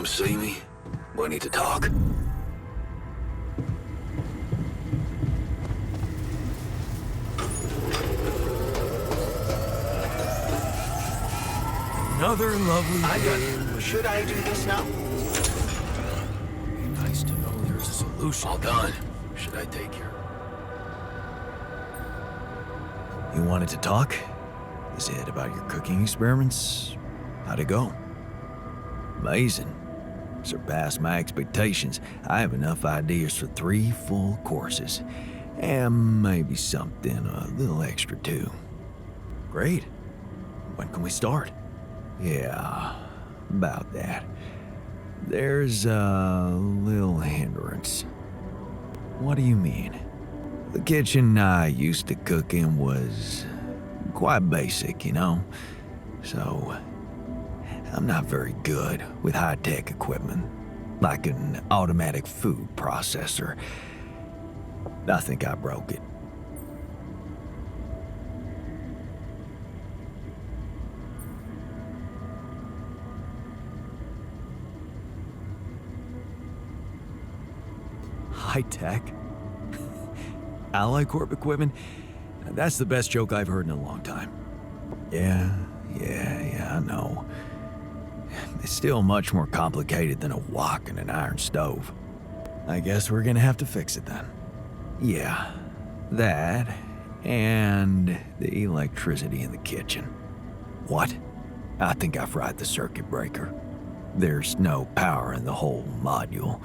come see me? We need to talk. Another lovely day. Should I do this now? Be nice to know there's a solution. All done. Should I take care? You wanted to talk? Is it about your cooking experiments? How'd it go? Amazing. Surpassed my expectations. I have enough ideas for 3 full courses. And maybe something a little extra too. Great. When can we start? Yeah, about that. There's a little hindrance. What do you mean? The kitchen I used to cook in was quite basic, you know? So, I'm not very good with high-tech equipment, like an automatic food processor. I think I broke it. High-tech? Ally Corp equipment? That's the best joke I've heard in a long time. Yeah, I know. It's still much more complicated than a wok and an iron stove. I guess we're gonna have to fix it then. Yeah, that, and the electricity in the kitchen. What? I think I fried the circuit breaker. There's no power in the whole module.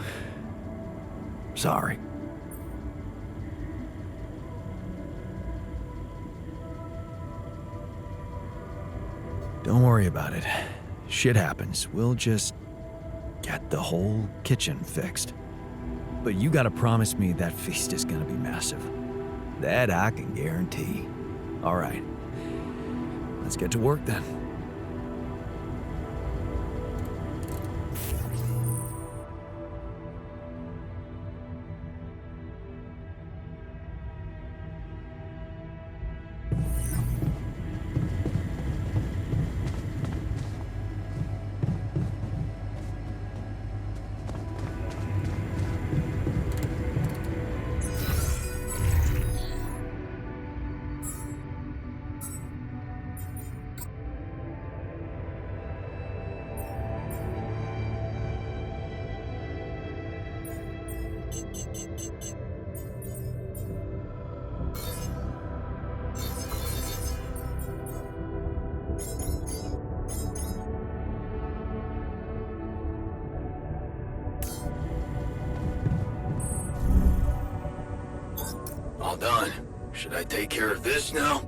Sorry. Don't worry about it. Shit happens. We'll just get the whole kitchen fixed. But you gotta promise me that feast is gonna be massive. That I can guarantee. All right. Let's get to work then. All done. Should I take care of this now?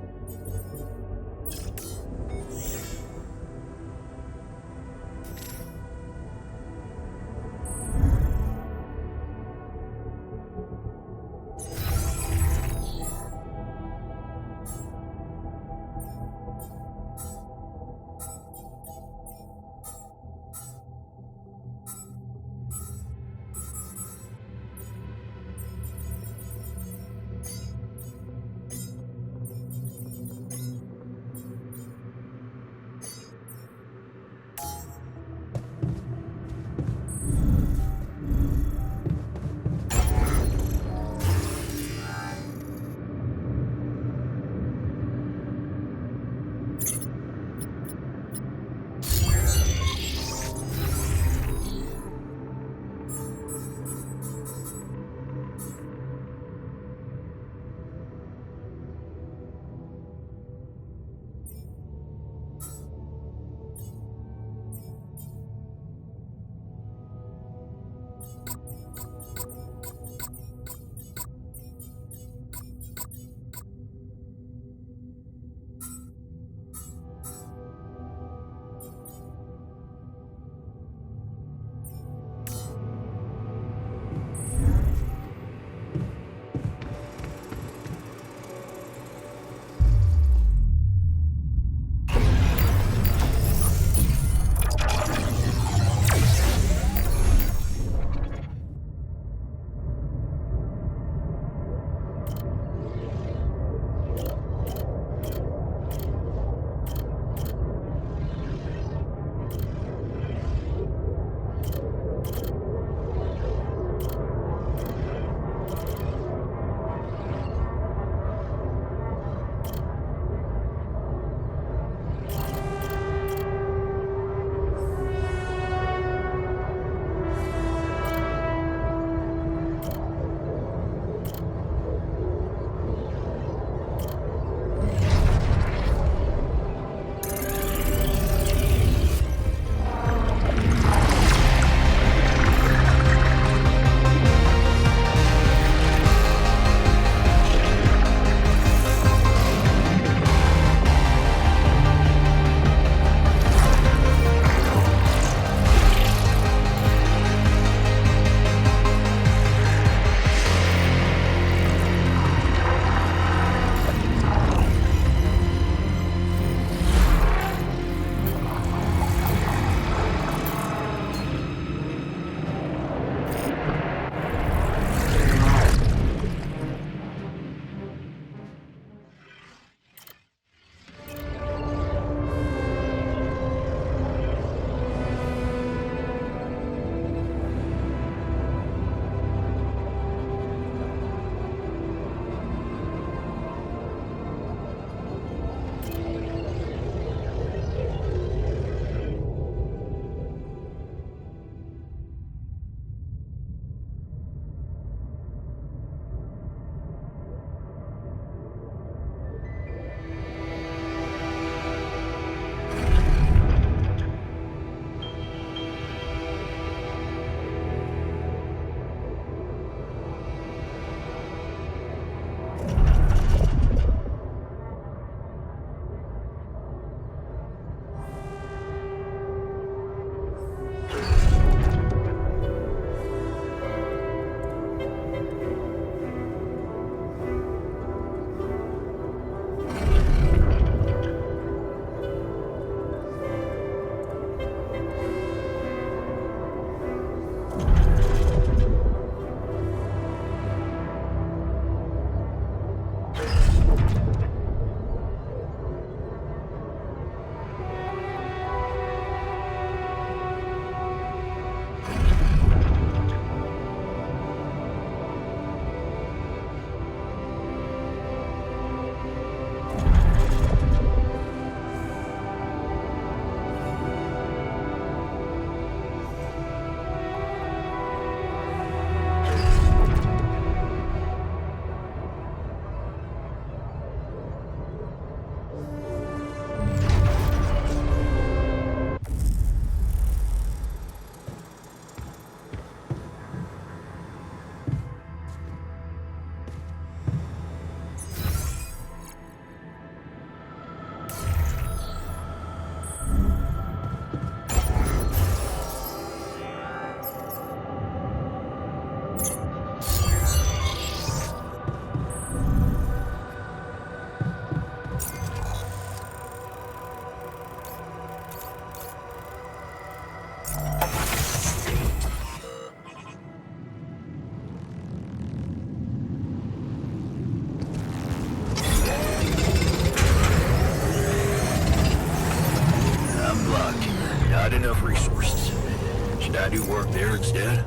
Eric's dead?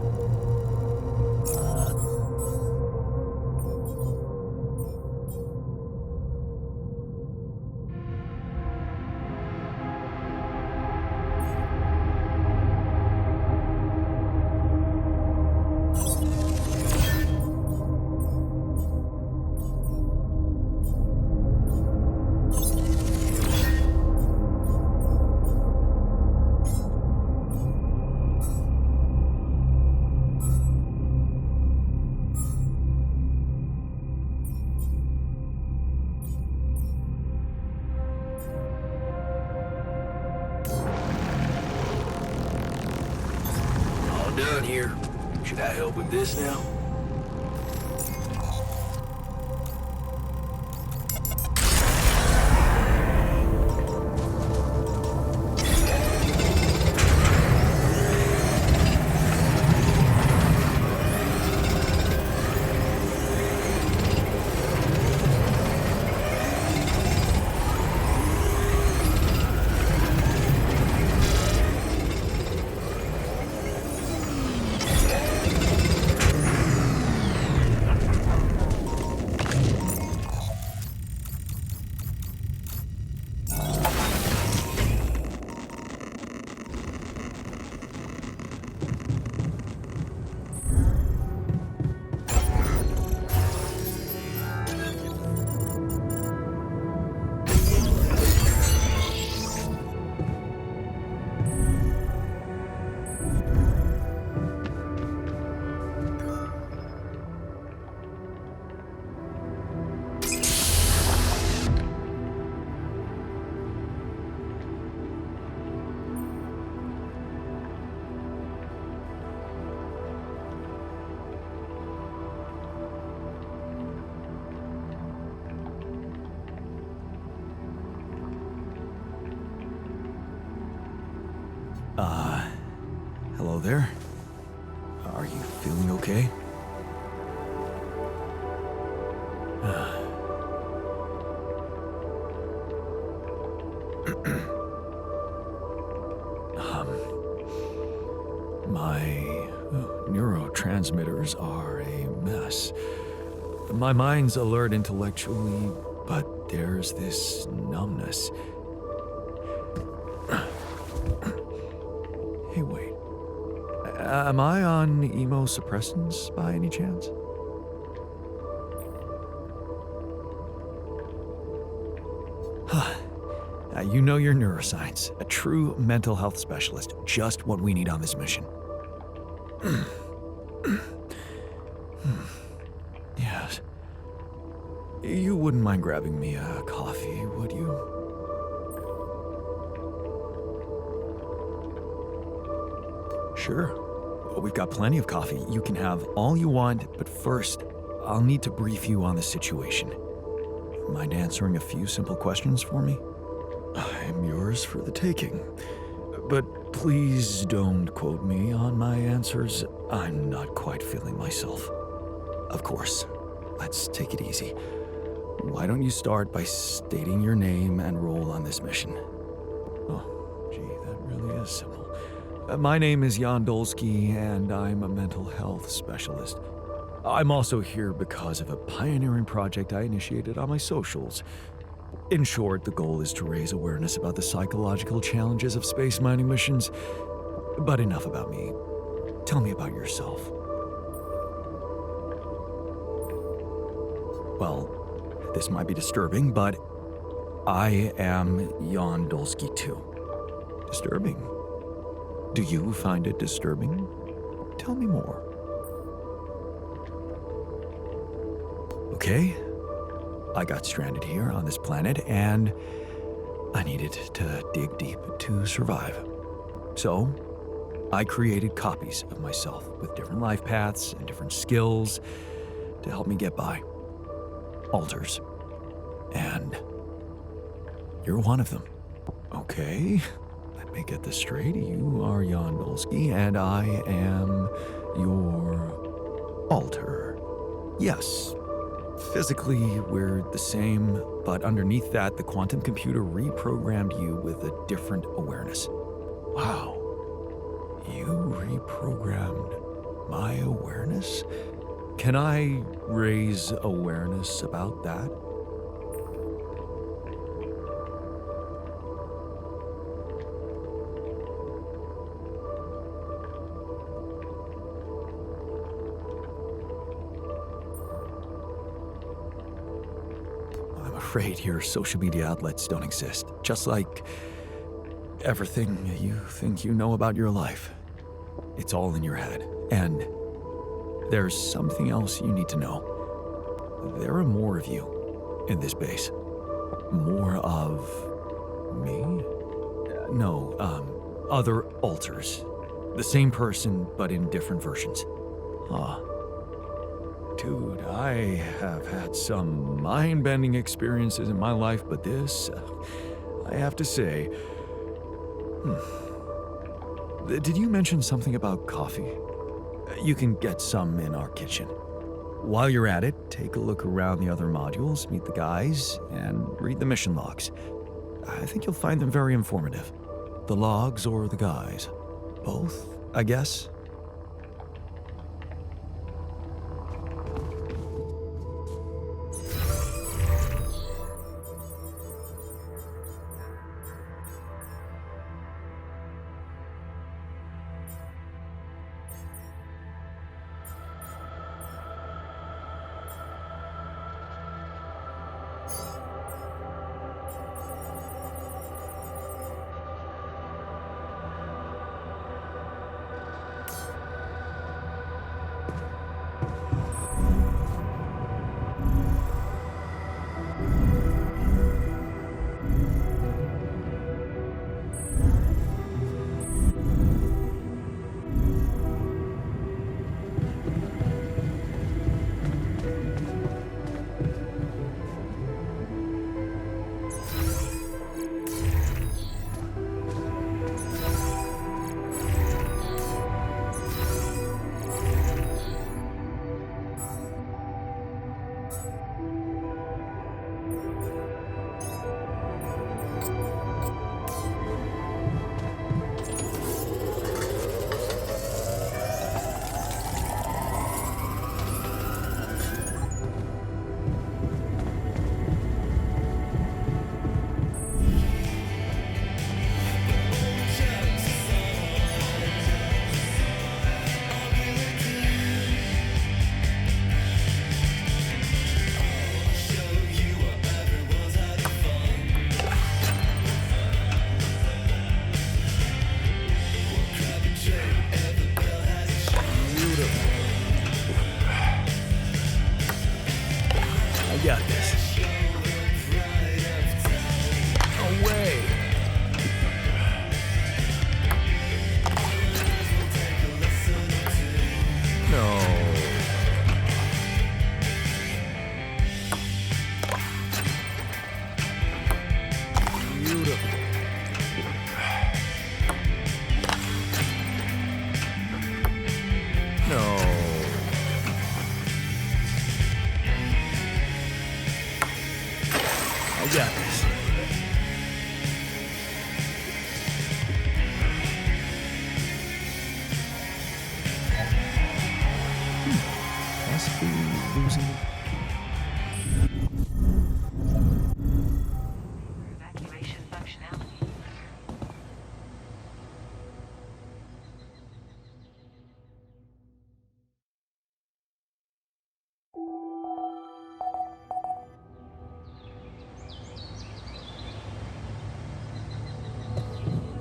Done here. Should I help with this now? Hello there. Are you feeling okay? My neurotransmitters are a mess. My mind's alert intellectually, but there's this numbness. Hey, wait. Am I on immunosuppressants by any chance? You know your neuroscience. A true mental health specialist. Just what we need on this mission. Yes. You wouldn't mind grabbing me a coffee, would you? Sure. We've got plenty of coffee. You can have all you want, but first, I'll need to brief you on the situation. Mind answering a few simple questions for me? I'm yours for the taking. But please don't quote me on my answers. I'm not quite feeling myself. Of course. Let's take it easy. Why don't you start by stating your name and role on this mission? Oh, gee, that really is simple. My name is Jan Dolsky, and I'm a mental health specialist. I'm also here because of a pioneering project I initiated on my socials. In short, the goal is to raise awareness about the psychological challenges of space mining missions. But enough about me. Tell me about yourself. Well, this might be disturbing, but I am Jan Dolsky too. Disturbing? Do you find it disturbing? Tell me more. Okay. I got stranded here on this planet, and I needed to dig deep to survive. So, I created copies of myself with different life paths and different skills to help me get by. Alters. And you're one of them. Okay, let me get this straight. You are Jan Dolsky, and I am your alter. Yes. Physically, we're the same, but underneath that, the quantum computer reprogrammed you with a different awareness. Wow. You reprogrammed my awareness? Can I raise awareness about that? I'm afraid your social media outlets don't exist, just like everything you think you know about your life. It's all in your head. And there's something else you need to know. There are more of you in this base. More of me? No, other alters. The same person, but in different versions. Huh. Dude, I have had some mind-bending experiences in my life, but this, I have to say... Did you mention something about coffee? You can get some in our kitchen. While you're at it, take a look around the other modules, meet the guys, and read the mission logs. I think you'll find them very informative. The logs or the guys? Both, I guess? Got this. No way. No. Beautiful. No. I got this. Must be losing. Evacuation functionality.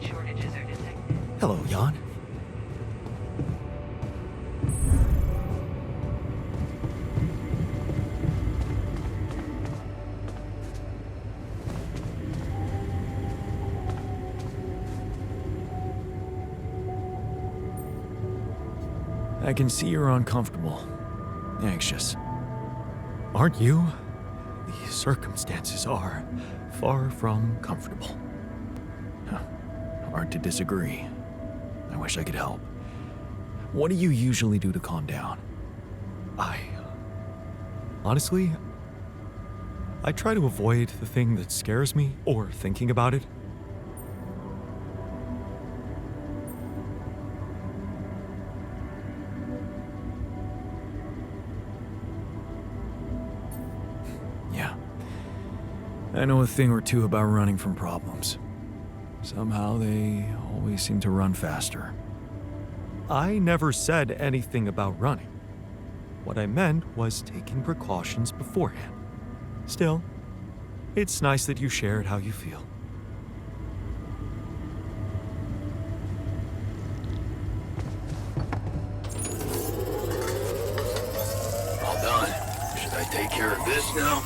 Shortages are detected. Hello, Jan. I can see you're uncomfortable, anxious. Aren't you? The circumstances are far from comfortable. Hard to disagree. I wish I could help. What do you usually do to calm down? Honestly, I try to avoid the thing that scares me or thinking about it. I know a thing or two about running from problems. Somehow they always seem to run faster. I never said anything about running. What I meant was taking precautions beforehand. Still, it's nice that you shared how you feel. All done. Should I take care of this now?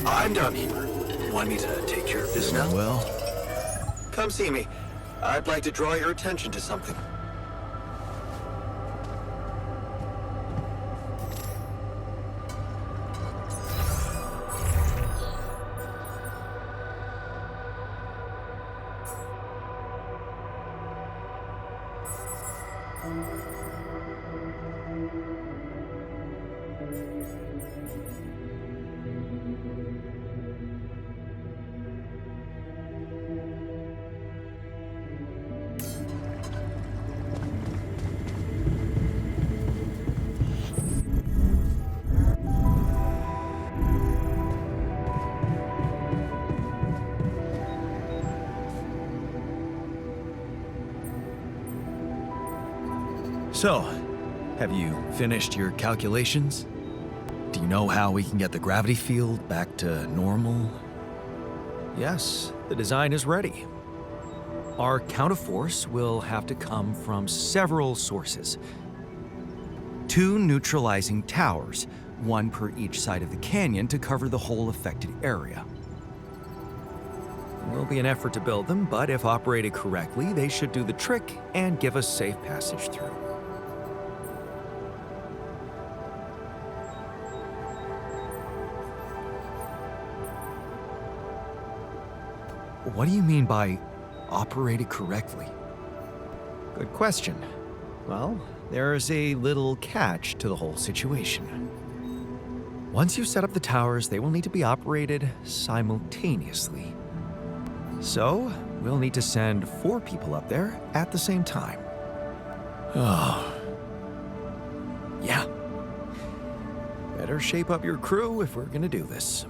I'm done here. Want me to take care of this now? Well, Come see me. I'd like to draw your attention to something. So, have you finished your calculations? Do you know how we can get the gravity field back to normal? Yes, the design is ready. Our counterforce will have to come from several sources. 2 neutralizing towers, 1 per each side of the canyon to cover the whole affected area. It will be an effort to build them, but if operated correctly, they should do the trick and give us safe passage through. What do you mean by operated correctly? Good question. Well, there's a little catch to the whole situation. Once you set up the towers, they will need to be operated simultaneously. So, we'll need to send 4 people up there at the same time. Oh. Yeah. Better shape up your crew if we're gonna do this.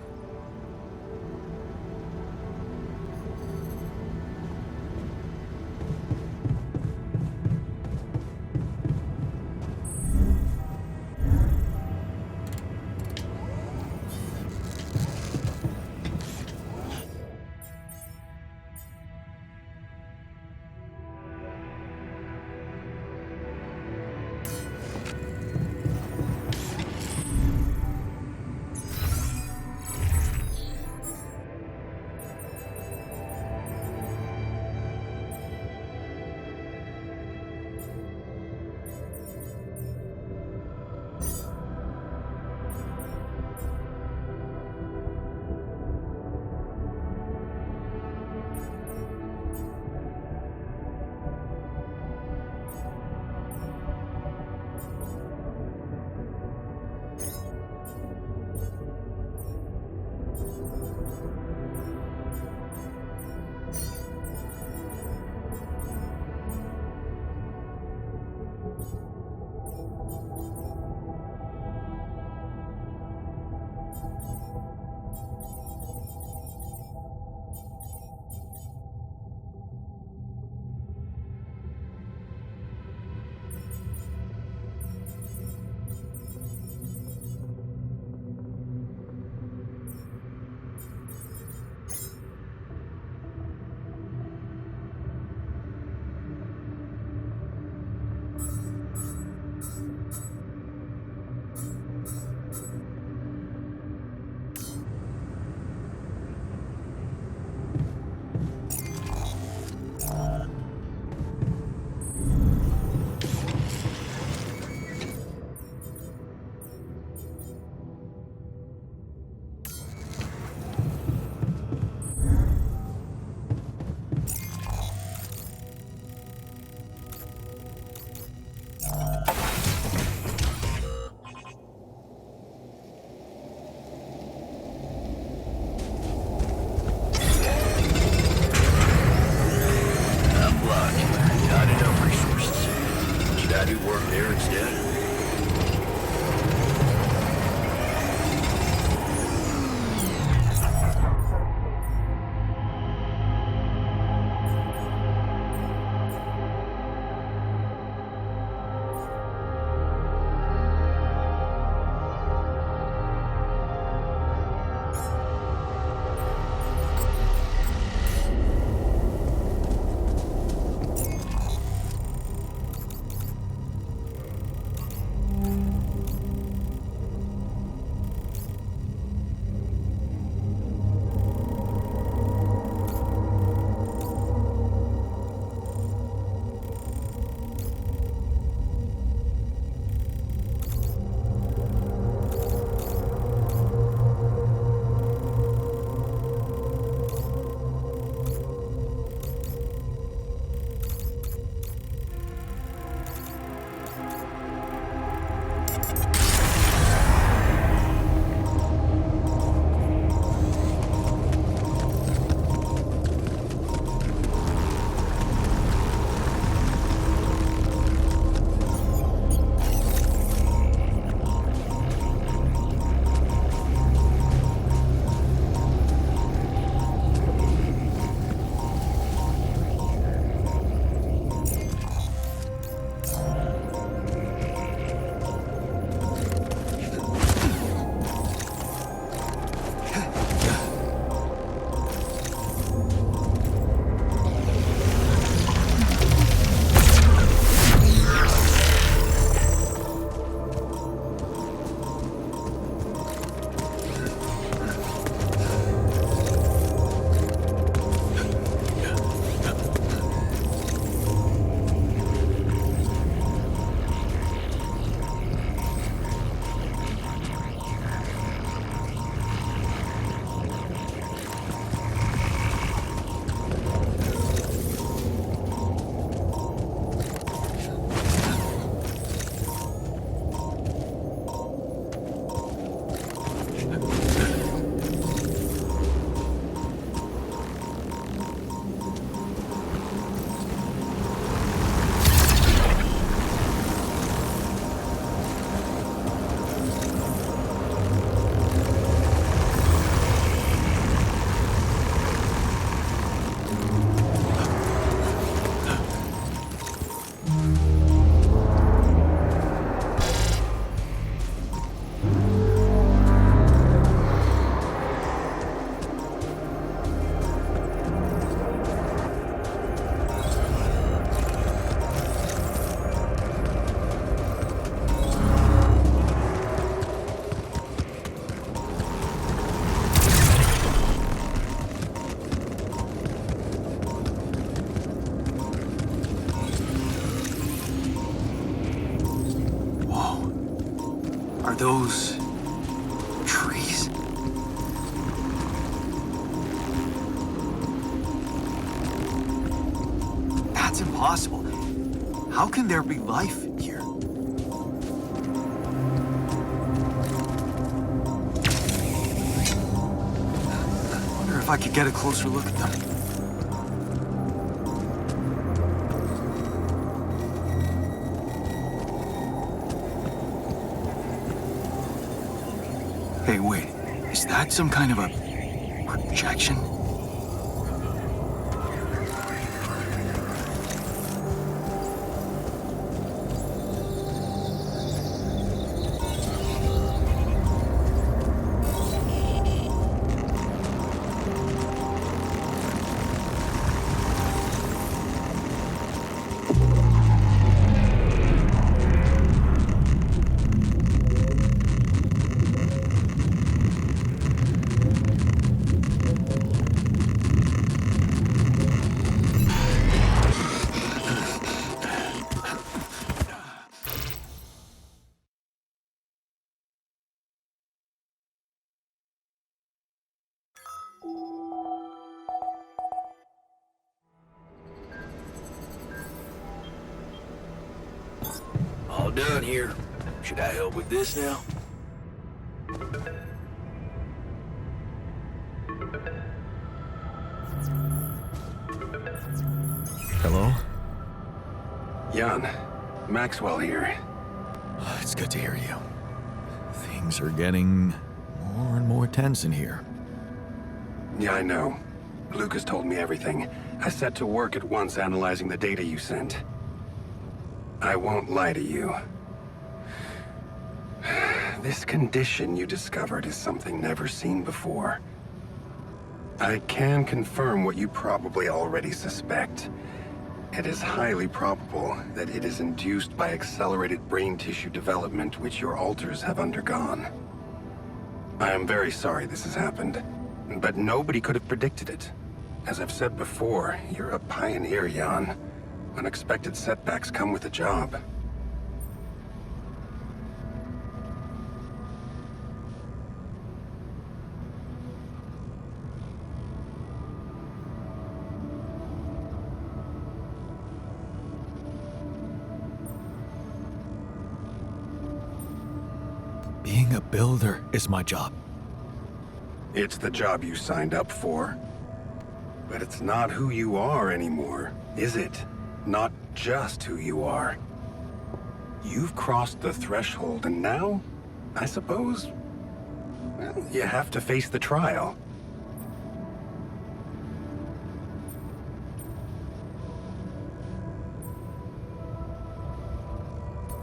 those trees? That's impossible. How can there be life here? I wonder if I could get a closer look at them. Hey, wait. Is that some kind of a projection? All done here. Should I help with this now? Hello? Jan, Maxwell here. It's good to hear you. Things are getting more and more tense in here. Yeah, I know. Lucas told me everything. I set to work at once analyzing the data you sent. I won't lie to you. This condition you discovered is something never seen before. I can confirm what you probably already suspect. It is highly probable that it is induced by accelerated brain tissue development which your alters have undergone. I am very sorry this has happened, but nobody could have predicted it. As I've said before, you're a pioneer, Jan. Unexpected setbacks come with the job. Being a builder is my job. It's the job you signed up for. But it's not who you are anymore, is it? Not just who you are. You've crossed the threshold, and now, I suppose, well, you have to face the trial.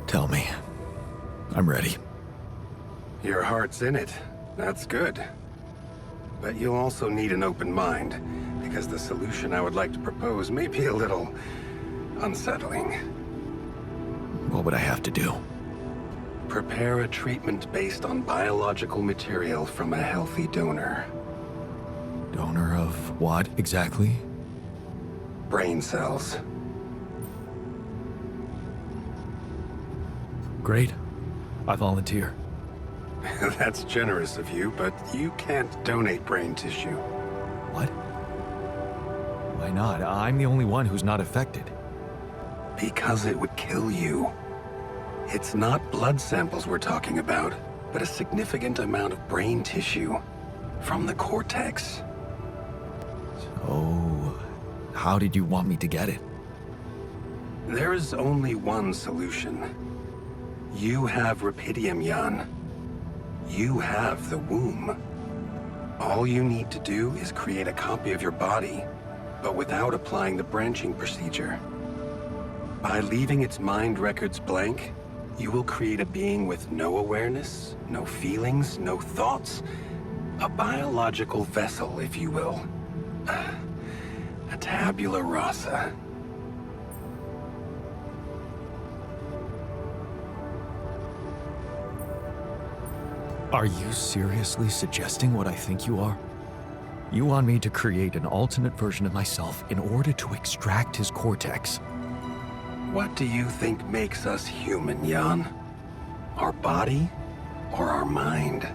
Tell me. I'm ready. Your heart's in it. That's good. But you'll also need an open mind, because the solution I would like to propose may be a little unsettling. What would I have to do? Prepare a treatment based on biological material from a healthy donor. Donor of what exactly? Brain cells. Great. I volunteer. That's generous of you, but you can't donate brain tissue. What? Why not? I'm the only one who's not affected. Because it would kill you. It's not blood samples we're talking about, but a significant amount of brain tissue. From the cortex. Oh, how did you want me to get it? There is only one solution. You have Rapidium, Jan. You have the womb. All you need to do is create a copy of your body, but without applying the branching procedure. By leaving its mind records blank, you will create a being with no awareness, no feelings, no thoughts. A biological vessel, if you will. A tabula rasa. Are you seriously suggesting what I think you are? You want me to create an alternate version of myself in order to extract his cortex? What do you think makes us human, Jan? Our body? or our mind.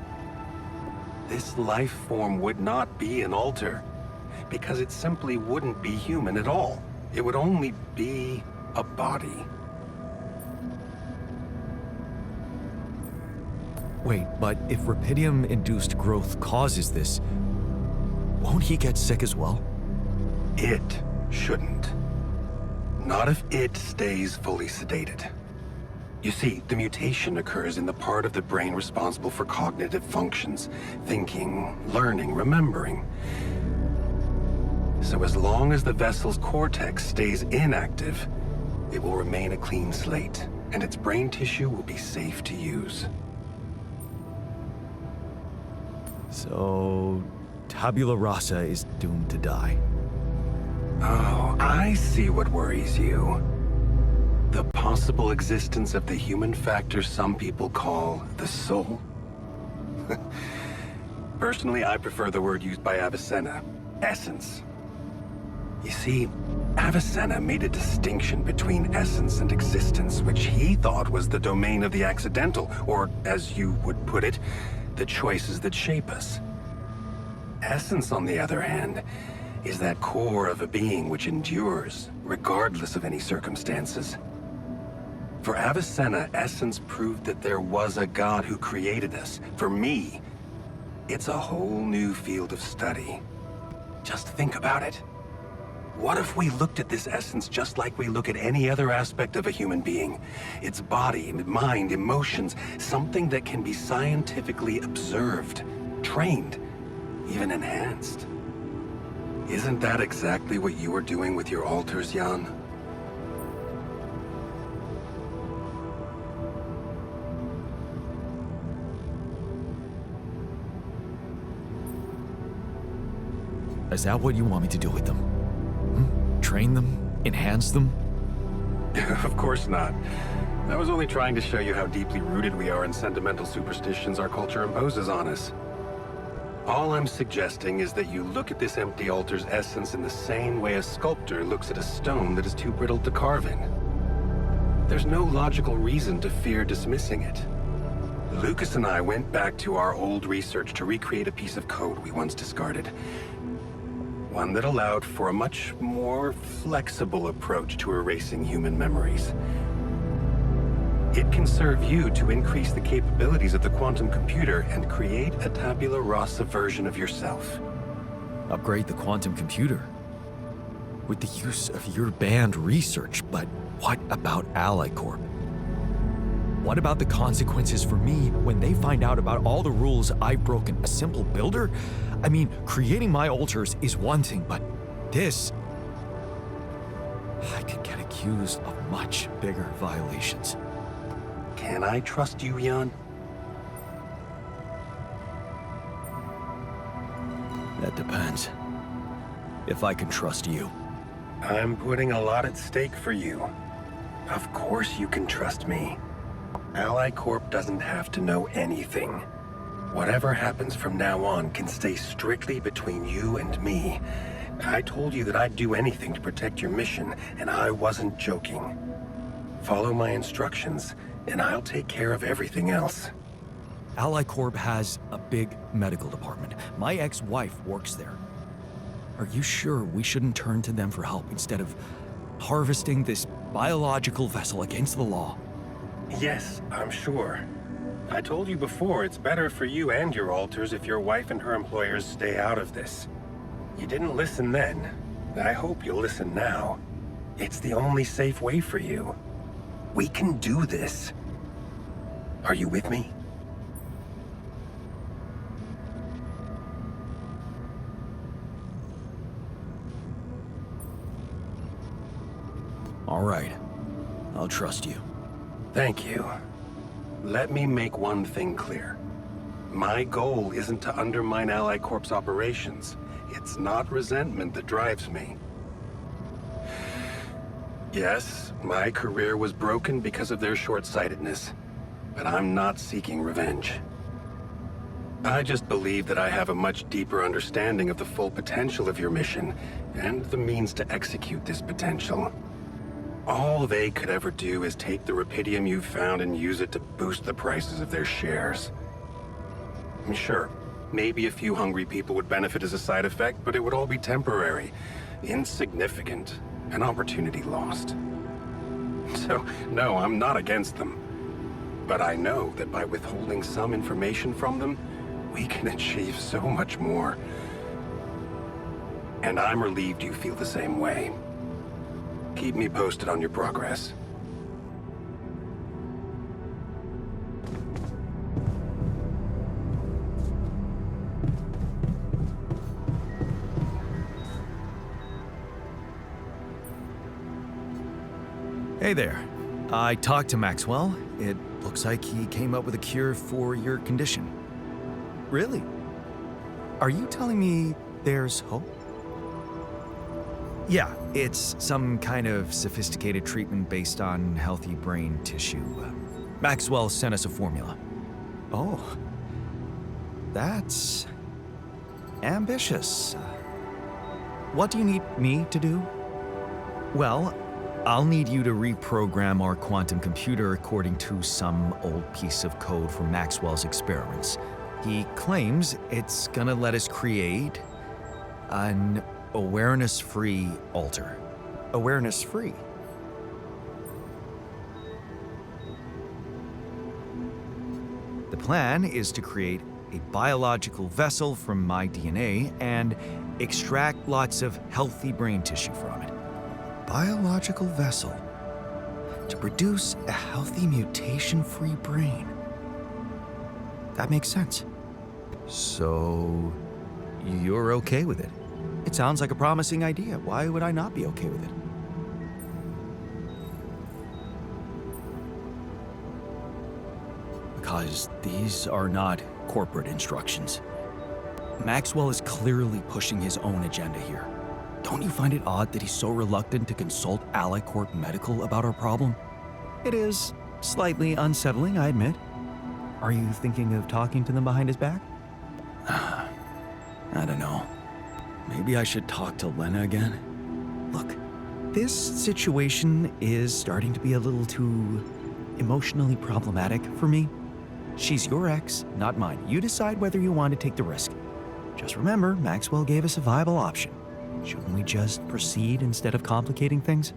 This life form would not be an alter, because it simply wouldn't be human at all. It would only be a body. Wait, but if Rapidium-induced growth causes this, won't he get sick as well? It shouldn't. Not if it stays fully sedated. You see, the mutation occurs in the part of the brain responsible for cognitive functions, thinking, learning, remembering. So as long as the vessel's cortex stays inactive, it will remain a clean slate, and its brain tissue will be safe to use. So, tabula rasa is doomed to die. Oh, I see what worries you. The possible existence of the human factor some people call the soul. Personally, I prefer the word used by Avicenna, essence. You see, Avicenna made a distinction between essence and existence, which he thought was the domain of the accidental, or, as you would put it, the choices that shape us. Essence, on the other hand, is that core of a being which endures, regardless of any circumstances. For Avicenna, essence proved that there was a God who created us. For me, it's a whole new field of study. Just think about it. What if we looked at this essence just like we look at any other aspect of a human being? Its body, mind, emotions, something that can be scientifically observed, trained, even enhanced. Isn't that exactly what you are doing with your alters, Jan? Is that what you want me to do with them? Train them? Enhance them? Of course not. I was only trying to show you how deeply rooted we are in sentimental superstitions our culture imposes on us. All I'm suggesting is that you look at this empty altar's essence in the same way a sculptor looks at a stone that is too brittle to carve in. There's no logical reason to fear dismissing it. Lucas and I went back to our old research to recreate a piece of code we once discarded. One that allowed for a much more flexible approach to erasing human memories. It can serve you to increase the capabilities of the quantum computer and create a tabula rasa version of yourself. Upgrade the quantum computer? With the use of your banned research, but what about Ally Corp? What about the consequences for me when they find out about all the rules I've broken? A simple builder? I mean, creating my altars is one thing, but this... I could get accused of much bigger violations. Can I trust you, Jan? That depends. If I can trust you. I'm putting a lot at stake for you. Of course you can trust me. Ally Corp doesn't have to know anything. Whatever happens from now on can stay strictly between you and me. I told you that I'd do anything to protect your mission, and I wasn't joking. Follow my instructions, and I'll take care of everything else. Ally Corp has a big medical department. My ex-wife works there. Are you sure we shouldn't turn to them for help instead of harvesting this biological vessel against the law? Yes, I'm sure. I told you before, it's better for you and your alters if your wife and her employers stay out of this. You didn't listen then. I hope you'll listen now. It's the only safe way for you. We can do this. Are you with me? All right. I'll trust you. Thank you. Let me make one thing clear. My goal isn't to undermine Ally Corp's operations. It's not resentment that drives me. Yes, my career was broken because of their short-sightedness, but I'm not seeking revenge. I just believe that I have a much deeper understanding of the full potential of your mission, and the means to execute this potential. All they could ever do is take the Rapidium you've found and use it to boost the prices of their shares. Sure, maybe a few hungry people would benefit as a side effect, but it would all be temporary, insignificant, an opportunity lost. So, no, I'm not against them. But I know that by withholding some information from them, we can achieve so much more. And I'm relieved you feel the same way. Keep me posted on your progress. Hey there. I talked to Maxwell. It looks like he came up with a cure for your condition. Really? Are you telling me there's hope? Yeah, it's some kind of sophisticated treatment based on healthy brain tissue. Maxwell sent us a formula. Oh. That's ambitious. What do you need me to do? Well, I'll need you to reprogram our quantum computer according to some old piece of code from Maxwell's experiments. He claims it's gonna let us create an awareness-free alter. Awareness-free? The plan is to create a biological vessel from my DNA and extract lots of healthy brain tissue from it. Biological vessel to produce a healthy mutation-free brain. That makes sense. So, you're okay with it? It sounds like a promising idea. Why would I not be okay with it? Because these are not corporate instructions. Maxwell is clearly pushing his own agenda here. Don't you find it odd that he's so reluctant to consult Alicorp Medical about our problem? It is slightly unsettling, I admit. Are you thinking of talking to them behind his back? I don't know. Maybe I should talk to Lena again? Look, this situation is starting to be a little too emotionally problematic for me. She's your ex, not mine. You decide whether you want to take the risk. Just remember, Maxwell gave us a viable option. Shouldn't we just proceed instead of complicating things?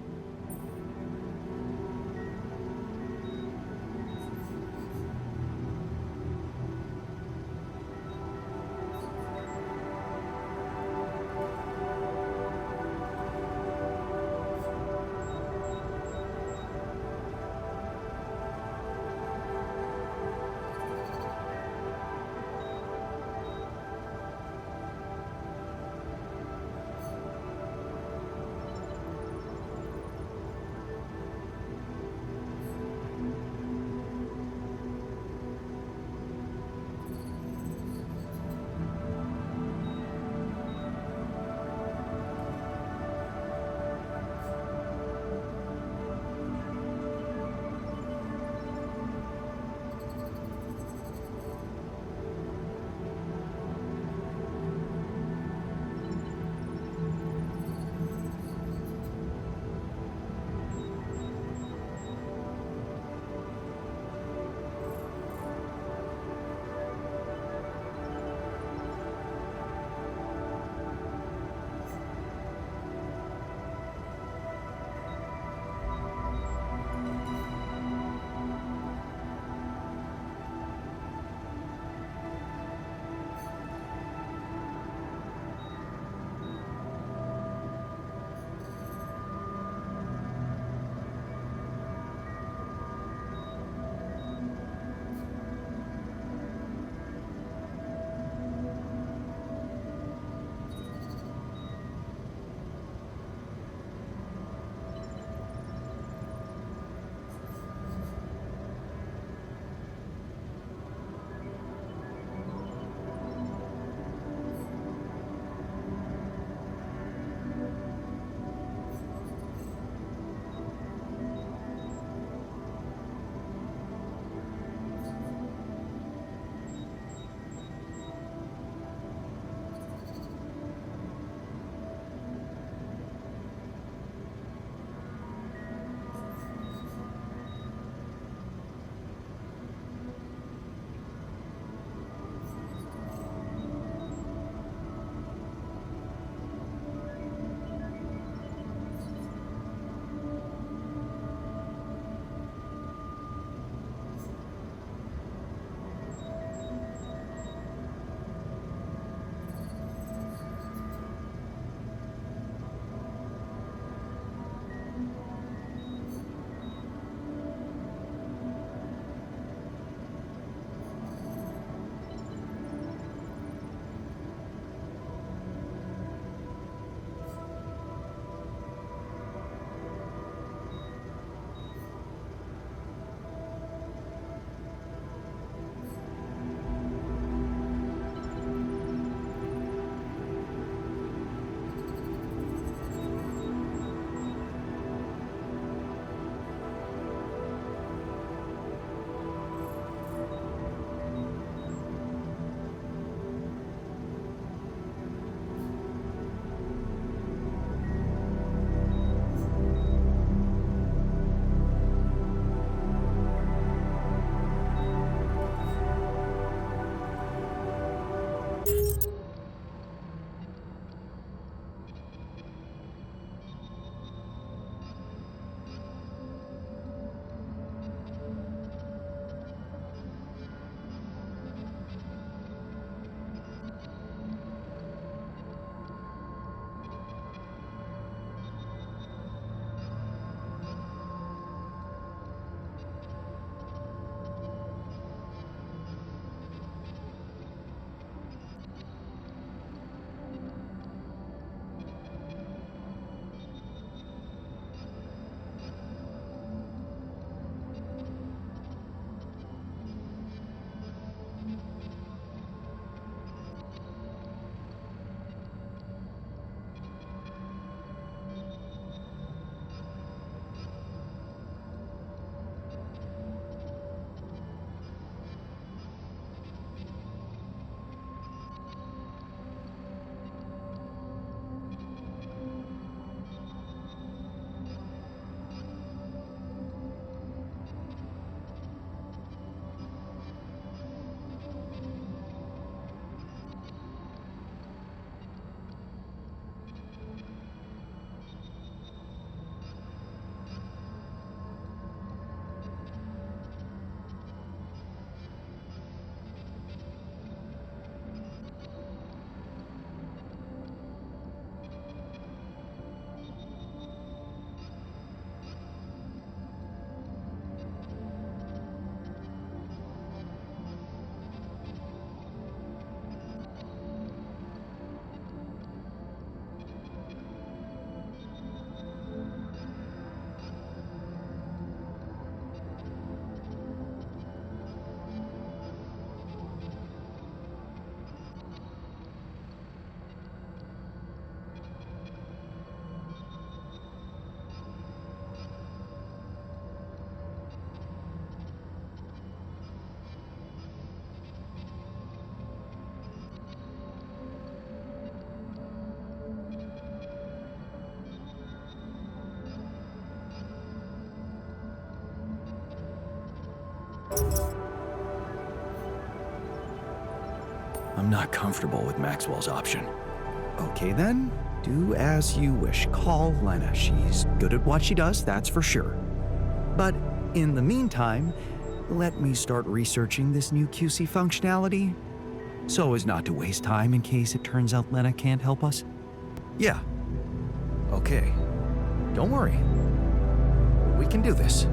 I'm not comfortable with Maxwell's option. Okay then, do as you wish. Call Lena. She's good at what she does, that's for sure. But in the meantime, let me start researching this new QC functionality so as not to waste time in case it turns out Lena can't help us. Yeah. Okay. Don't worry. We can do this.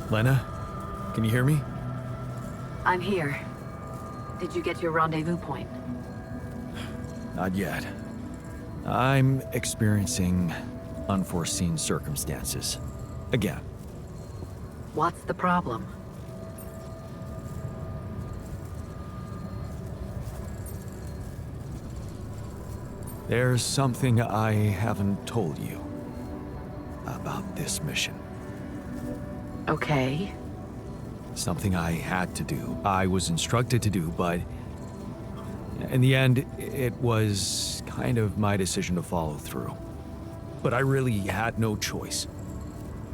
Lena? Can you hear me? I'm here. Did you get to your rendezvous point? Not yet. I'm experiencing unforeseen circumstances. Again. What's the problem? There's something I haven't told you about this mission. Okay. Something I had to do. I was instructed to do, but in the end, it was kind of my decision to follow through. But I really had no choice.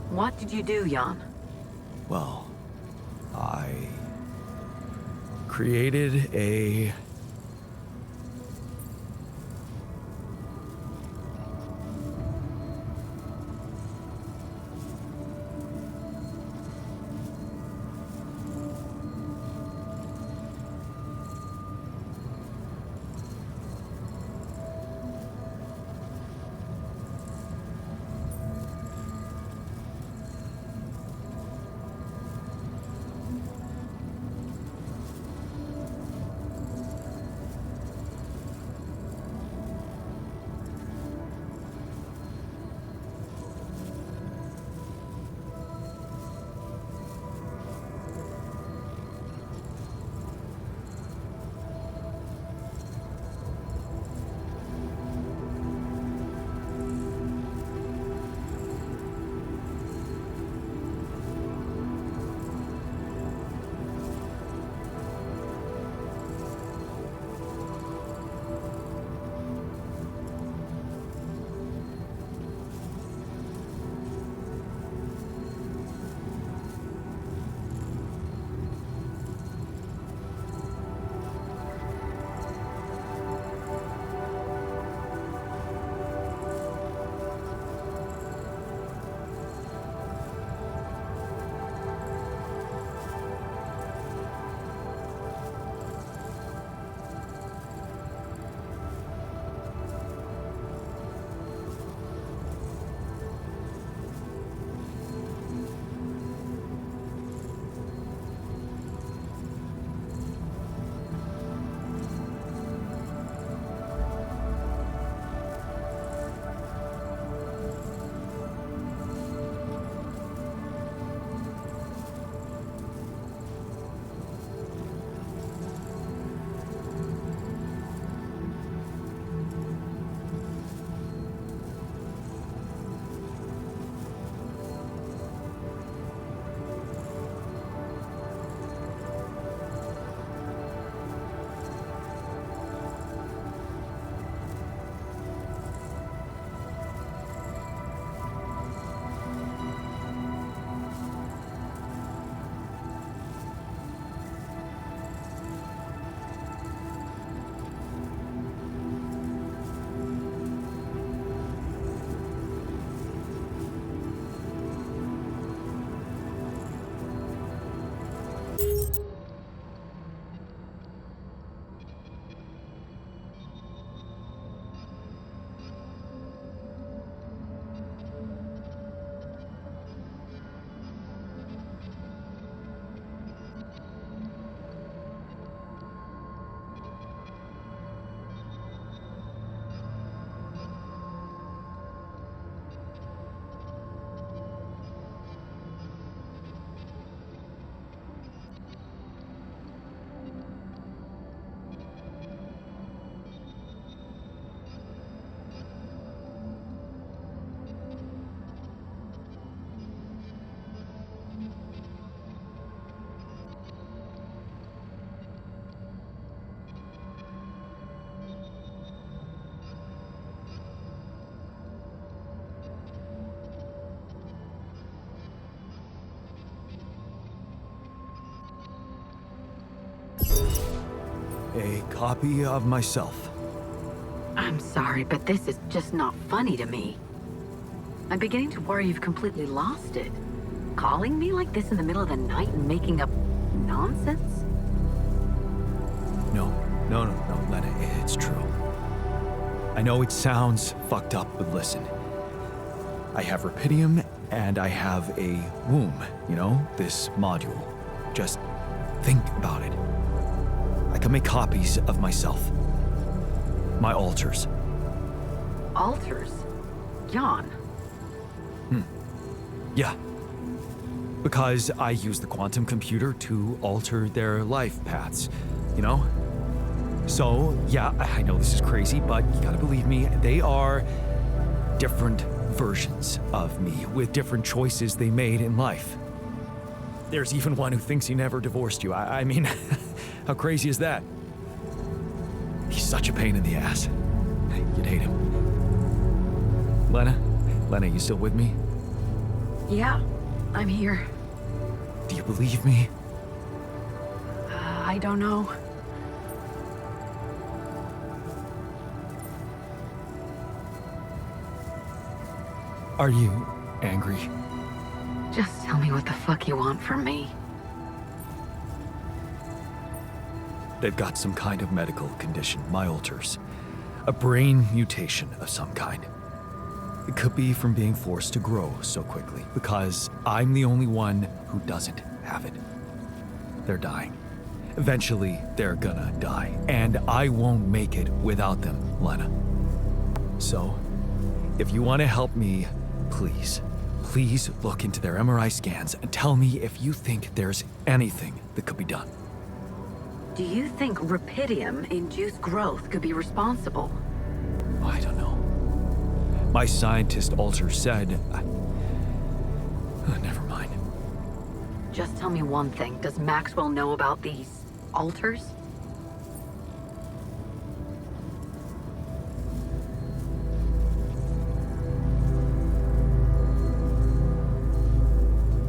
What did you do, Jan? Well, I created a copy of myself. I'm sorry, but this is just not funny to me. I'm beginning to worry you've completely lost it. Calling me like this in the middle of the night and making up nonsense? No, Lena, it's true. I know it sounds fucked up, but listen. I have Rapidium and I have a womb, you know, this module. Just think about it. I can make copies of myself. My alters. Alters? Jan. Yeah. Because I use the quantum computer to alter their life paths, you know? So, yeah, I know this is crazy, but you gotta believe me, they are different versions of me with different choices they made in life. There's even one who thinks he never divorced you. I mean, how crazy is that? He's such a pain in the ass. You'd hate him. Lena, you still with me? Yeah, I'm here. Do you believe me? I don't know. Are you angry? Just tell me what the fuck you want from me. They've got some kind of medical condition, my alters. A brain mutation of some kind. It could be from being forced to grow so quickly, because I'm the only one who doesn't have it. They're dying. Eventually, they're gonna die, and I won't make it without them, Lena. So, if you want to help me, please look into their MRI scans and tell me if you think there's anything that could be done. Do you think rupidium-induced growth could be responsible? I don't know. My scientist alter said... never mind. Just tell me one thing. Does Maxwell know about these alters?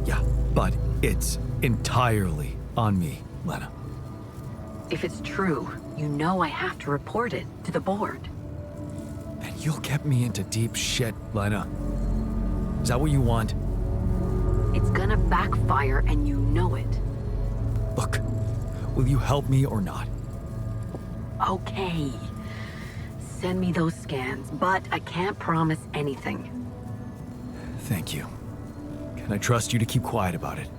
Yeah, but it's entirely on me, Lena. If it's true, you know I have to report it to the board. Then you'll get me into deep shit, Lena. Is that what you want? It's gonna backfire and you know it. Look, will you help me or not? Okay. Send me those scans, but I can't promise anything. Thank you. Can I trust you to keep quiet about it?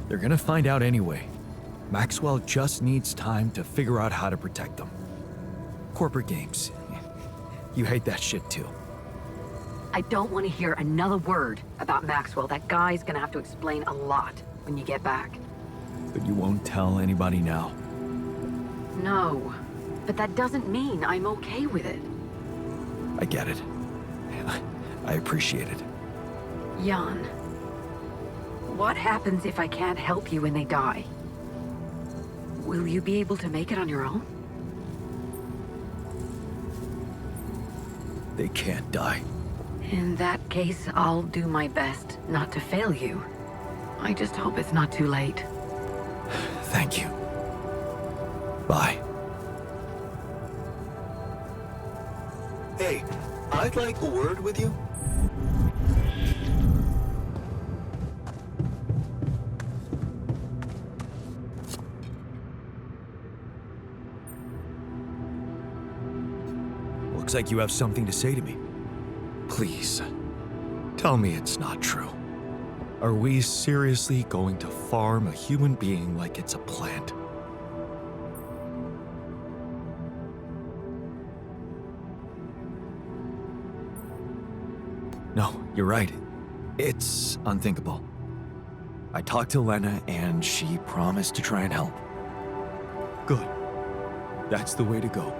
They're gonna find out anyway. Maxwell just needs time to figure out how to protect them. Corporate games. You hate that shit too. I don't want to hear another word about Maxwell. That guy's gonna have to explain a lot when you get back. But you won't tell anybody now. No, but that doesn't mean I'm okay with it. I get it. I appreciate it. Jan, what happens if I can't help you when they die? Will you be able to make it on your own? They can't die. In that case, I'll do my best not to fail you. I just hope it's not too late. Thank you. Bye. Hey, I'd like a word with you. Looks like you have something to say to me. Please, tell me it's not true. Are we seriously going to farm a human being like it's a plant? No, you're right. It's unthinkable. I talked to Lena and she promised to try and help. Good. That's the way to go.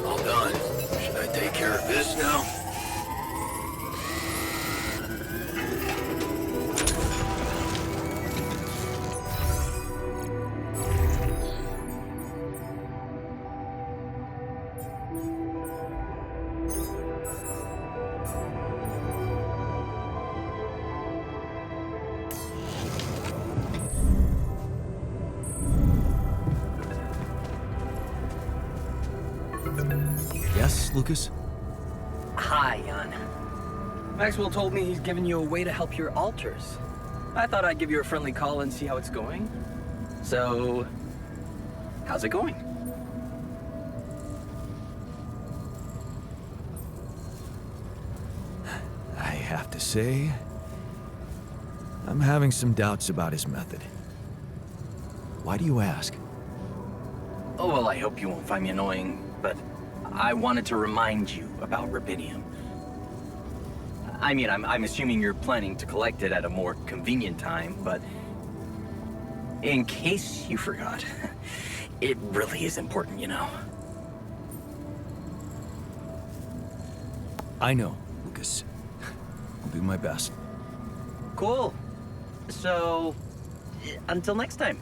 All done. Should I take care of this now? Yes, Lucas? Hi, Jan. Maxwell told me he's given you a way to help your alters. I thought I'd give you a friendly call and see how it's going. So, how's it going? I have to say, I'm having some doubts about his method. Why do you ask? Oh, well, I hope you won't find me annoying, but I wanted to remind you about rubidium. I mean, I'm assuming you're planning to collect it at a more convenient time, but in case you forgot, it really is important, you know. I know, Lucas. I'll do my best. Cool. So, until next time.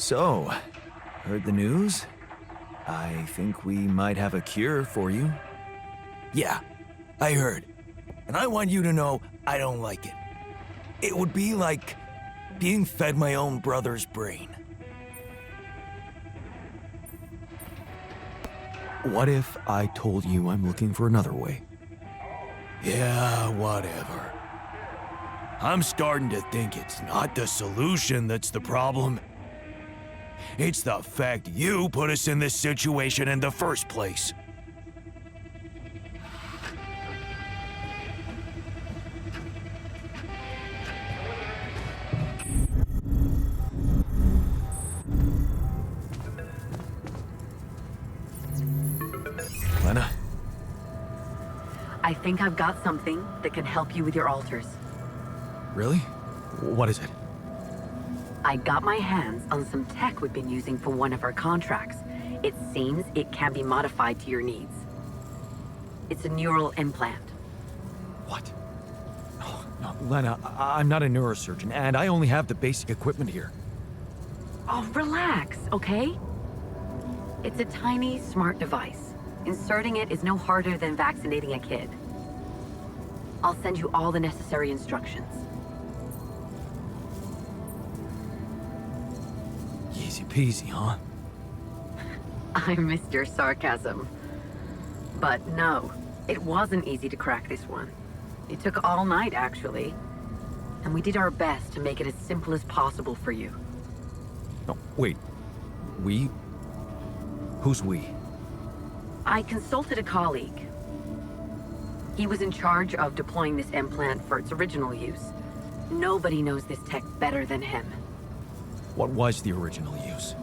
So, heard the news? I think we might have a cure for you. Yeah, I heard. And I want you to know I don't like it. It would be like being fed my own brother's brain. What if I told you I'm looking for another way? Yeah, whatever. I'm starting to think it's not the solution that's the problem. It's the fact you put us in this situation in the first place. Lena? I think I've got something that can help you with your altars. Really? What is it? I got my hands on some tech we've been using for one of our contracts. It seems it can be modified to your needs. It's a neural implant. What? Oh, no, Lena, I'm not a neurosurgeon, and I only have the basic equipment here. Oh, relax, okay? It's a tiny, smart device. Inserting it is no harder than vaccinating a kid. I'll send you all the necessary instructions. Easy peasy, huh? I missed your sarcasm. But no, it wasn't easy to crack this one. It took all night, actually. And we did our best to make it as simple as possible for you. No, wait. We? Who's we? I consulted a colleague. He was in charge of deploying this implant for its original use. Nobody knows this tech better than him. What was the original use?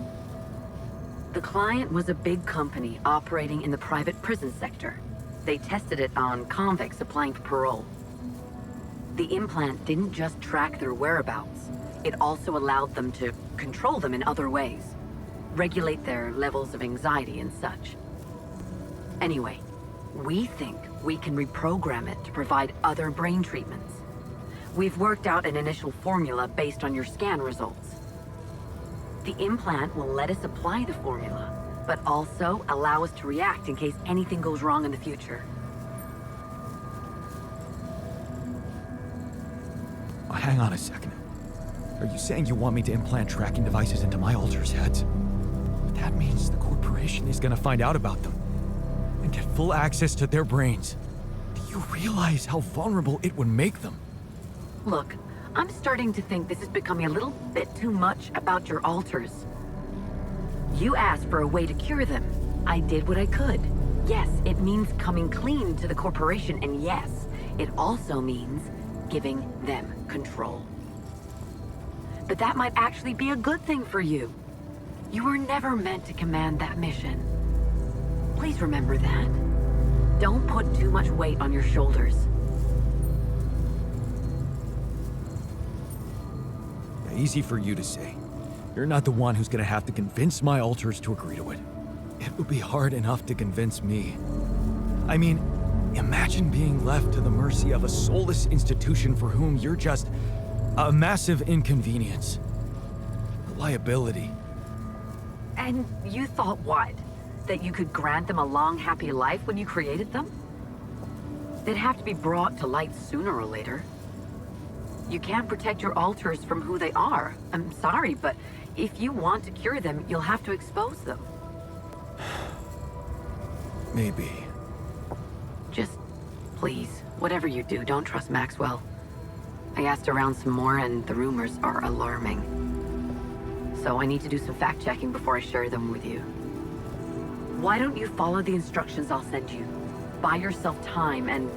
The client was a big company operating in the private prison sector. They tested it on convicts applying for parole. The implant didn't just track their whereabouts, it also allowed them to control them in other ways, regulate their levels of anxiety and such. Anyway, we think we can reprogram it to provide other brain treatments. We've worked out an initial formula based on your scan results. The implant will let us apply the formula, but also allow us to react in case anything goes wrong in the future. Oh, hang on a second. Are you saying you want me to implant tracking devices into my alters' heads? But that means the corporation is gonna find out about them and get full access to their brains. Do you realize how vulnerable it would make them? Look, I'm starting to think this is becoming a little bit too much about your alters. You asked for a way to cure them. I did what I could. Yes, it means coming clean to the corporation, and yes, it also means giving them control. But that might actually be a good thing for you. You were never meant to command that mission. Please remember that. Don't put too much weight on your shoulders. Easy for you to say. You're not the one who's gonna have to convince my alters to agree to it. It would be hard enough to convince me. I mean, imagine being left to the mercy of a soulless institution for whom you're just a massive inconvenience. A liability. And you thought what? That you could grant them a long, happy life when you created them? They'd have to be brought to light sooner or later. You can't protect your alters from who they are. I'm sorry, but if you want to cure them, you'll have to expose them. Maybe. Just, please, whatever you do, don't trust Maxwell. I asked around some more, and the rumors are alarming. So I need to do some fact-checking before I share them with you. Why don't you follow the instructions I'll send you? Buy yourself time and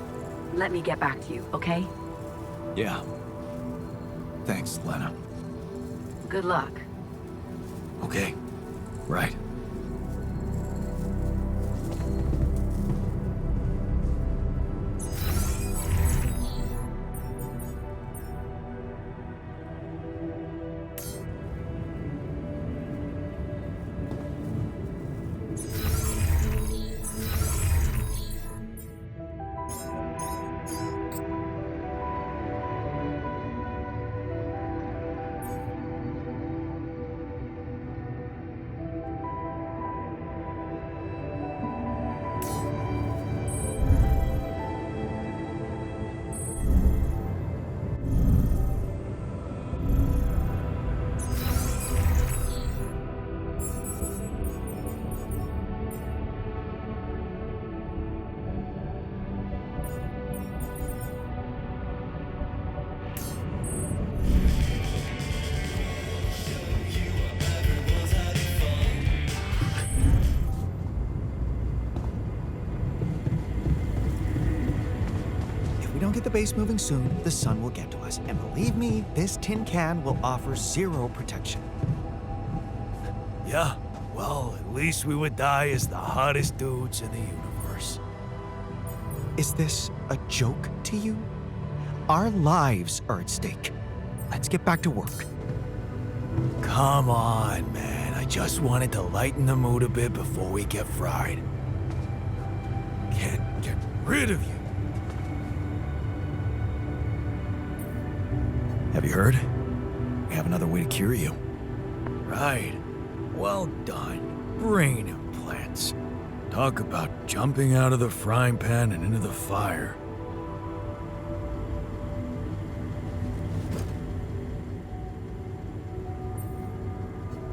let me get back to you, okay? Yeah. Thanks, Lena. Good luck. Okay. Right. get the base moving soon, the sun will get to us. And believe me, this tin can will offer zero protection. Yeah, well, at least we would die as the hottest dudes in the universe. Is this a joke to you? Our lives are at stake. Let's get back to work. Come on, man. I just wanted to lighten the mood a bit before we get fried. Can't get rid of you. Have you heard? We have another way to cure you. Right. Well done. Brain implants. Talk about jumping out of the frying pan and into the fire.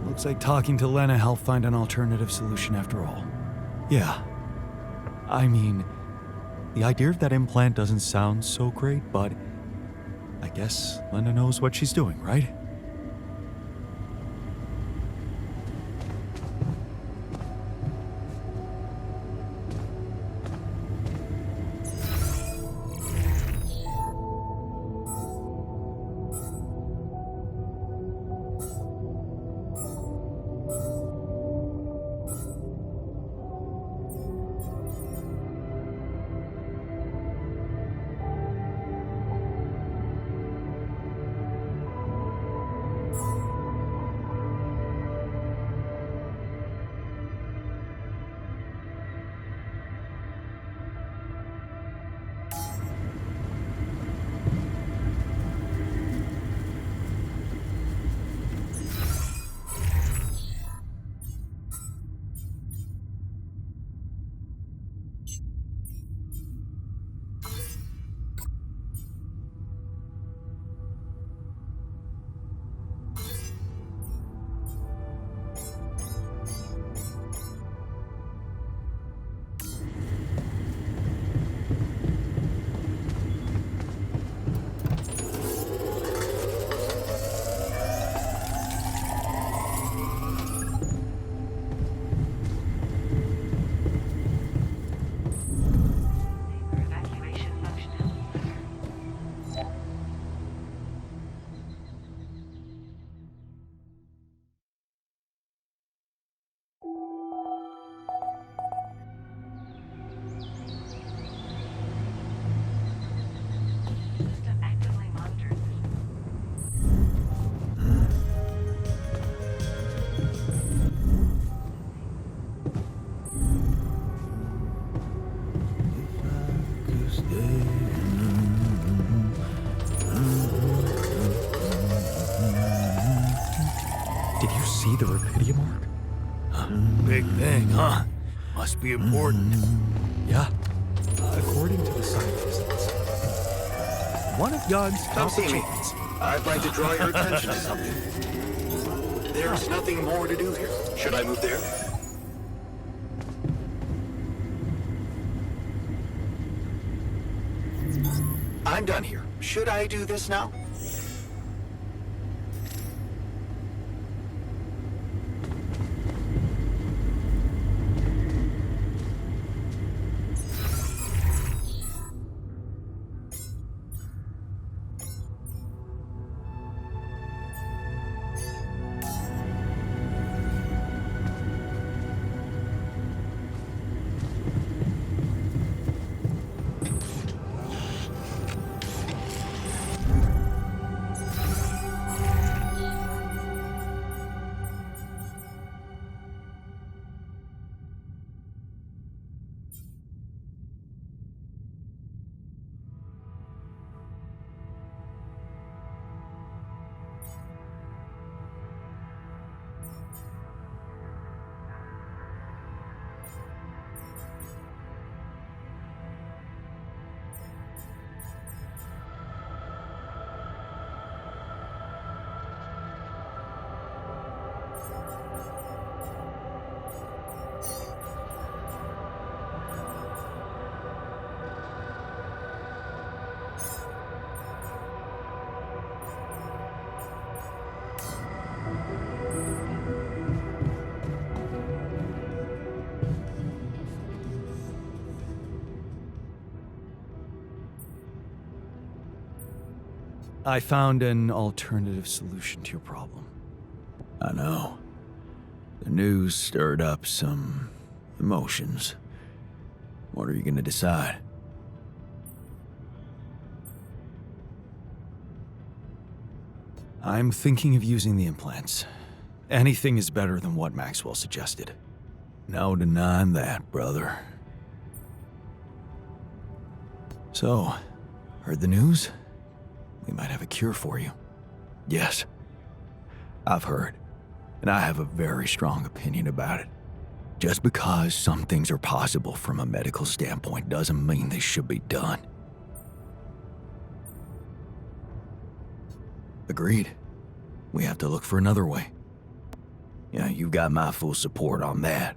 Looks like talking to Lena helped find an alternative solution after all. Yeah. I mean, the idea of that implant doesn't sound so great, but I guess Lena knows what she's doing, right? Did you see the Rapidia mark? Big thing, huh? Must be important. Yeah. According to the scientists, one of Yon's top achievements. I'd like to draw your attention to something. There's nothing more to do here. Should I move there? I'm done here. Should I do this now? I found an alternative solution to your problem. I know. The news stirred up some emotions. What are you gonna decide? I'm thinking of using the implants. Anything is better than what Maxwell suggested. No denying that, brother. So, heard the news? We might have a cure for you. Yes. I've heard, and I have a very strong opinion about it. Just because some things are possible from a medical standpoint doesn't mean they should be done. Agreed. We have to look for another way. Yeah, you got my full support on that.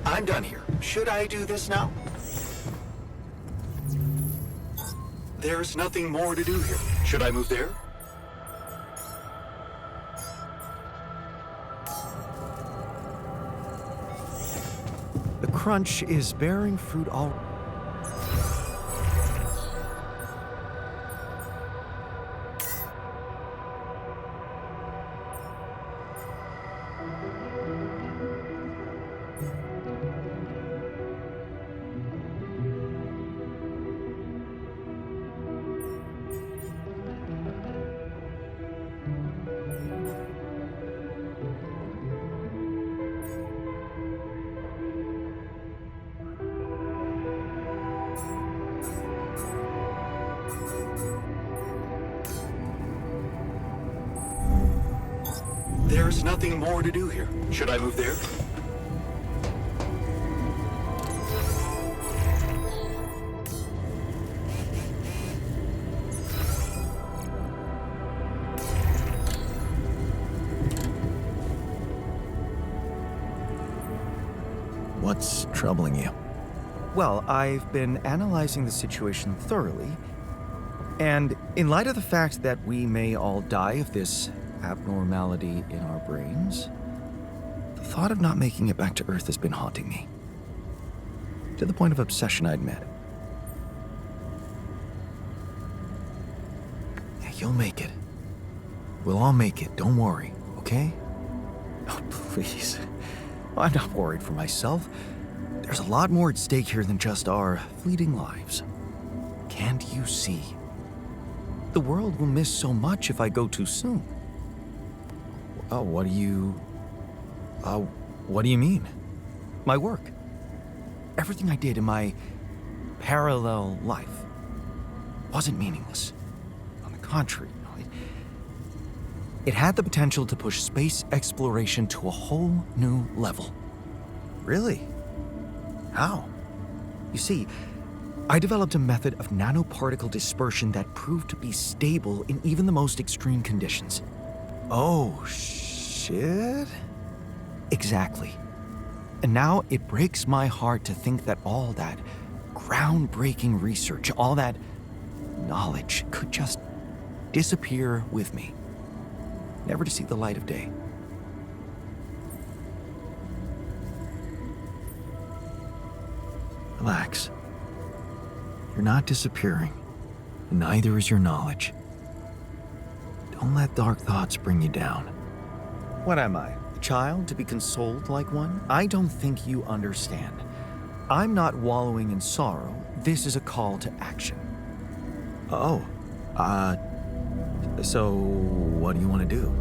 I'm done here. Should I do this now? There's nothing more to do here. Should I move there? The crunch is bearing fruit all. There's nothing more to do here. Should I move there? What's troubling you? Well, I've been analyzing the situation thoroughly, and in light of the fact that we may all die of this abnormality in our brains, the thought of not making it back to Earth has been haunting me. To the point of obsession, I admit. Yeah, you'll make it. We'll all make it, don't worry, okay? Oh, please. I'm not worried for myself. There's a lot more at stake here than just our fleeting lives. Can't you see? The world will miss so much if I go too soon. Oh, what do you mean? My work. Everything I did in my parallel life wasn't meaningless. On the contrary, it had the potential to push space exploration to a whole new level. Really? How? You see, I developed a method of nanoparticle dispersion that proved to be stable in even the most extreme conditions. Oh, shit? Exactly. And now it breaks my heart to think that all that groundbreaking research, all that knowledge could just disappear with me, never to see the light of day. Relax. You're not disappearing, and neither is your knowledge. Don't let dark thoughts bring you down. What am I? A child to be consoled like one? I don't think you understand. I'm not wallowing in sorrow. This is a call to action. Oh, so what do you want to do?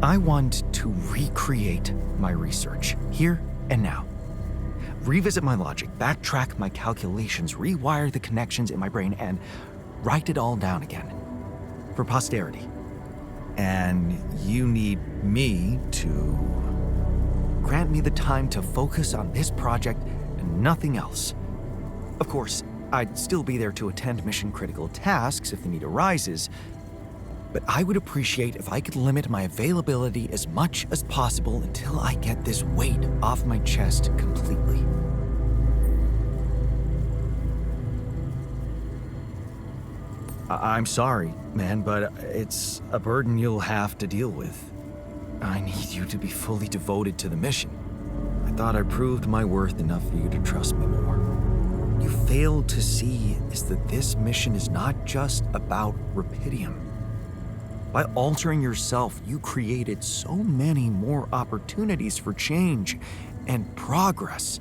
I want to recreate my research, here and now. Revisit my logic, backtrack my calculations, rewire the connections in my brain, and write it all down again. For posterity. And you need me to... Grant me the time to focus on this project and nothing else. Of course, I'd still be there to attend mission-critical tasks if the need arises, but I would appreciate if I could limit my availability as much as possible until I get this weight off my chest completely. I'm sorry, man, but it's a burden you'll have to deal with. I need you to be fully devoted to the mission. I thought I proved my worth enough for you to trust me more. You fail to see is that this mission is not just about Rapidium. By altering yourself, you created so many more opportunities for change and progress.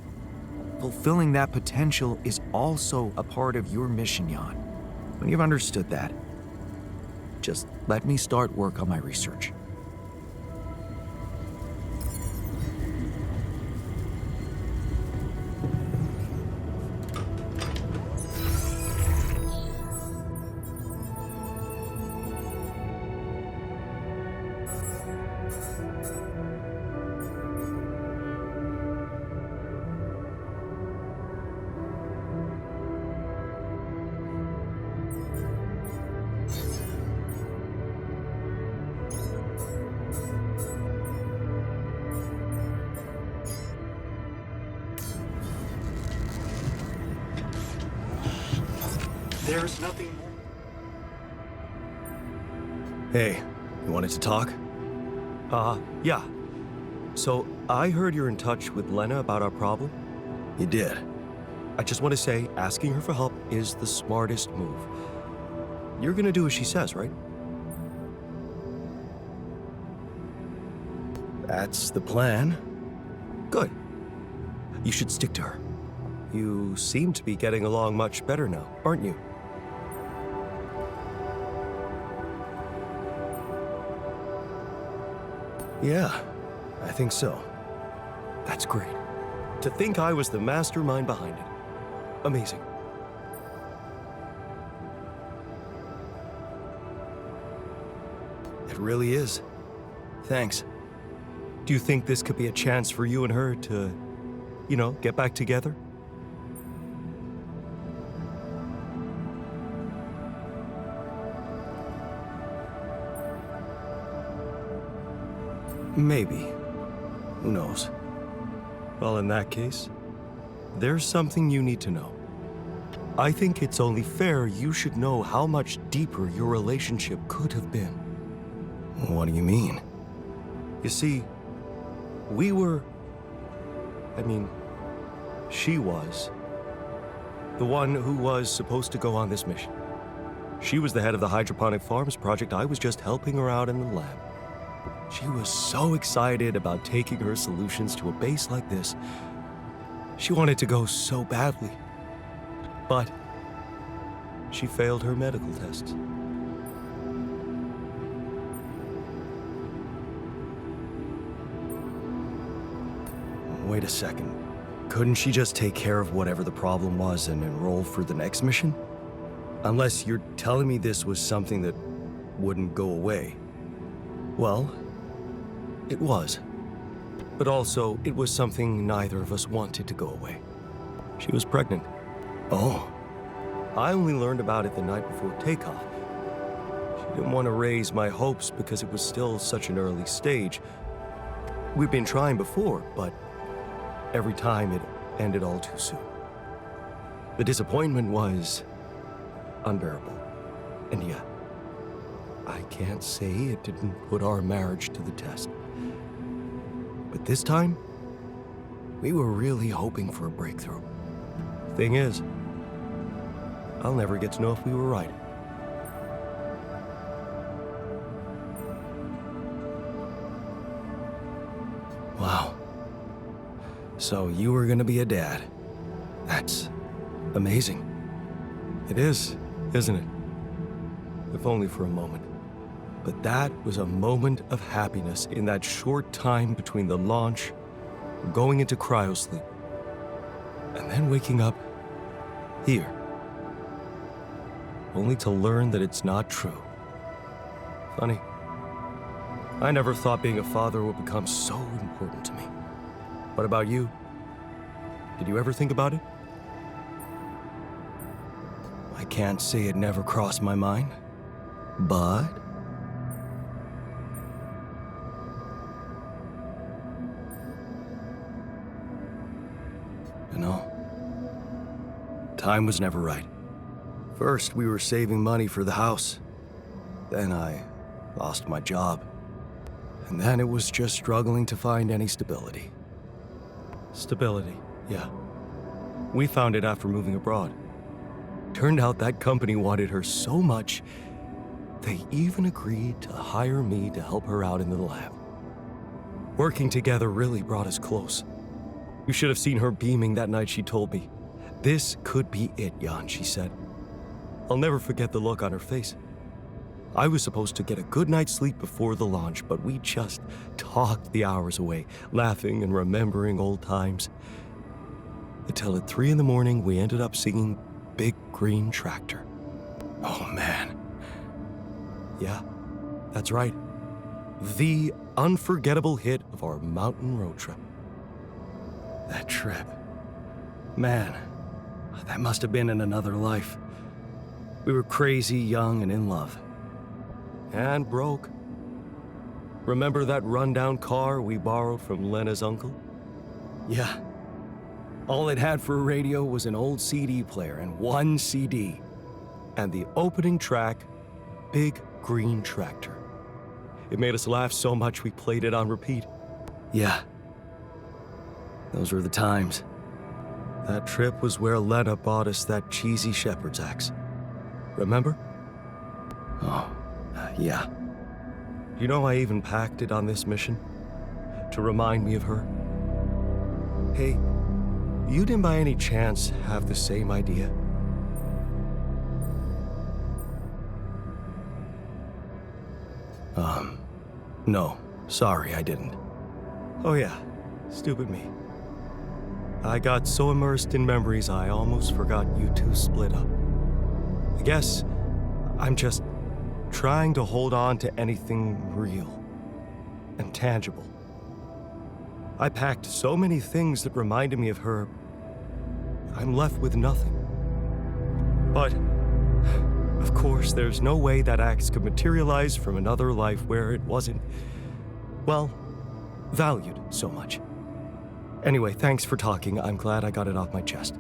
Fulfilling that potential is also a part of your mission, Jan. When you've understood that, just let me start work on my research. There's nothing more. Hey, you wanted to talk? Yeah. So, I heard you're in touch with Lena about our problem. You did. I just want to say, asking her for help is the smartest move. You're gonna do as she says, right? That's the plan. Good. You should stick to her. You seem to be getting along much better now, aren't you? Yeah, I think so. That's great. To think I was the mastermind behind it. Amazing. It really is. Thanks. Do you think this could be a chance for you and her to, get back together? Maybe. Who knows? Well, in that case, there's something you need to know. I think it's only fair you should know how much deeper your relationship could have been. What do you mean? You see, she was the one who was supposed to go on this mission. She was the head of the hydroponic farms project. I was just helping her out in the lab. She was so excited about taking her solutions to a base like this. She wanted to go so badly. But she failed her medical tests. Wait a second. Couldn't she just take care of whatever the problem was and enroll for the next mission? Unless you're telling me this was something that wouldn't go away. Well, it was. But also, it was something neither of us wanted to go away. She was pregnant. Oh, I only learned about it the night before takeoff. She didn't want to raise my hopes because it was still such an early stage. We'd been trying before, but every time it ended all too soon. The disappointment was unbearable. And yeah, I can't say it didn't put our marriage to the test. But this time, we were really hoping for a breakthrough. Thing is, I'll never get to know if we were right. wow. So you were gonna be a dad. That's amazing. It is, isn't it? If only for a moment. But that was a moment of happiness in that short time between the launch, going into cryosleep, and then waking up here. Only to learn that it's not true. Funny. I never thought being a father would become so important to me. What about you? Did you ever think about it? I can't say it never crossed my mind, but you know, time was never right. First, we were saving money for the house. Then I lost my job. And then it was just struggling to find any stability. Stability, yeah. We found it after moving abroad. Turned out that company wanted her so much, they even agreed to hire me to help her out in the lab. Working together really brought us close. You should have seen her beaming that night she told me. "This could be it, Jan," she said. I'll never forget the look on her face. I was supposed to get a good night's sleep before the launch, but we just talked the hours away, laughing and remembering old times. Until at 3 a.m, we ended up singing Big Green Tractor. Oh man. Yeah, that's right. The unforgettable hit of our mountain road trip. That trip. Man, that must have been in another life. We were crazy, young, and in love. And broke. Remember that rundown car we borrowed from Lena's uncle? Yeah. All it had for a radio was an old CD player and one CD. and the opening track, Big Green Tractor. It made us laugh so much we played it on repeat. Yeah. Those were the times. That trip was where Lena bought us that cheesy shepherd's axe. Remember? Oh, yeah. You know, I even packed it on this mission to remind me of her. Hey, you didn't by any chance have the same idea? No. Sorry, I didn't. Oh yeah, stupid me. I got so immersed in memories I almost forgot you two split up. I guess I'm just trying to hold on to anything real and tangible. I packed so many things that reminded me of her, I'm left with nothing. But, of course, there's no way that axe could materialize from another life where it wasn't, well, valued so much. Anyway, thanks for talking. I'm glad I got it off my chest.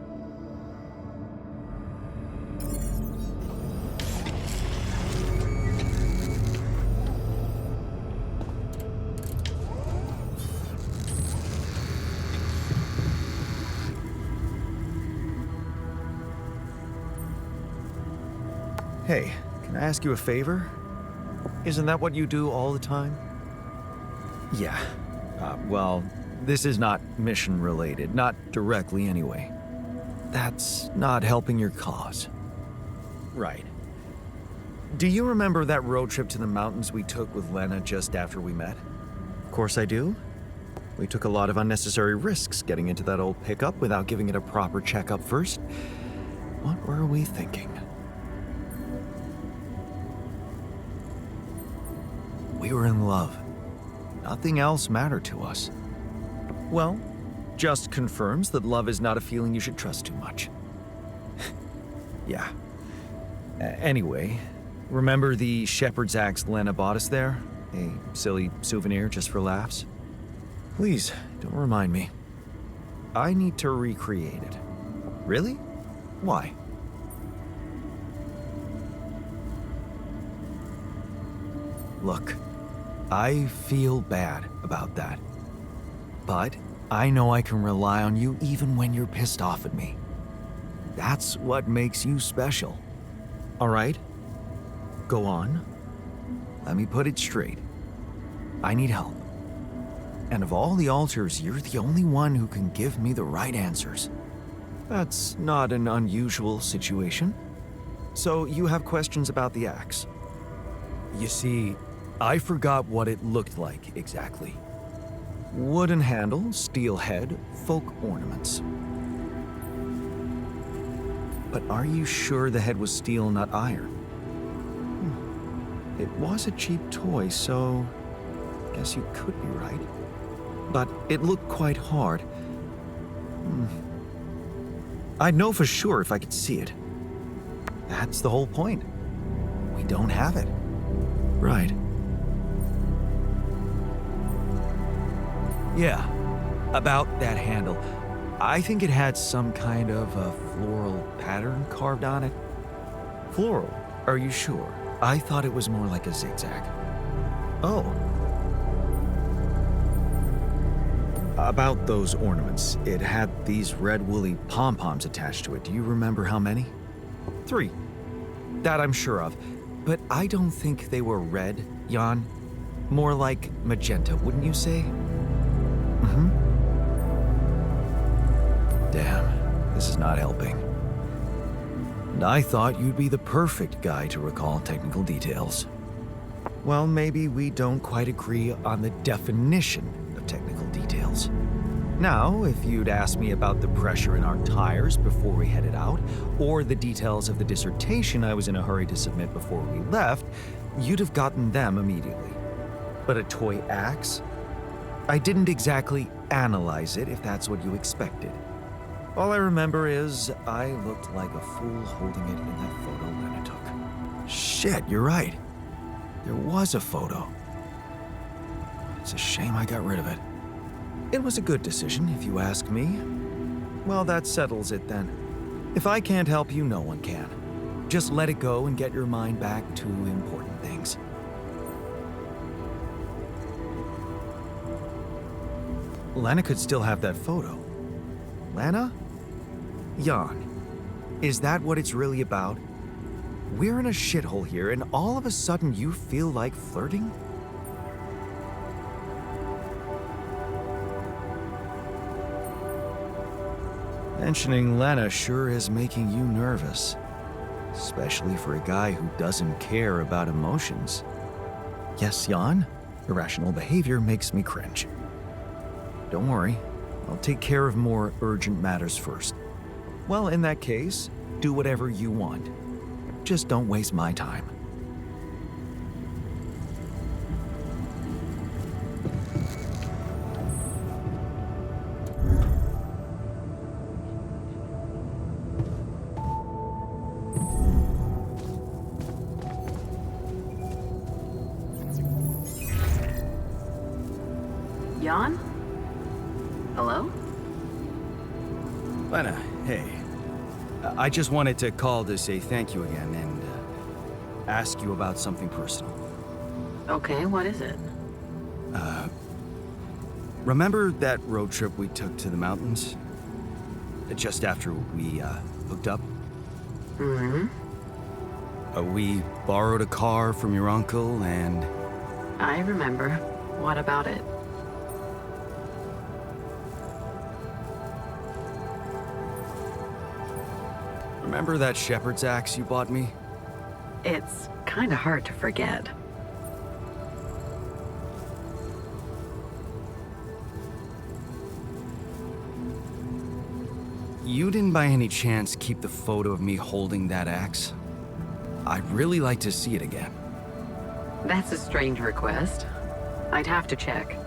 Hey, can I ask you a favor? Isn't that what you do all the time? Yeah. Well, this is not mission related, not directly anyway. That's not helping your cause. Right. Do you remember that road trip to the mountains we took with Lena just after we met? Of course I do. We took a lot of unnecessary risks getting into that old pickup without giving it a proper checkup first. What were we thinking? We were in love. Nothing else mattered to us. Well, just confirms that love is not a feeling you should trust too much. Yeah. Anyway, remember the shepherd's axe Lena bought us there? A silly souvenir just for laughs? Please, don't remind me. I need to recreate it. Really? Why? Look, I feel bad about that. But I know I can rely on you even when you're pissed off at me. That's what makes you special. All right? Go on. Let me put it straight. I need help. And of all the alters, you're the only one who can give me the right answers. That's not an unusual situation. So you have questions about the axe? You see, I forgot what it looked like exactly. Wooden handle, steel head, folk ornaments. But are you sure the head was steel, not iron? It was a cheap toy, so I guess you could be right. But it looked quite hard. I'd know for sure if I could see it. That's the whole point. We don't have it. Right. Yeah, about that handle. I think it had some kind of a floral pattern carved on it. Floral? Are you sure? I thought it was more like a zigzag. Oh. About those ornaments, it had these red woolly pom-poms attached to it. Do you remember how many? 3. That I'm sure of. But I don't think they were red, Jan. More like magenta, wouldn't you say? Damn, this is not helping. And I thought you'd be the perfect guy to recall technical details. Well, maybe we don't quite agree on the definition of technical details. Now, if you'd asked me about the pressure in our tires before we headed out, or the details of the dissertation I was in a hurry to submit before we left, you'd have gotten them immediately. But a toy axe? I didn't exactly analyze it, if that's what you expected. All I remember is I looked like a fool holding it in that photo Lena took. Shit, you're right. There was a photo. It's a shame I got rid of it. It was a good decision, if you ask me. Well, that settles it then. If I can't help you, no one can. Just let it go and get your mind back to important things. Lana could still have that photo. Lana? Jan, is that what it's really about? We're in a shithole here, and all of a sudden you feel like flirting? Mentioning Lana sure is making you nervous. Especially for a guy who doesn't care about emotions. Yes, Jan, irrational behavior makes me cringe. Don't worry, I'll take care of more urgent matters first. Well, in that case, do whatever you want. Just don't waste my time. Jan? Hello? Lena, hey. I just wanted to call to say thank you again and ask you about something personal. Okay, what is it? Remember that road trip we took to the mountains? Just after we hooked up? Mm-hmm. We borrowed a car from your uncle and... I remember. What about it? Remember that shepherd's axe you bought me? It's kinda hard to forget. You didn't by any chance keep the photo of me holding that axe? I'd really like to see it again. That's a strange request. I'd have to check.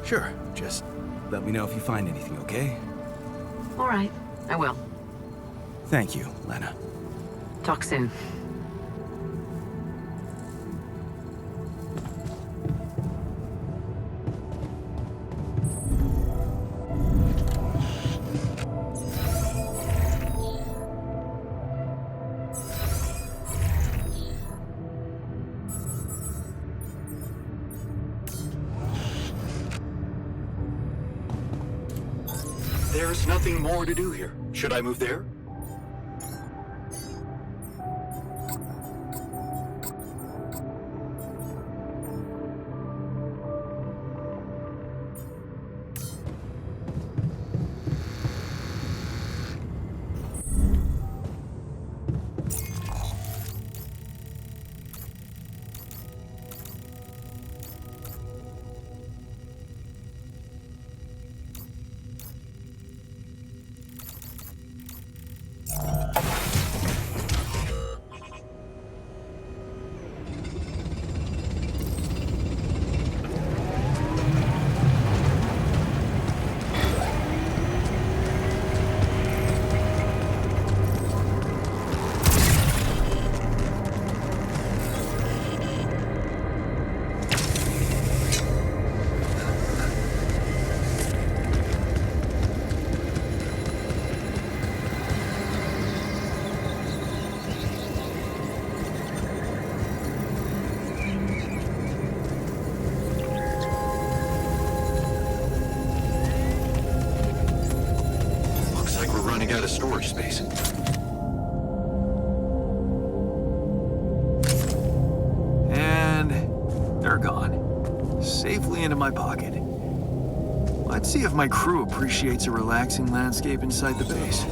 Sure, just let me know if you find anything, okay? All right, I will. Thank you, Lena. Talk soon. There's nothing more to do here. Should I move there? Out of storage space. And they're gone. Safely into my pocket. Let's see if my crew appreciates a relaxing landscape inside the base.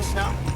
this now?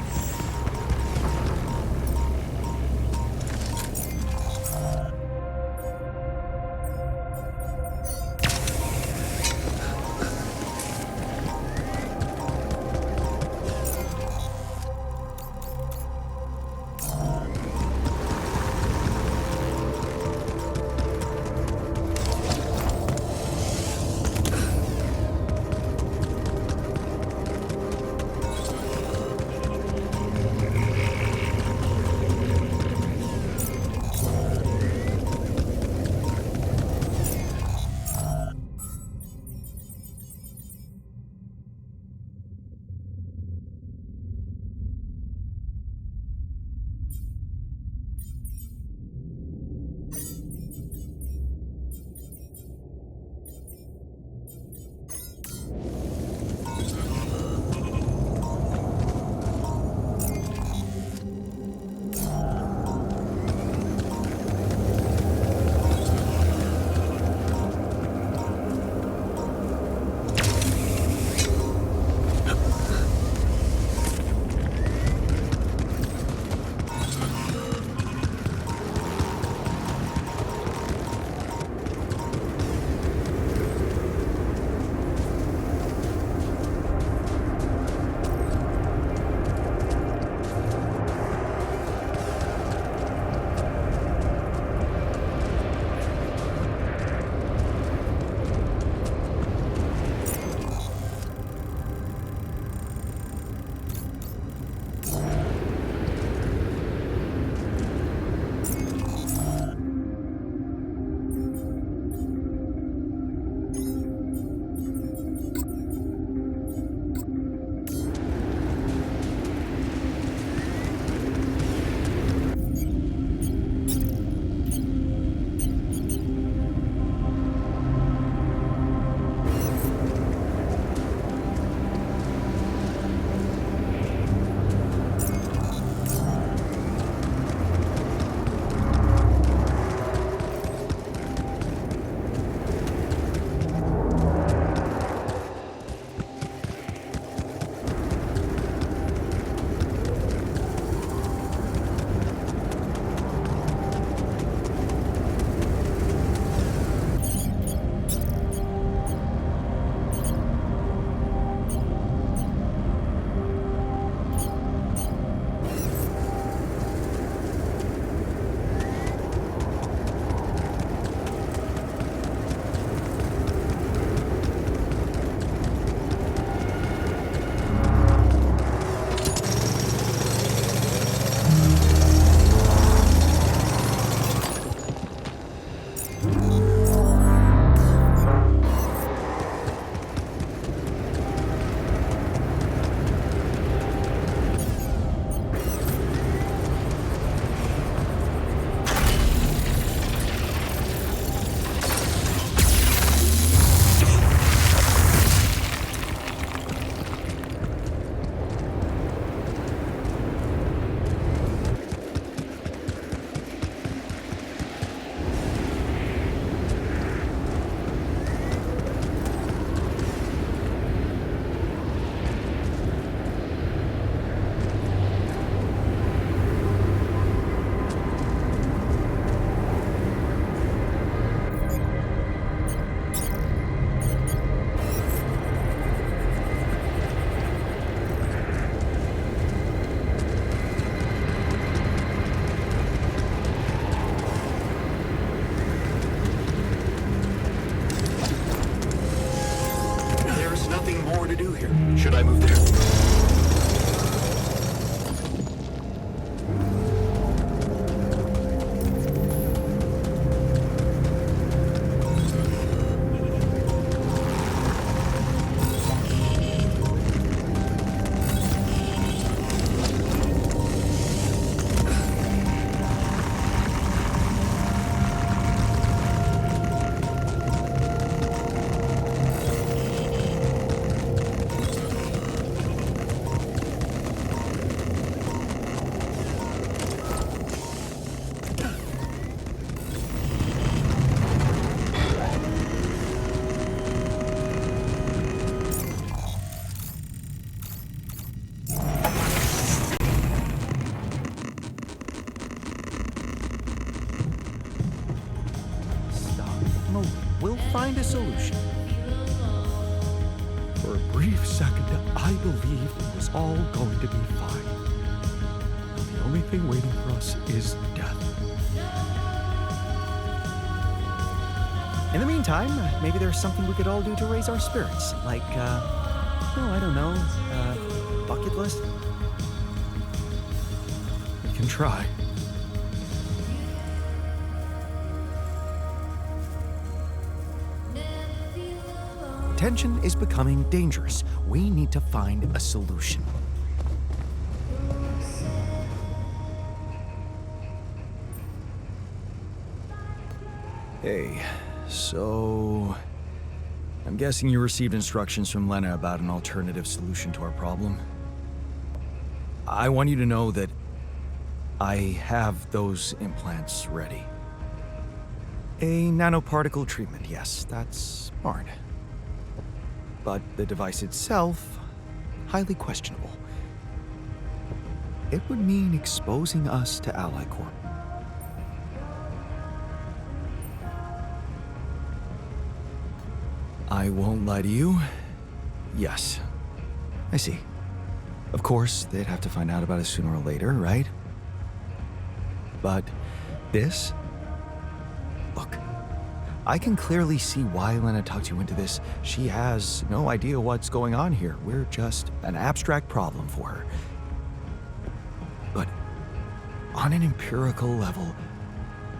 Should I move there? ultimately we'll find a solution. For a brief second, I believed it was all going to be fine. The only thing waiting for us is death. In the meantime, maybe there's something we could all do to raise our spirits. Like, I don't know, bucket list? We can try. Tension is becoming dangerous. We need to find a solution. Hey, so... I'm guessing you received instructions from Lena about an alternative solution to our problem. I want you to know that I have those implants ready. A nanoparticle treatment, yes, that's smart. But the device itself, highly questionable. It would mean exposing us to Ally Corp. I won't lie to you. Yes, I see. Of course, they'd have to find out about it sooner or later, right? But this? Look, I can clearly see why Lena talked you into this. She has no idea what's going on here. We're just an abstract problem for her. But on an empirical level,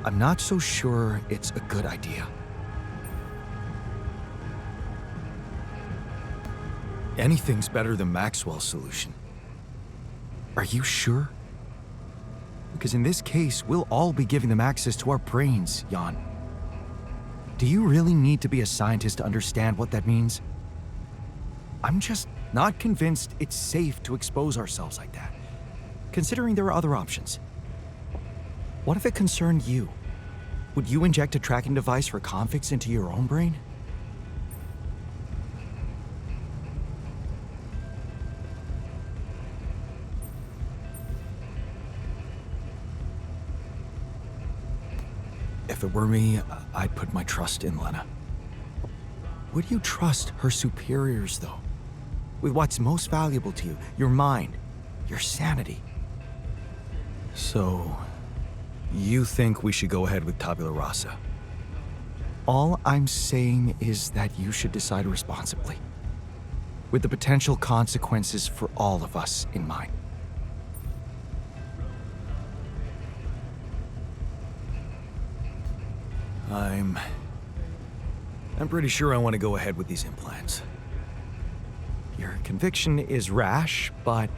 I'm not so sure it's a good idea. Anything's better than Maxwell's solution. Are you sure? Because in this case, we'll all be giving them access to our brains, Jan. Do you really need to be a scientist to understand what that means? I'm just not convinced it's safe to expose ourselves like that, considering there are other options. What if it concerned you? Would you inject a tracking device for convicts into your own brain? If it were me, I'd put my trust in Lena. Would you trust her superiors, though? With what's most valuable to you, your mind, your sanity? So, you think we should go ahead with Tabula Rasa? All I'm saying is that you should decide responsibly, with the potential consequences for all of us in mind. I'm pretty sure I want to go ahead with these implants. Your conviction is rash, but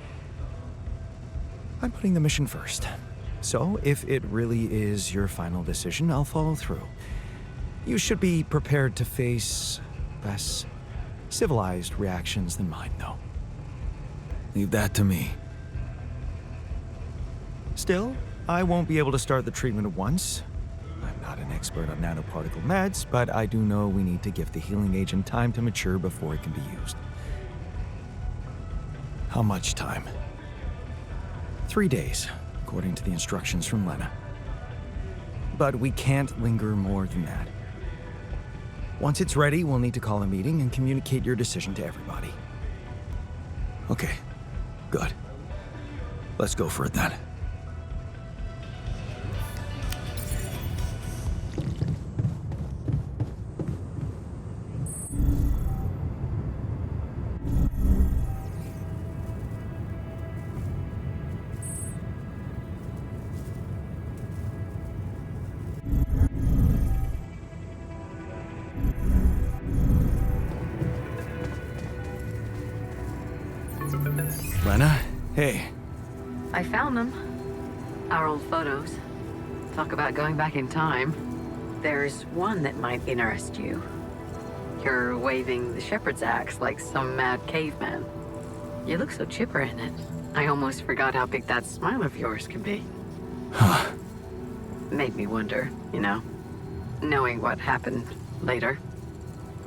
I'm putting the mission first. So if it really is your final decision, I'll follow through. You should be prepared to face less civilized reactions than mine, though. Leave that to me. Still, I won't be able to start the treatment at once. I'm not an expert on nanoparticle meds, but I do know we need to give the healing agent time to mature before it can be used. How much time? 3 days, according to the instructions from Lena. But we can't linger more than that. Once it's ready, we'll need to call a meeting and communicate your decision to everybody. Okay, good. Let's go for it then. Lena? Hey. I found them. Our old photos. Talk about going back in time. There's one that might interest you. You're waving the shepherd's axe like some mad caveman. You look so chipper in it. I almost forgot how big that smile of yours can be. Huh. Made me wonder, knowing what happened later.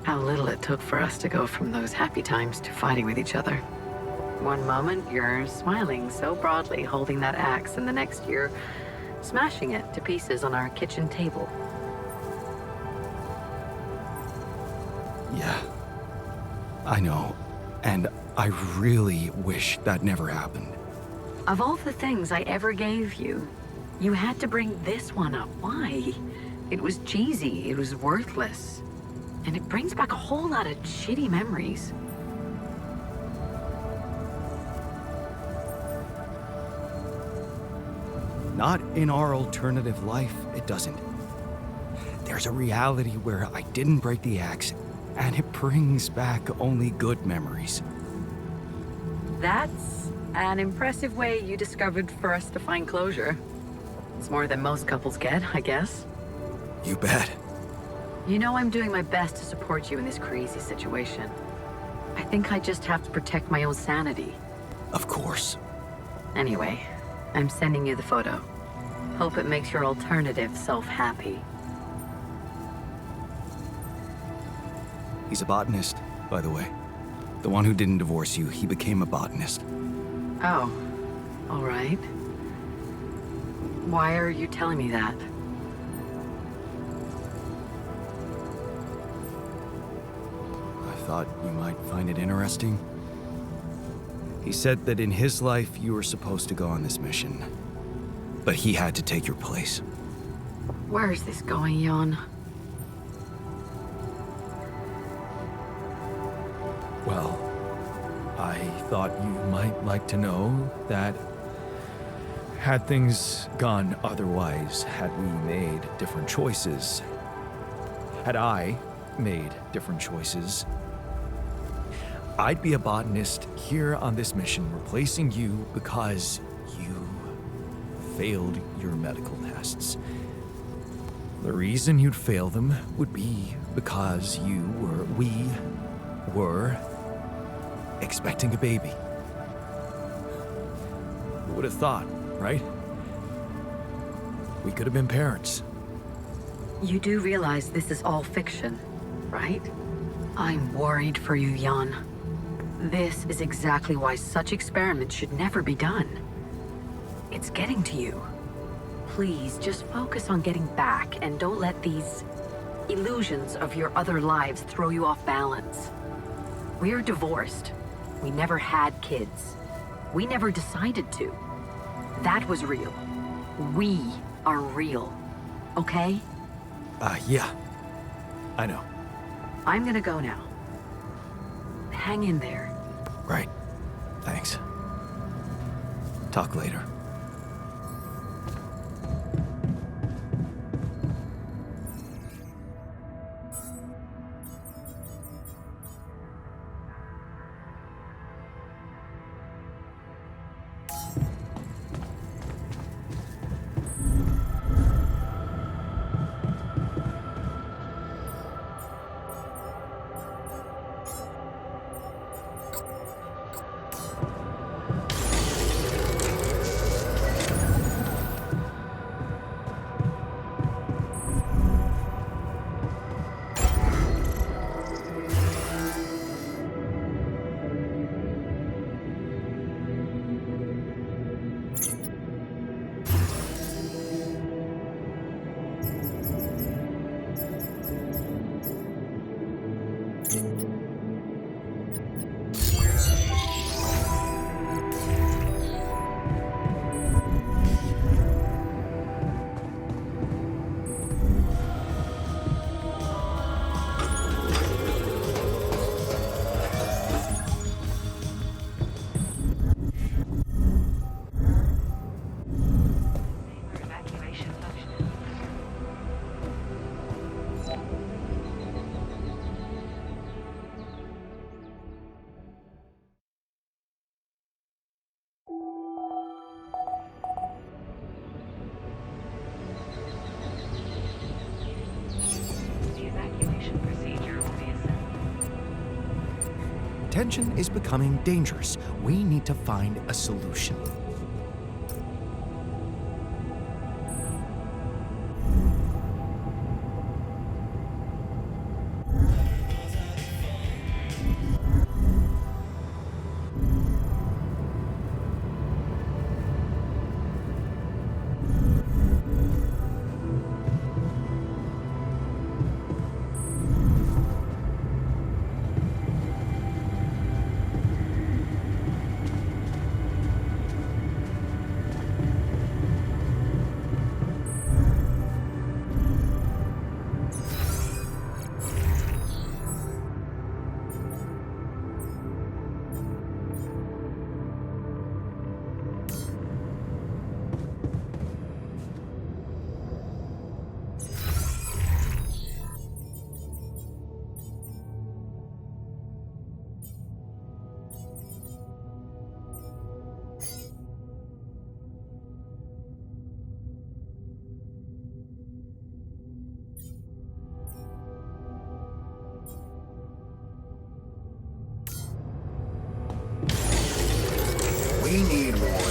How little it took for us to go from those happy times to fighting with each other. One moment, you're smiling so broadly, holding that axe, and the next you're smashing it to pieces on our kitchen table. Yeah. I know. And I really wish that never happened. Of all the things I ever gave you, you had to bring this one up. Why? It was cheesy, it was worthless. And it brings back a whole lot of shitty memories. Not in our alternative life, it doesn't. There's a reality where I didn't break the axe, and it brings back only good memories. That's an impressive way you discovered for us to find closure. It's more than most couples get, I guess. You bet. You know I'm doing my best to support you in this crazy situation. I think I just have to protect my own sanity. Of course. Anyway, I'm sending you the photo. Hope it makes your alternative self happy. He's a botanist, by the way. The one who didn't divorce you, he became a botanist. Oh, all right. Why are you telling me that? I thought you might find it interesting. He said that in his life you were supposed to go on this mission, but he had to take your place. Where is this going, Jan? Well, I thought you might like to know that had things gone otherwise, had we made different choices, had I made different choices, I'd be a botanist here on this mission replacing you because you failed your medical tests. The reason you'd fail them would be because we were expecting a baby. Who would have thought, right? We could have been parents. You do realize this is all fiction, right? I'm worried for you, Jan. This is exactly why such experiments should never be done. It's getting to you. Please, just focus on getting back and don't let these illusions of your other lives throw you off balance. We're divorced. We never had kids. We never decided to. That was real. We are real. Okay? Yeah. I know. I'm gonna go now. Hang in there. Right. Thanks. Talk later. Tension is becoming dangerous. We need to find a solution.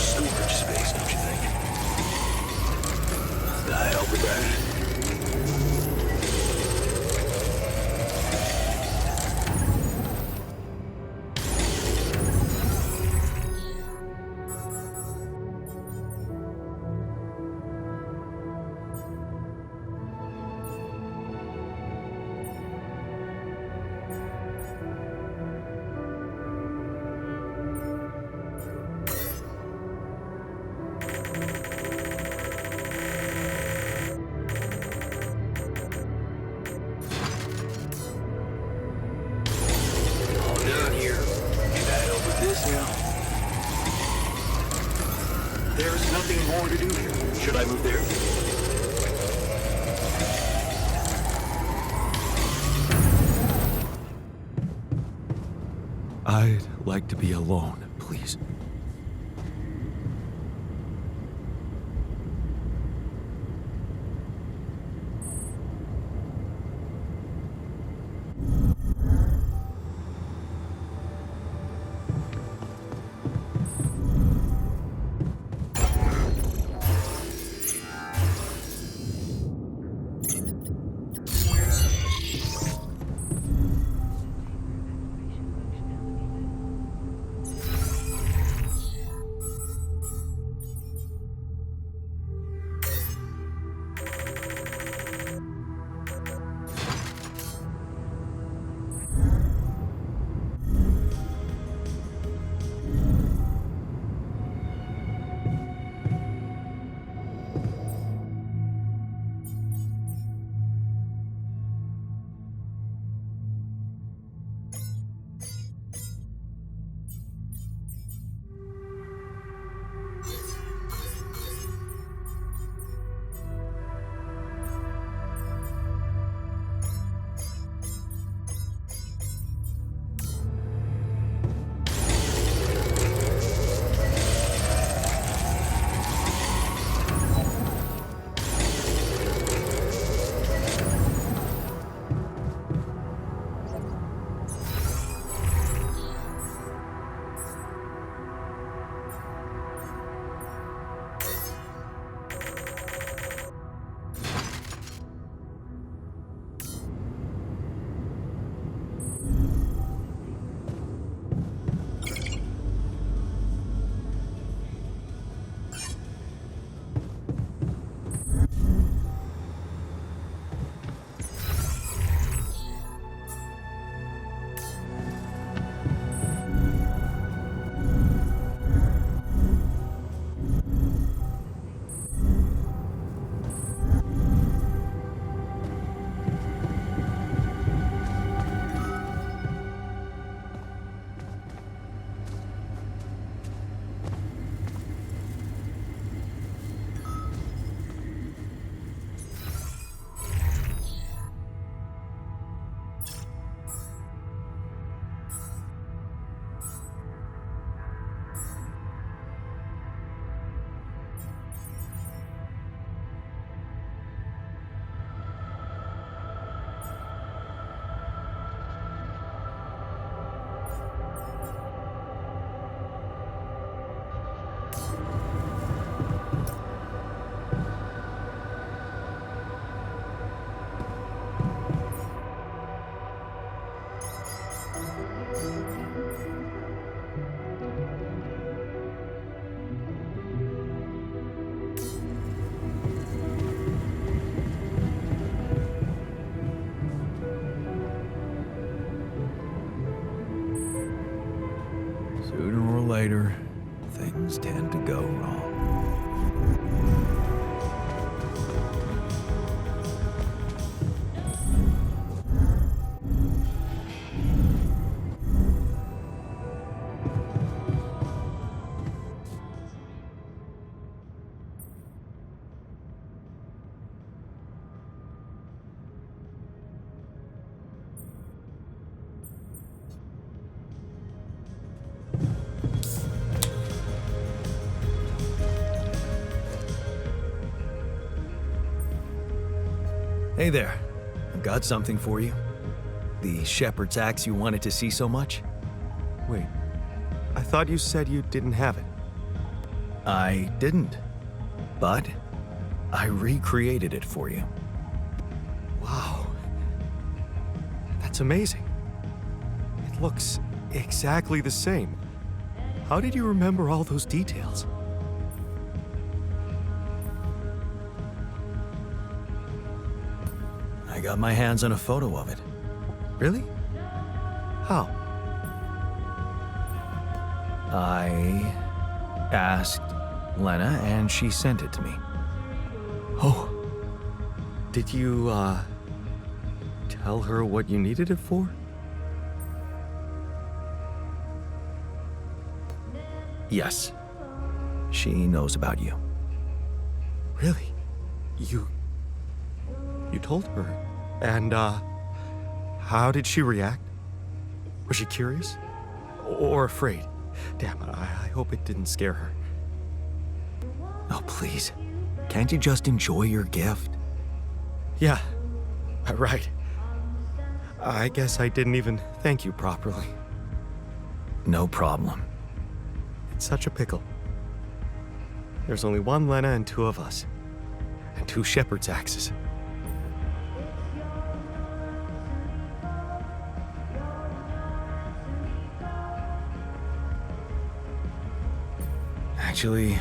storage space, don't you think? Can I help with that? There's nothing more to do here. Should I move there? I'd like to be alone, please. Sooner or later, things tend to go wrong. Hey there. I've got something for you. The shepherd's axe you wanted to see so much. Wait, I thought you said you didn't have it. I didn't. But I recreated it for you. Wow. That's amazing. It looks exactly the same. How did you remember all those details? I got my hands on a photo of it. Really? How? I asked Lena and she sent it to me. Oh. Did you, tell her what you needed it for? Yes. She knows about you. Really? You told her? And, how did she react? Was she curious? Or afraid? Damn, I hope it didn't scare her. Oh, please. Can't you just enjoy your gift? Yeah, right. I guess I didn't even thank you properly. No problem. It's such a pickle. There's only one Lena and two of us. And two shepherd's axes. Actually,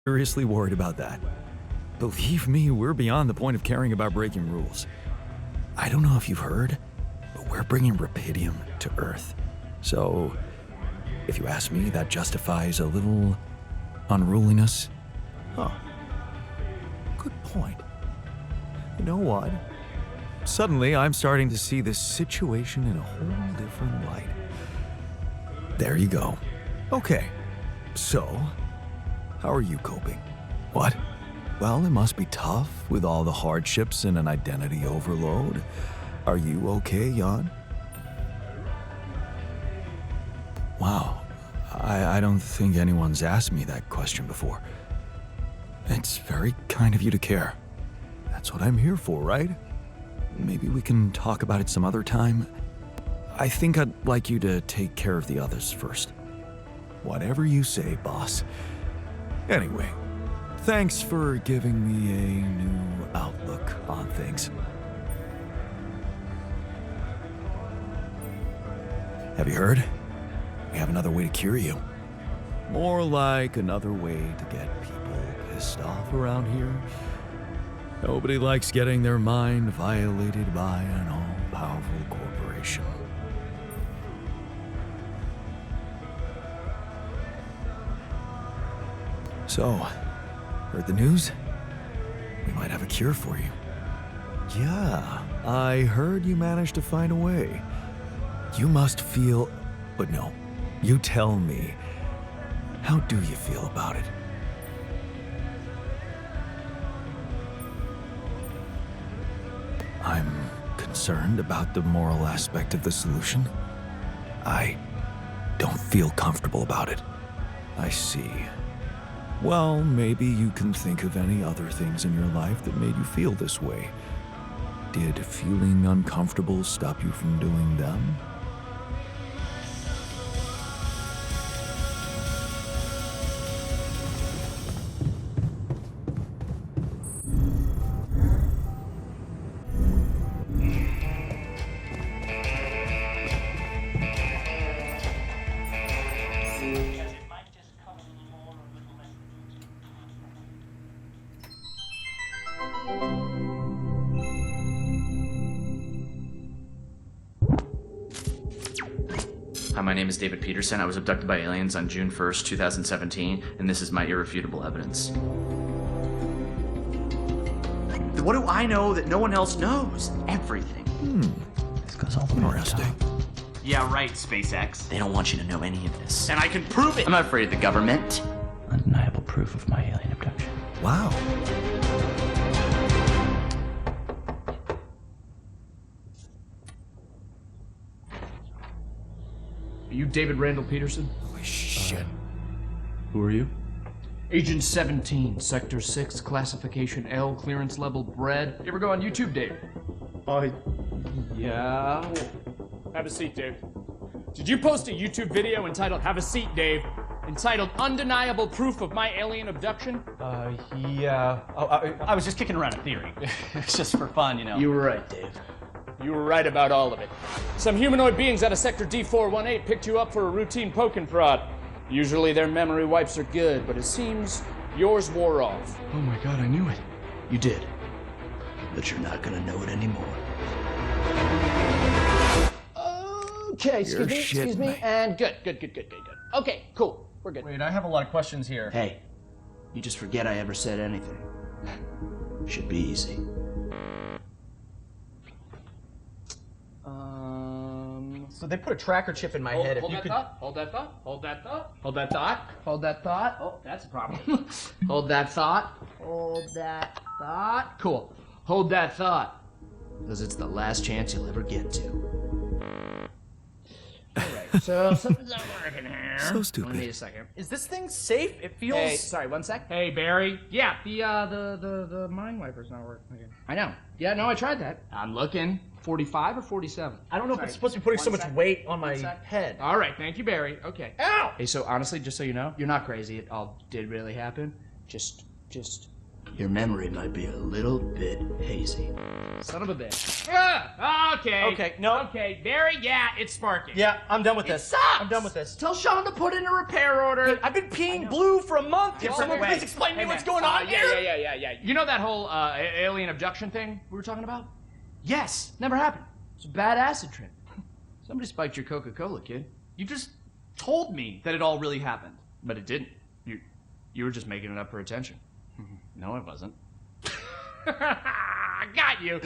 seriously worried about that. Believe me, we're beyond the point of caring about breaking rules. I don't know if you've heard, but we're bringing Rapidium to Earth. So, if you ask me, that justifies a little unruliness. Huh. Good point. You know what? Suddenly, I'm starting to see this situation in a whole different light. There you go. Okay, so How are you coping? What? Well, it must be tough with all the hardships and an identity overload. Are you okay, Jan? Wow, I don't think anyone's asked me that question before. It's very kind of you to care. That's what I'm here for, right? Maybe we can talk about it some other time. I think I'd like you to take care of the others first. Whatever you say, boss. Anyway, thanks for giving me a new outlook on things. Have you heard? We have another way to cure you. More like another way to get people pissed off around here. Nobody likes getting their mind violated by an all-powerful corporation. So, heard the news? We might have a cure for you. Yeah, I heard you managed to find a way. You must feel... But no, you tell me. How do you feel about it? I'm concerned about the moral aspect of the solution. I don't feel comfortable about it. I see. Well, maybe you can think of any other things in your life that made you feel this way. Did feeling uncomfortable stop you from doing them? Hi, my name is David Peterson. I was abducted by aliens on June 1st, 2017, and this is my irrefutable evidence. What do I know that no one else knows? Everything. This goes all the way Interesting. Yeah, right, SpaceX. They don't want you to know any of this. And I can prove it! I'm not afraid of the government. Undeniable proof of my alien abduction. Wow. Are you David Randall Peterson? Holy shit. Who are you? Agent 17, Sector 6, Classification L, Clearance Level Bread. You ever go on YouTube, Dave? Yeah. Have a seat, Dave. Did you post a YouTube video entitled Have a Seat, Dave? Entitled Undeniable Proof of My Alien Abduction? Yeah. I was just kicking around a theory. It's just for fun, you know. You were right, Dave. You were right about all of it. Some humanoid beings out of Sector D418 picked you up for a routine poking prod. Usually their memory wipes are good, but it seems yours wore off. Oh my god, I knew it. You did. But you're not gonna know it anymore. Okay, excuse me, shitting me. and good. Okay, cool. We're good. Wait, I have a lot of questions here. Hey, you just forget I ever said anything. Should be easy. So they put a tracker chip in my head. Hold that thought. Hold that thought. Oh, that's a problem. Hold that thought. Cool. Hold that thought. Because it's the last chance you'll ever get to. Alright, so something's not working here. So stupid. Let me need a second. Is this thing safe? It feels... Hey, sorry, 1 sec. Hey, Barry. Yeah, the mind wiper's not working again. I know. Yeah, no, I tried that. I'm looking. 45 or 47? I don't know if it's supposed to be putting so much weight on my head. All right, thank you, Barry. Okay. Ow! Hey, so honestly, just so you know, you're not crazy. It all did really happen. Just... Your memory might be a little bit hazy. Son of a bitch. Ah, okay. Okay, no. Okay, Barry, yeah, it's sparking. Yeah, I'm done with It this. sucks! I'm done with this. Tell Sean to put in a repair order. I've been peeing blue for a month. Can someone please explain to me what's going on here? Yeah. You know that whole alien abduction thing we were talking about? Yes, never happened. It's a bad acid trip. Somebody spiked your Coca-Cola, kid. You just told me that it all really happened. But it didn't. You were just making it up for attention. No, I wasn't. Got you,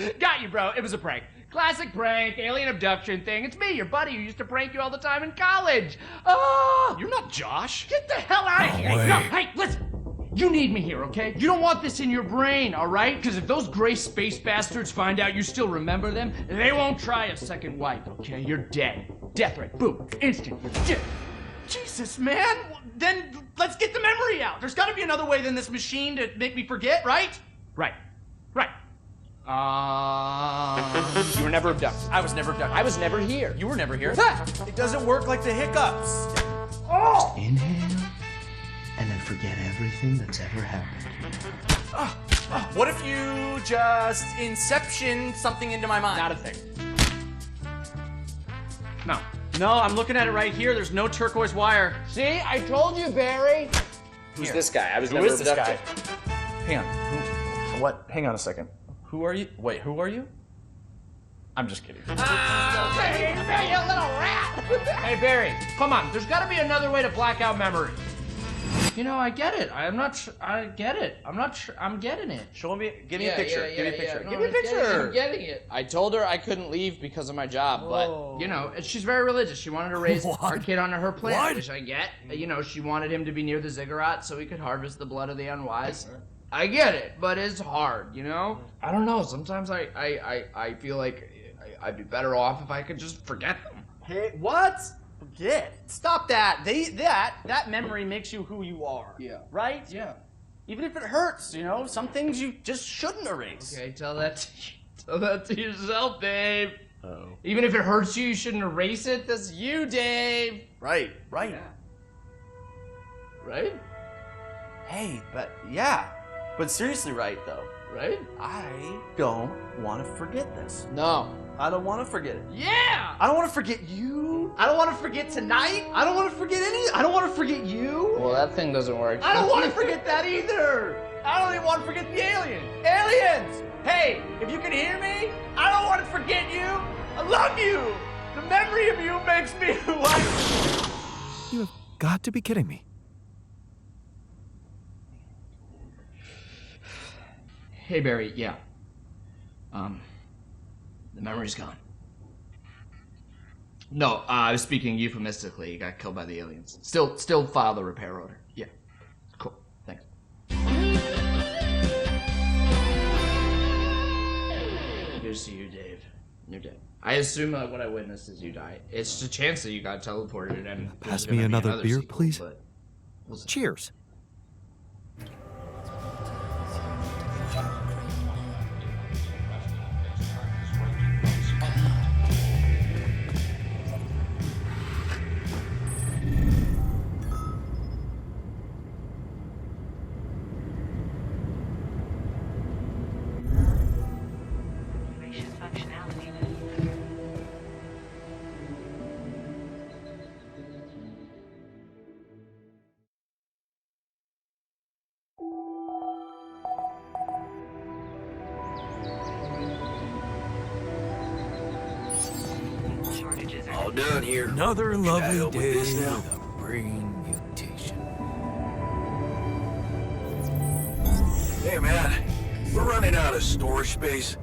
bro. It was a prank. Classic prank, alien abduction thing. It's me, your buddy, who used to prank you all the time in college. Oh, You're not Josh. get the hell out of here. way. No, hey, listen. You need me here, okay? You don't want this in your brain, all right? Because if those gray space bastards find out you still remember them, they won't try a second wipe, okay? You're dead. Death threat. Boom. Instant. You're dead. Jesus, man! Then let's get the memory out. There's gotta be another way than this machine to make me forget, right? Right. You were never abducted. I was never abducted. I was never here. You were never here. It doesn't work like the hiccups. Oh! Inhale, and then forget everything that's ever happened. What if you just inception something into my mind? Not a thing. No. No, I'm looking at it right here. There's no turquoise wire. See? I told you, Barry. Who's this guy? I was Who never is this abducted. guy? Hang on. What? Hang on a second. Who are you? Wait, who are you? I'm just kidding. Hey, you little rat! Hey, Barry, come on. There's got to be another way to black out memory. You know, I get it. I get it. I'm getting it. Show me. Give me a picture. Give me a picture. No, Give me a picture. I'm getting it. I told her I couldn't leave because of my job, but, you know, she's very religious. She wanted to raise our kid on her planet, which I get. You know, she wanted him to be near the ziggurat so he could harvest the blood of the unwise. I get it, but it's hard, you know? I don't know. Sometimes I feel like I'd be better off if I could just forget them. Hey, what? Forget. Stop that. That memory makes you who you are. Yeah. Right? Yeah. Even if it hurts, you know, some things you just shouldn't erase. Okay, tell that to yourself, Dave. Oh. Even if it hurts you, you shouldn't erase it. That's you, Dave. Right. Yeah. Right? Hey, but seriously, right though. Right? I don't want to forget this. No. I don't want to forget it. Yeah! I don't want to forget you. I don't want to forget tonight. I don't want to forget I don't want to forget you. Well, that thing doesn't work. I don't want to forget that either. I don't even want to forget the aliens. Aliens! Hey, if you can hear me, I don't want to forget you. I love you. The memory of you makes me who I am. You have got to be kidding me. Hey, Barry, yeah. The memory's gone. No, I was speaking euphemistically. He got killed by the aliens. Still file the repair order. Yeah. Cool. Thanks. Here's to you, Dave. You're dead. I assume that what I witnessed is you died. It's a chance that you got teleported and... Pass me another beer, please. Cheers. All done here. Another lovely help with day this with now? a brain mutation. Hey, man. We're running out of storage space.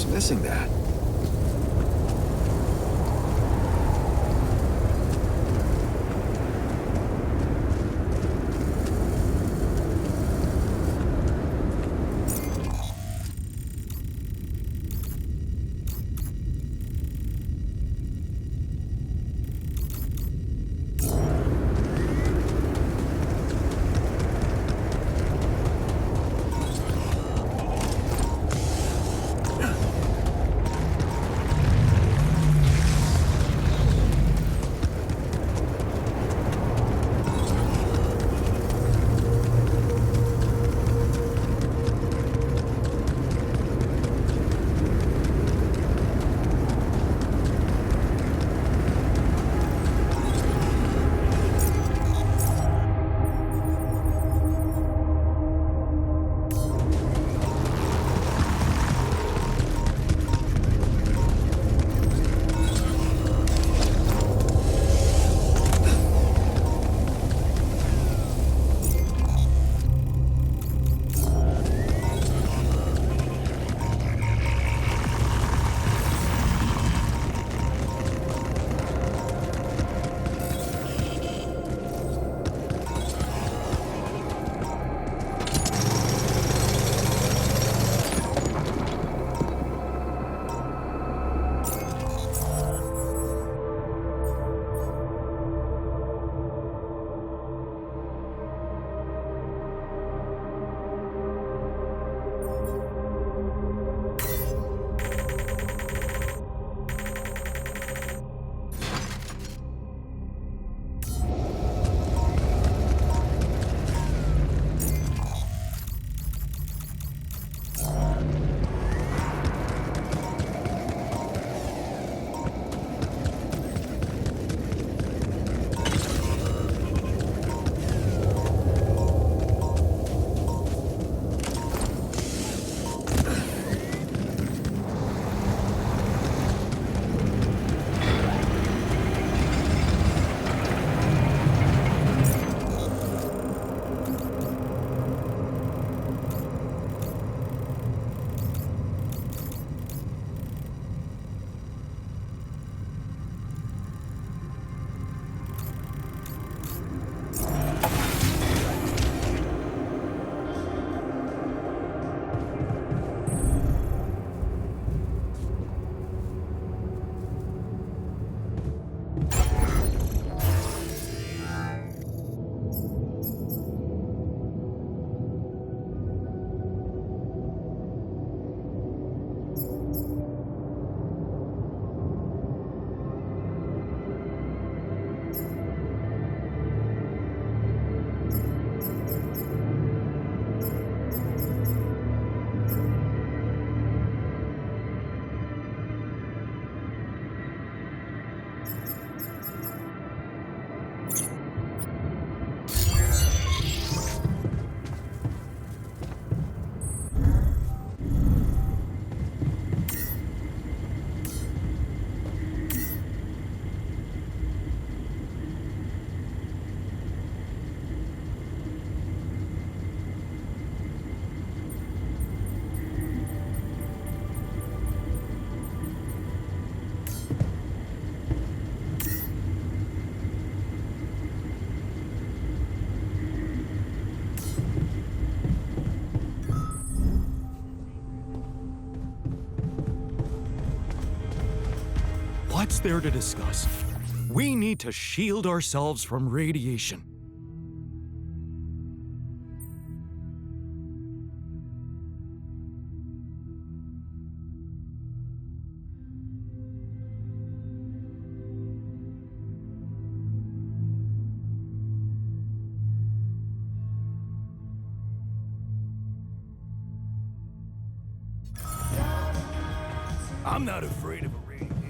was missing that. What's there to discuss? We need to shield ourselves from radiation. I'm not afraid of a radiation.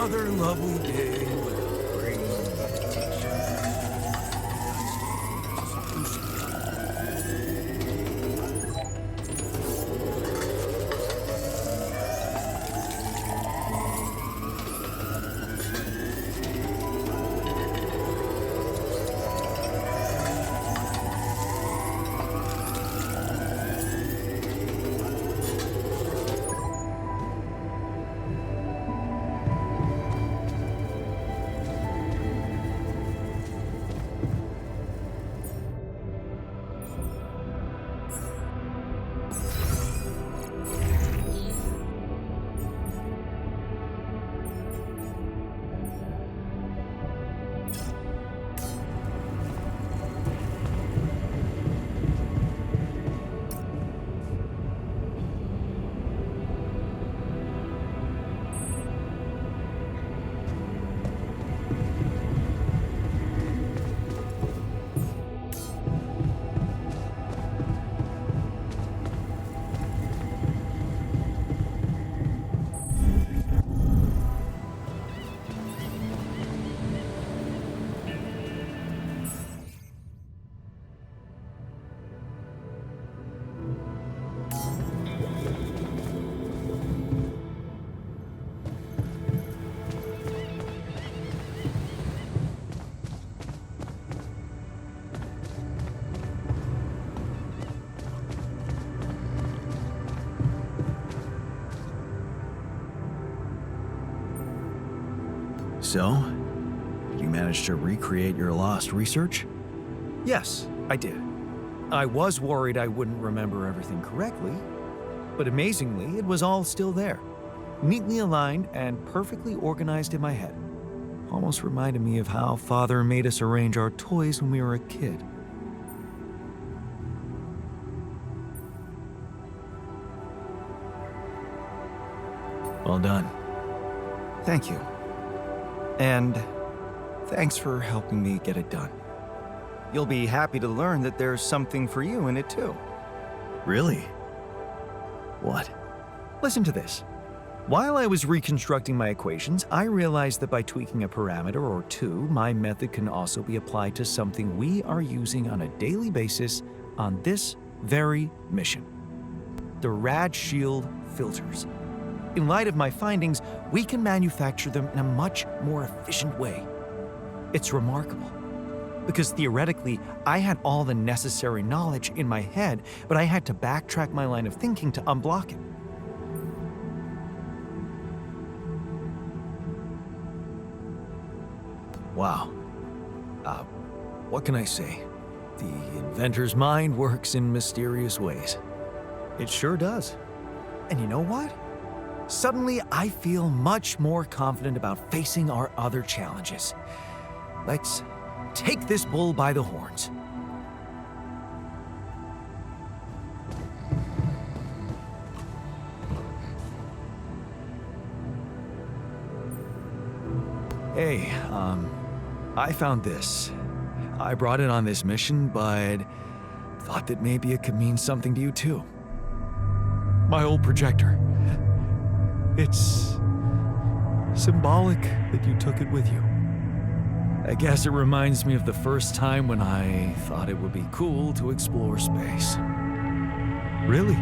Another lovely day with a great teacher. So, you managed to recreate your lost research? Yes, I did. I was worried I wouldn't remember everything correctly, but amazingly, it was all still there. Neatly aligned and perfectly organized in my head. Almost reminded me of how Father made us arrange our toys when we were a kid. Well done. Thank you. And thanks for helping me get it done. You'll be happy to learn that there's something for you in it too. Really? What? Listen to this. While I was reconstructing my equations, I realized that by tweaking a parameter or two, my method can also be applied to something we are using on a daily basis on this very mission. The Rad Shield filters. In light of my findings, we can manufacture them in a much more efficient way. It's remarkable, because theoretically, I had all the necessary knowledge in my head, but I had to backtrack my line of thinking to unblock it. Wow. What can I say? The inventor's mind works in mysterious ways. It sure does. And you know what? Suddenly, I feel much more confident about facing our other challenges. Let's take this bull by the horns. Hey, I found this. I brought it on this mission, but thought that maybe it could mean something to you too. My old projector. It's symbolic that you took it with you. I guess it reminds me of the first time when I thought it would be cool to explore space. Really?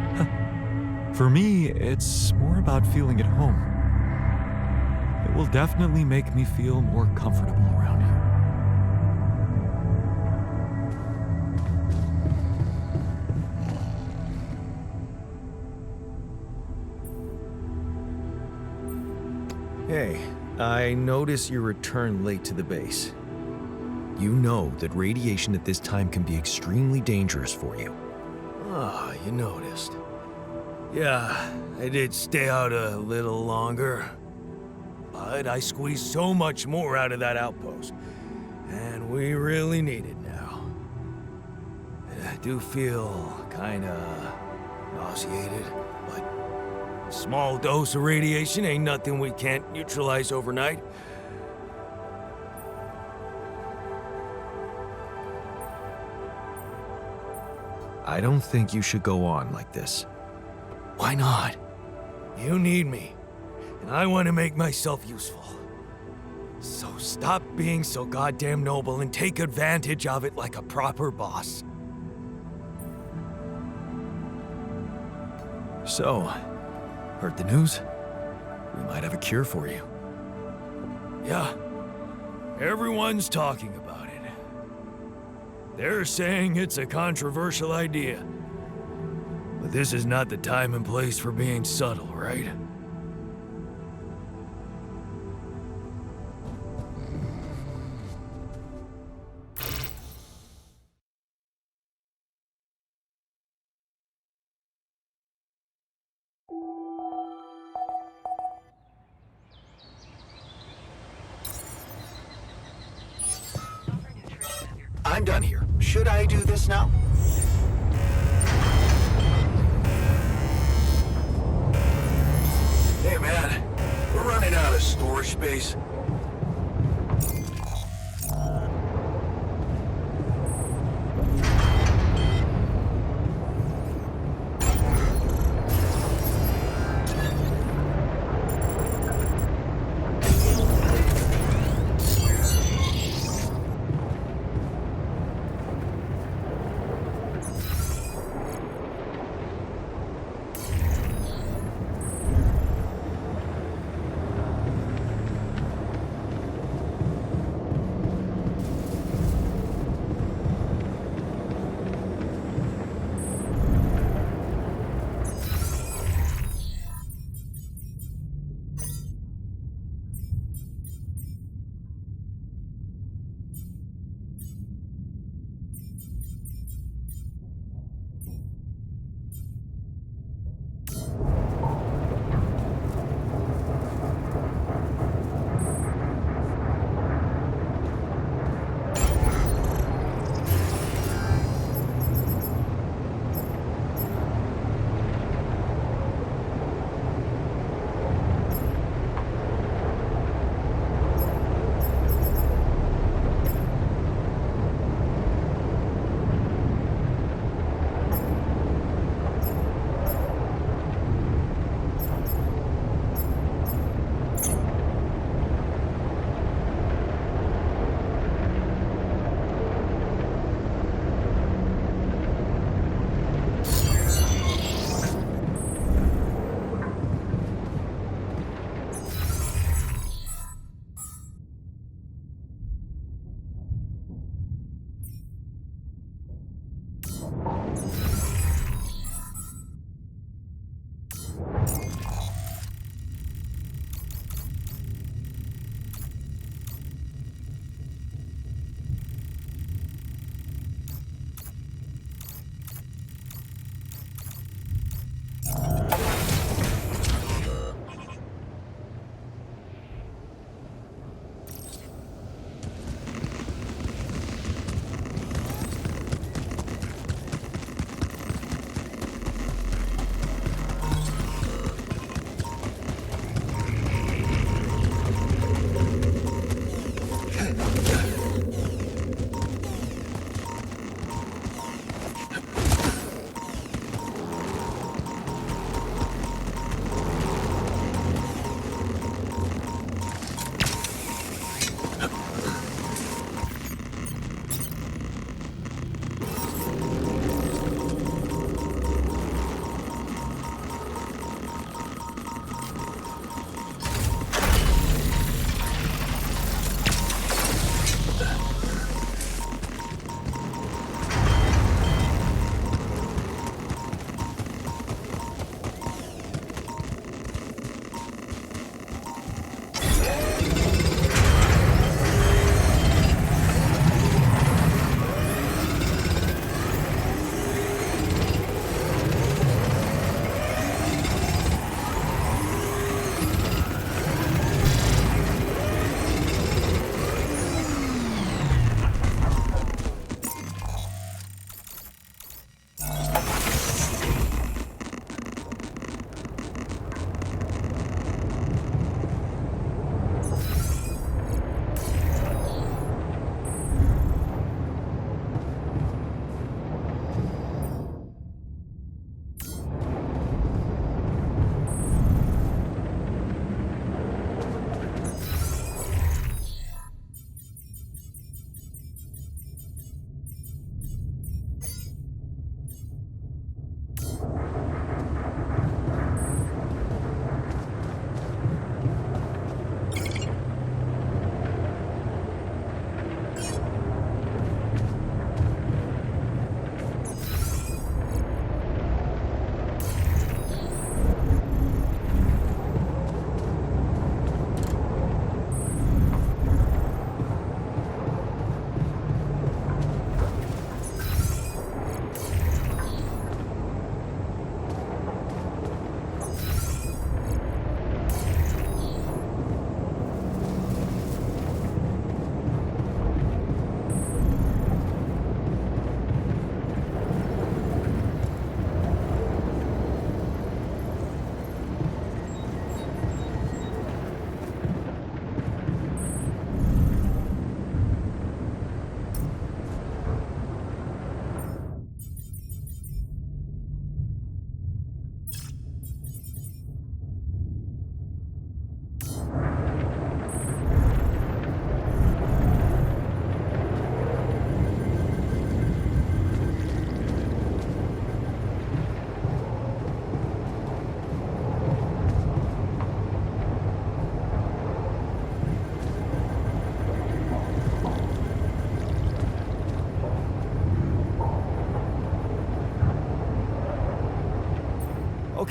For me, it's more about feeling at home. It will definitely make me feel more comfortable around here. Hey, I notice you returned late to the base. You know that radiation at this time can be extremely dangerous for you. Ah, you noticed. Yeah, I did stay out a little longer. But I squeezed so much more out of that outpost. And we really need it now. I do feel kinda nauseated, but a small dose of radiation ain't nothing we can't neutralize overnight. I don't think you should go on like this. Why not? You need me, and I want to make myself useful. So stop being so goddamn noble and take advantage of it like a proper boss. So, heard the news? We might have a cure for you. Yeah, everyone's talking about it. They're saying it's a controversial idea. But this is not the time and place for being subtle, right? I'm done here. Should I do this now? Hey man, we're running out of storage space.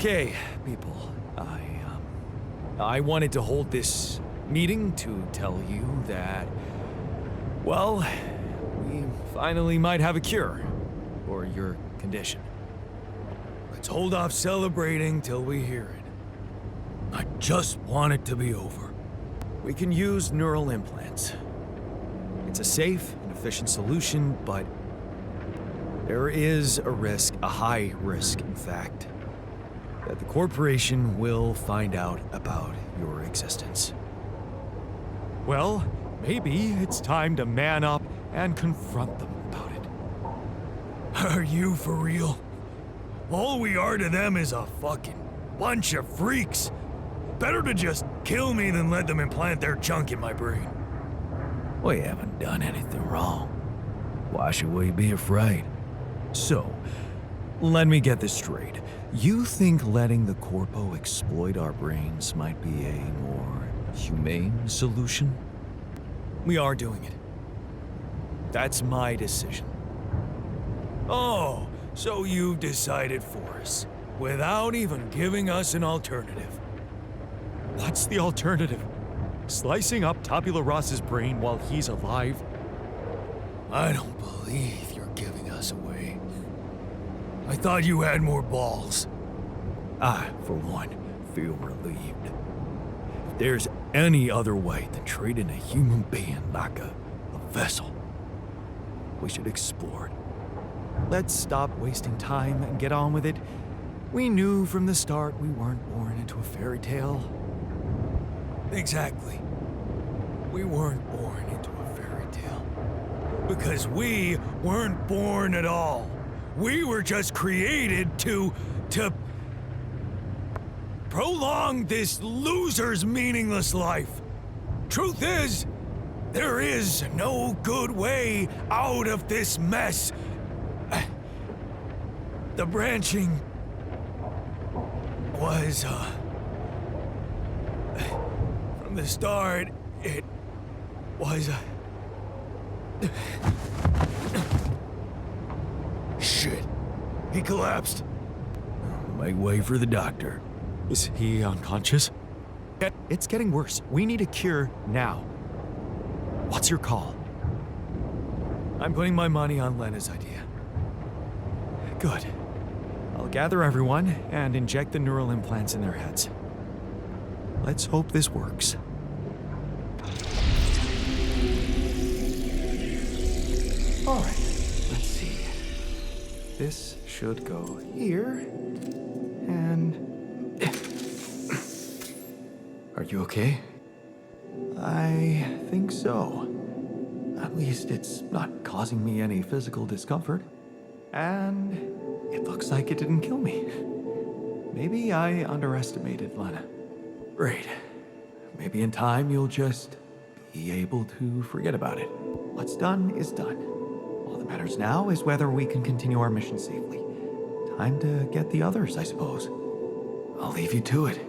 Okay, people. I wanted to hold this meeting to tell you that, well, we finally might have a cure for your condition. Let's hold off celebrating till we hear it. I just want it to be over. We can use neural implants. It's a safe and efficient solution, but there is a risk, a high risk, in fact, that the corporation will find out about your existence. Well, maybe it's time to man up and confront them about it. Are you for real? All we are to them is a fucking bunch of freaks. Better to just kill me than let them implant their junk in my brain. We haven't done anything wrong. Why should we be afraid? So, let me get this straight. You think letting the Corpo exploit our brains might be a more humane solution? We are doing it. That's my decision. Oh, so you've decided for us, without even giving us an alternative. What's the alternative? Slicing up Tabula Rasa's brain while he's alive? I don't believe you're giving us away. I thought you had more balls. I, for one, feel relieved. If there's any other way than treating a human being like a vessel, we should explore it. Let's stop wasting time and get on with it. We knew from the start we weren't born into a fairy tale. Exactly. We weren't born into a fairy tale. Because we weren't born at all. We were just created to prolong this loser's meaningless life. Truth is, there is no good way out of this mess. The branching was, from the start, it was, Shit. He collapsed. Make way for the doctor. Is he unconscious? It's getting worse. We need a cure now. What's your call? I'm putting my money on Lena's idea. Good. I'll gather everyone and inject the neural implants in their heads. Let's hope this works. All right, let's see. This should go here, and... Are you okay? I think so. At least it's not causing me any physical discomfort. And it looks like it didn't kill me. Maybe I underestimated Lena. Great. Maybe in time you'll just be able to forget about it. What's done is done. All that matters now is whether we can continue our mission safely. Time to get the others, I suppose. I'll leave you to it.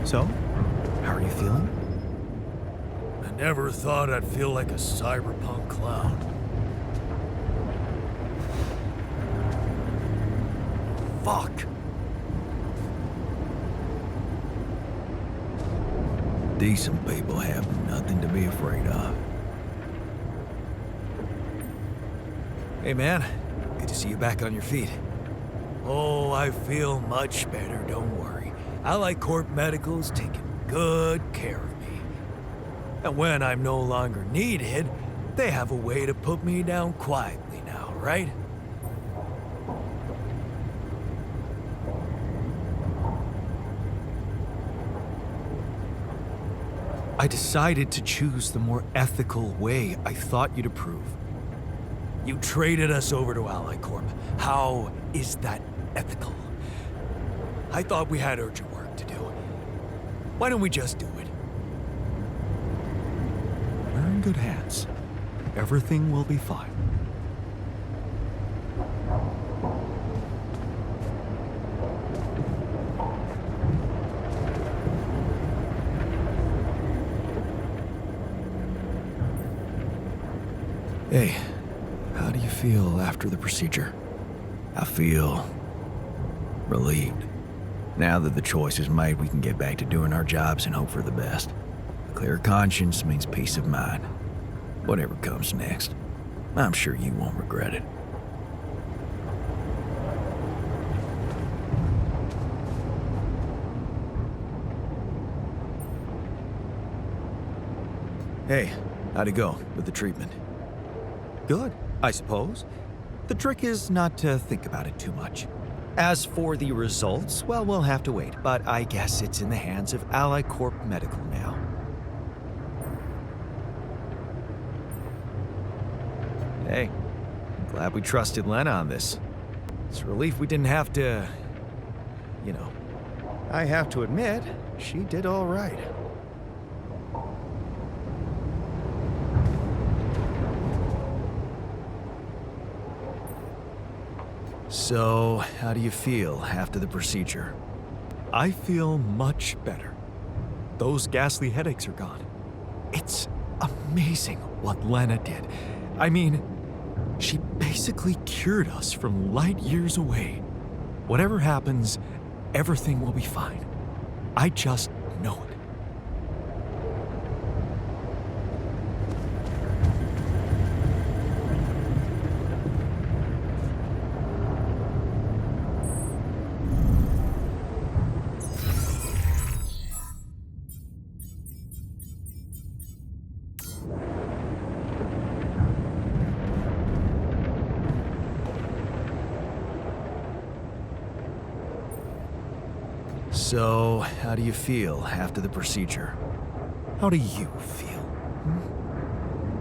So, how are you feeling? I never thought I'd feel like a cyberpunk clown. Fuck! Decent people have nothing to be afraid of. Hey man, good to see you back on your feet. Oh, I feel much better, don't worry. Allied Corp Medical's taking good care of me. And when I'm no longer needed, they have a way to put me down quietly now, right? I decided to choose the more ethical way I thought you'd approve. You traded us over to Allied Corp. How is that ethical? I thought we had urgent work to do. Why don't we just do it? We're in good hands. Everything will be fine. Hey, how do you feel after the procedure? I feel relieved. Now that the choice is made, we can get back to doing our jobs and hope for the best. A clear conscience means peace of mind. Whatever comes next, I'm sure you won't regret it. Hey, how'd it go with the treatment? Good, I suppose. The trick is not to think about it too much. As for the results, well, we'll have to wait, but I guess it's in the hands of Allied Corp Medical now. Hey, glad we trusted Lena on this. It's a relief we didn't have to, you know. I have to admit, she did all right. So, how do you feel after the procedure? I feel much better. Those ghastly headaches are gone. It's amazing what Lena did. I mean, she basically cured us from light years away. Whatever happens, everything will be fine. I just know it. So, how do you feel after the procedure? How do you feel?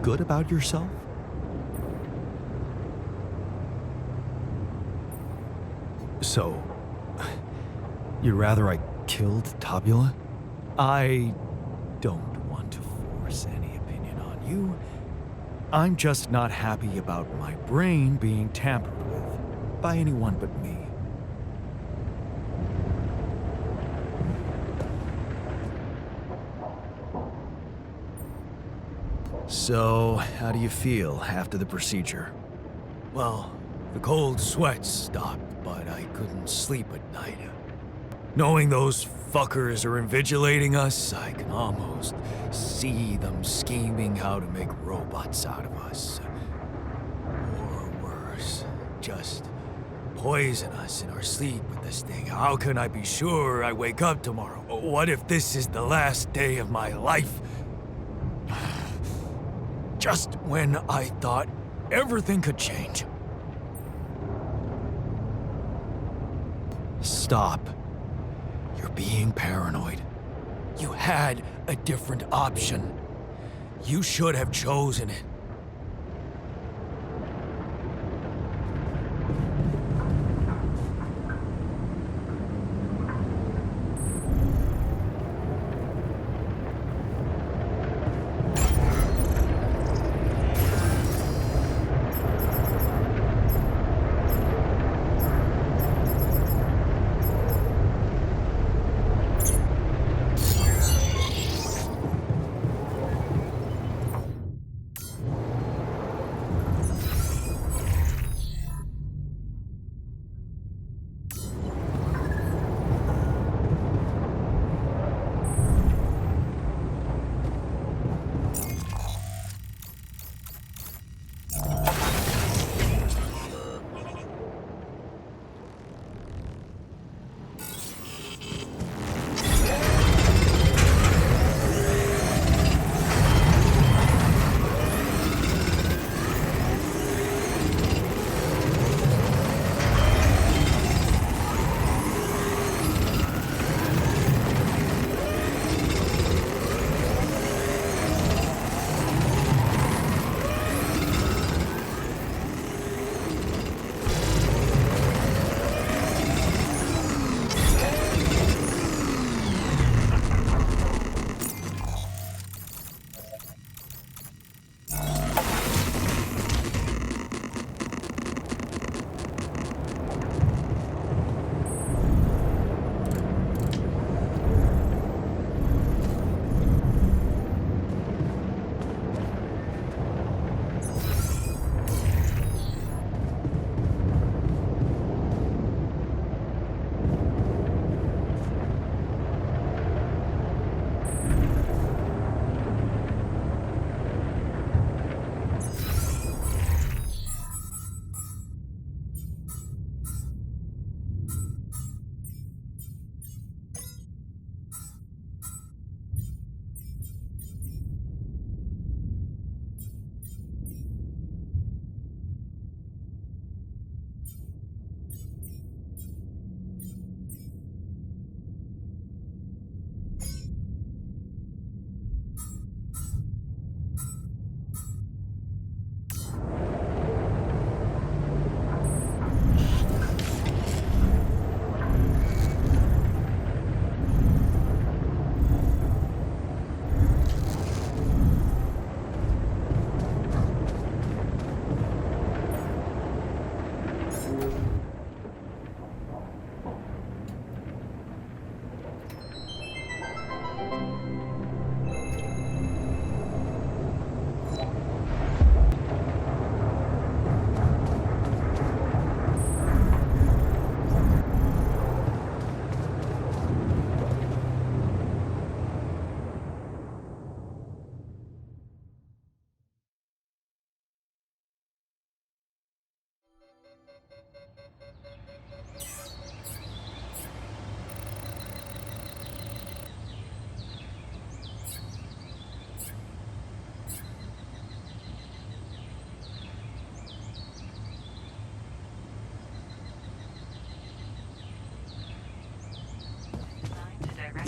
Good about yourself? So, you'd rather I killed Tabula? I don't want to force any opinion on you. I'm just not happy about my brain being tampered with by anyone but me. So, how do you feel after the procedure? Well, the cold sweats stopped, but I couldn't sleep at night. Knowing those fuckers are invigilating us, I can almost see them scheming how to make robots out of us. Or worse, just poison us in our sleep with this thing. How can I be sure I wake up tomorrow? What if this is the last day of my life? Just when I thought everything could change. Stop. You're being paranoid. You had a different option. You should have chosen it.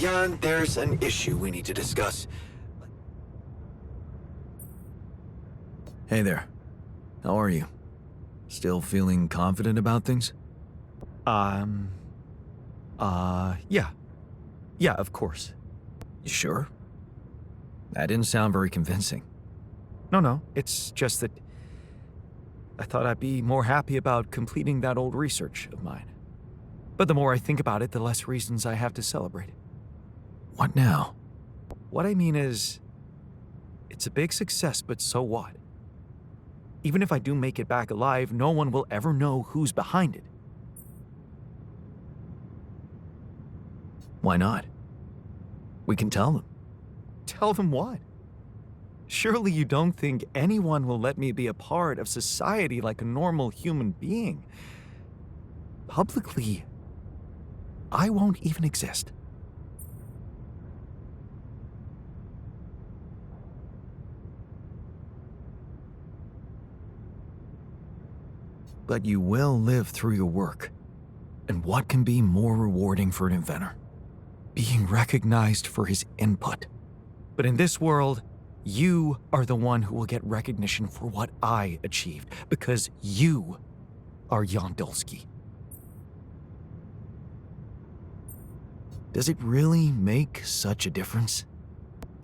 Jan, there's an issue we need to discuss. Hey there. How are you? Still feeling confident about things? Yeah. Yeah, of course. You sure? That didn't sound very convincing. No, it's just that I thought I'd be more happy about completing that old research of mine. But the more I think about it, the less reasons I have to celebrate. What now? What I mean is, it's a big success, but so what? Even if I do make it back alive, no one will ever know who's behind it. Why not? We can tell them. Tell them what? Surely you don't think anyone will let me be a part of society like a normal human being? Publicly, I won't even exist. But you will live through your work. And what can be more rewarding for an inventor? Being recognized for his input. But in this world, you are the one who will get recognition for what I achieved, because you are Jan Dulski. Does it really make such a difference?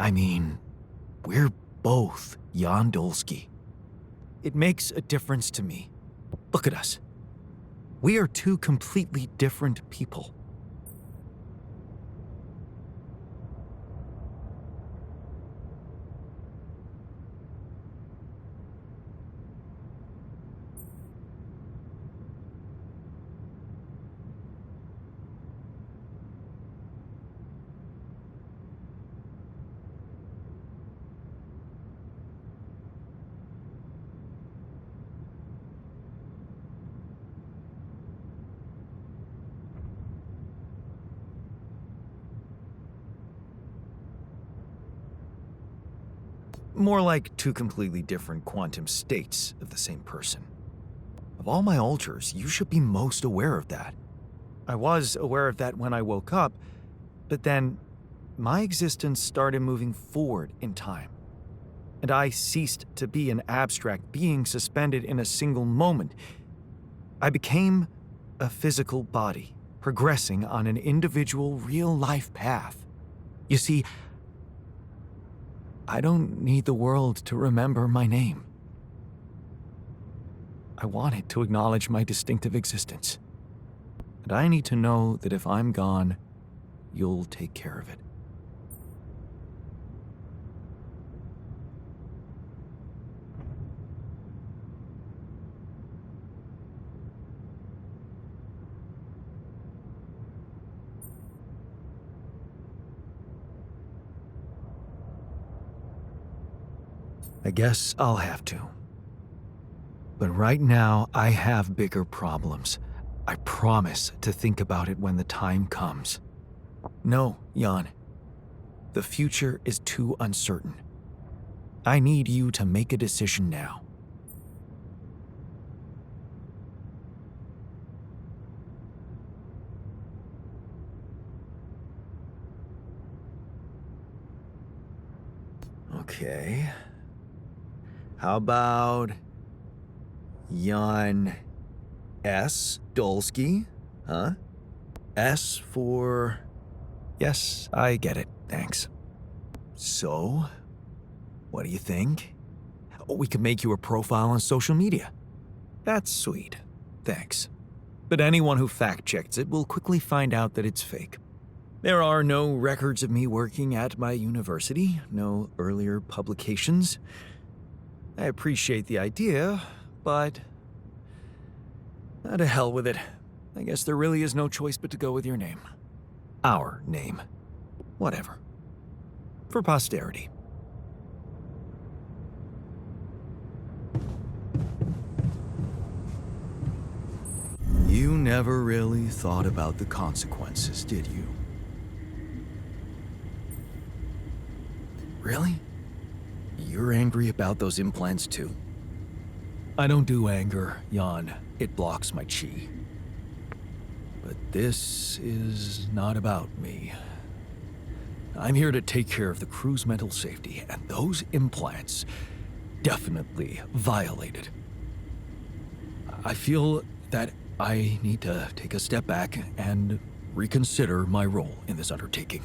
I mean, we're both Jan Dulski. It makes a difference to me. Look at us. We are two completely different people. More like two completely different quantum states of the same person. Of all my alters, you should be most aware of that. I was aware of that when I woke up, but then my existence started moving forward in time. And I ceased to be an abstract being suspended in a single moment. I became a physical body, progressing on an individual real-life path. You see, I don't need the world to remember my name. I want it to acknowledge my distinctive existence. And I need to know that if I'm gone, you'll take care of it. I guess I'll have to. But right now, I have bigger problems. I promise to think about it when the time comes. No, Jan. The future is too uncertain. I need you to make a decision now. Okay. How about Jan S. Dulski? Huh? S for... Yes, I get it. Thanks. So, what do you think? We could make you a profile on social media. That's sweet. Thanks. But anyone who fact-checks it will quickly find out that it's fake. There are no records of me working at my university, no earlier publications. I appreciate the idea, but... to hell with it. I guess there really is no choice but to go with your name. Our name. Whatever. For posterity. You never really thought about the consequences, did you? Really? You're angry about those implants too? I don't do anger, Jan. It blocks my chi. But this is not about me. I'm here to take care of the crew's mental safety, and those implants definitely violated. I feel that I need to take a step back and reconsider my role in this undertaking.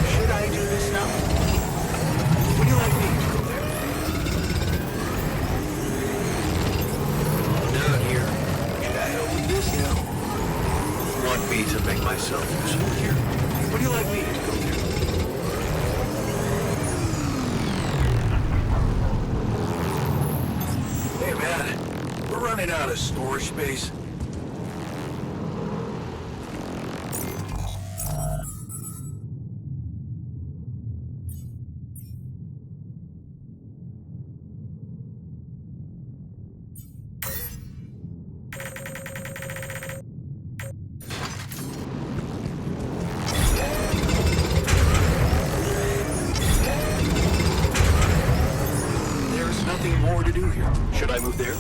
Should I do this now? Would you like me to go there? All done here. Should I help with this now? Want me to make myself useful here? Would you like me to go there? Hey man, we're running out of storage space. There's nothing more to do here. Should I move there?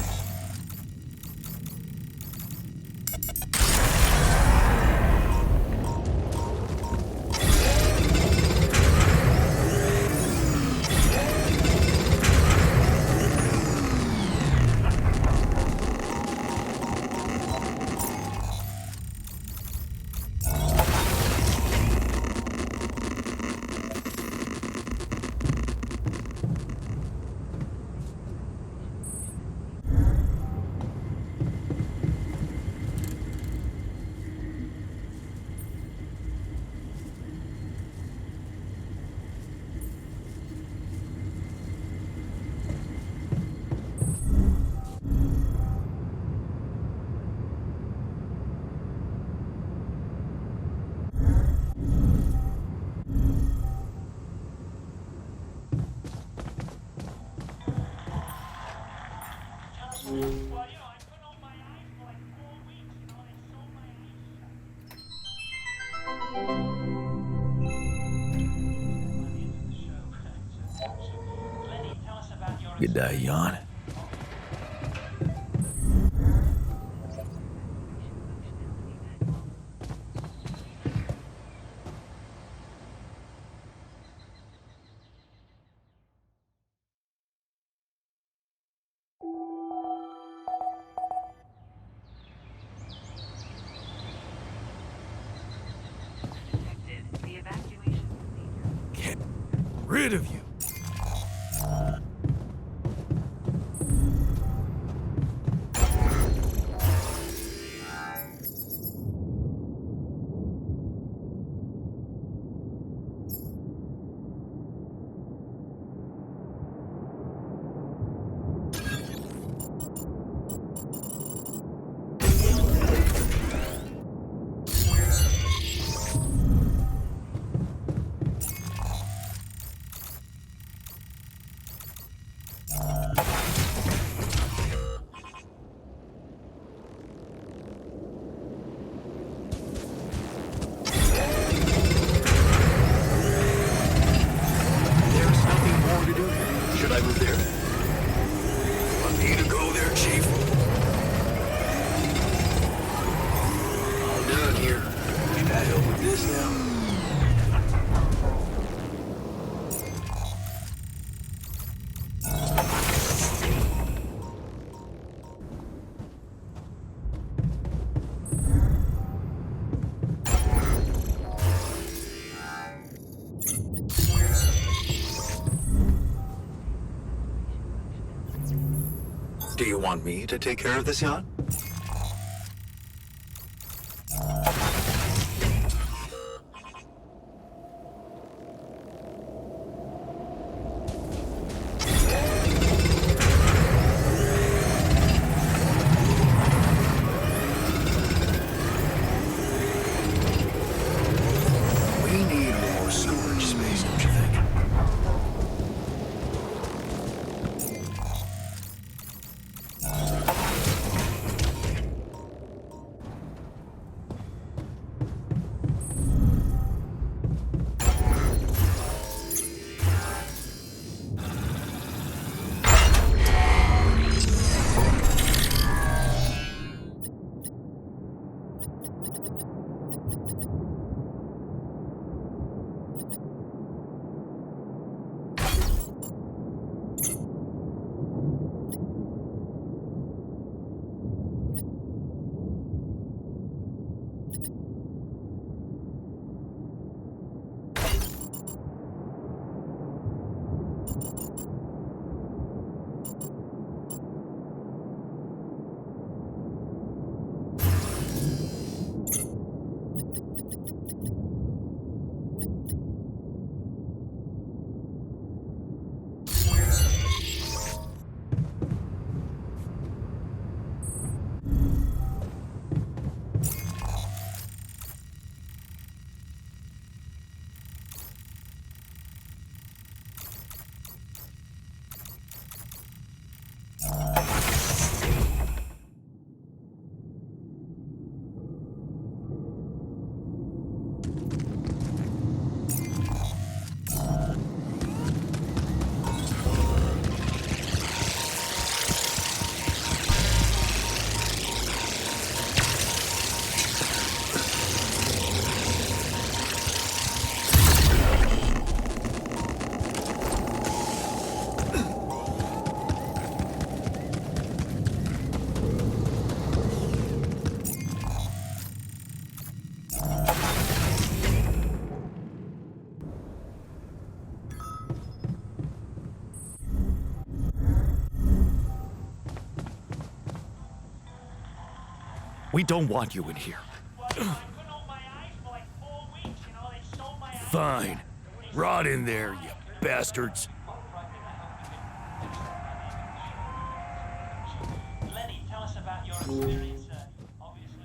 Good day, Jan. Get rid of you. There's nothing more to do here. Should I move there? Want me to go there, Chief? All done here. Should I help with this now? Do you want me to take care of this yacht? We don't want you in here. Fine. Rot in there, you bastards. Lenny, tell us about your experience. Obviously,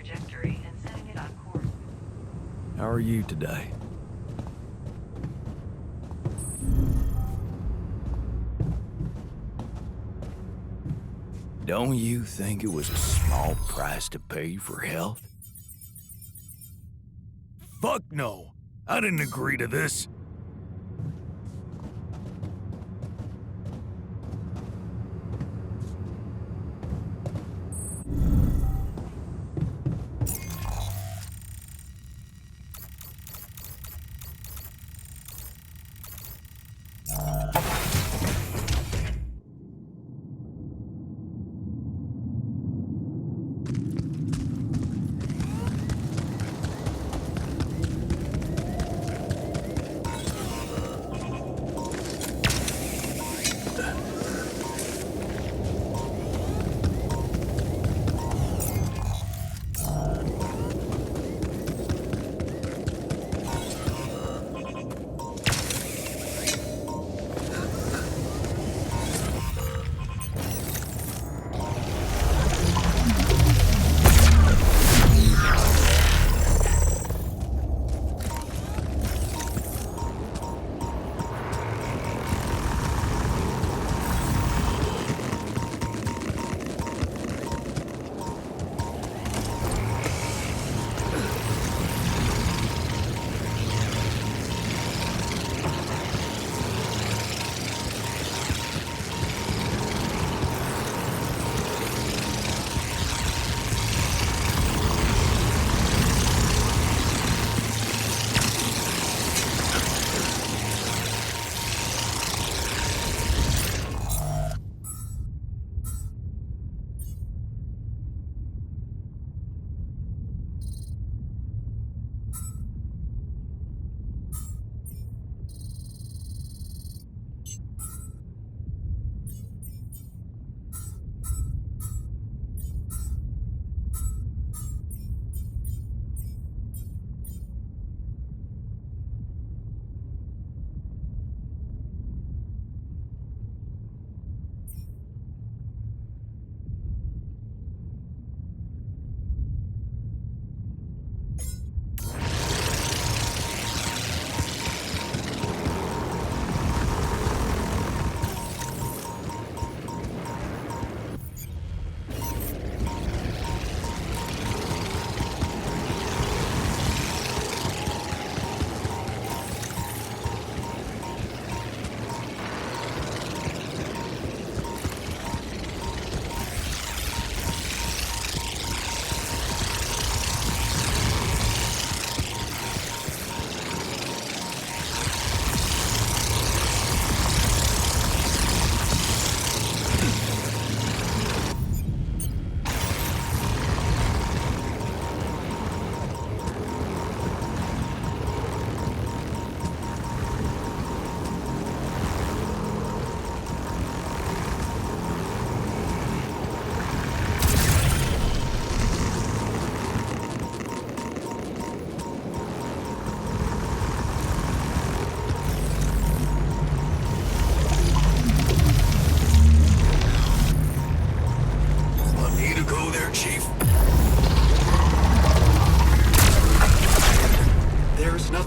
Trajectory and setting it on course. How are you today? Don't you think it was a small price to pay for health? Fuck no. I didn't agree to this.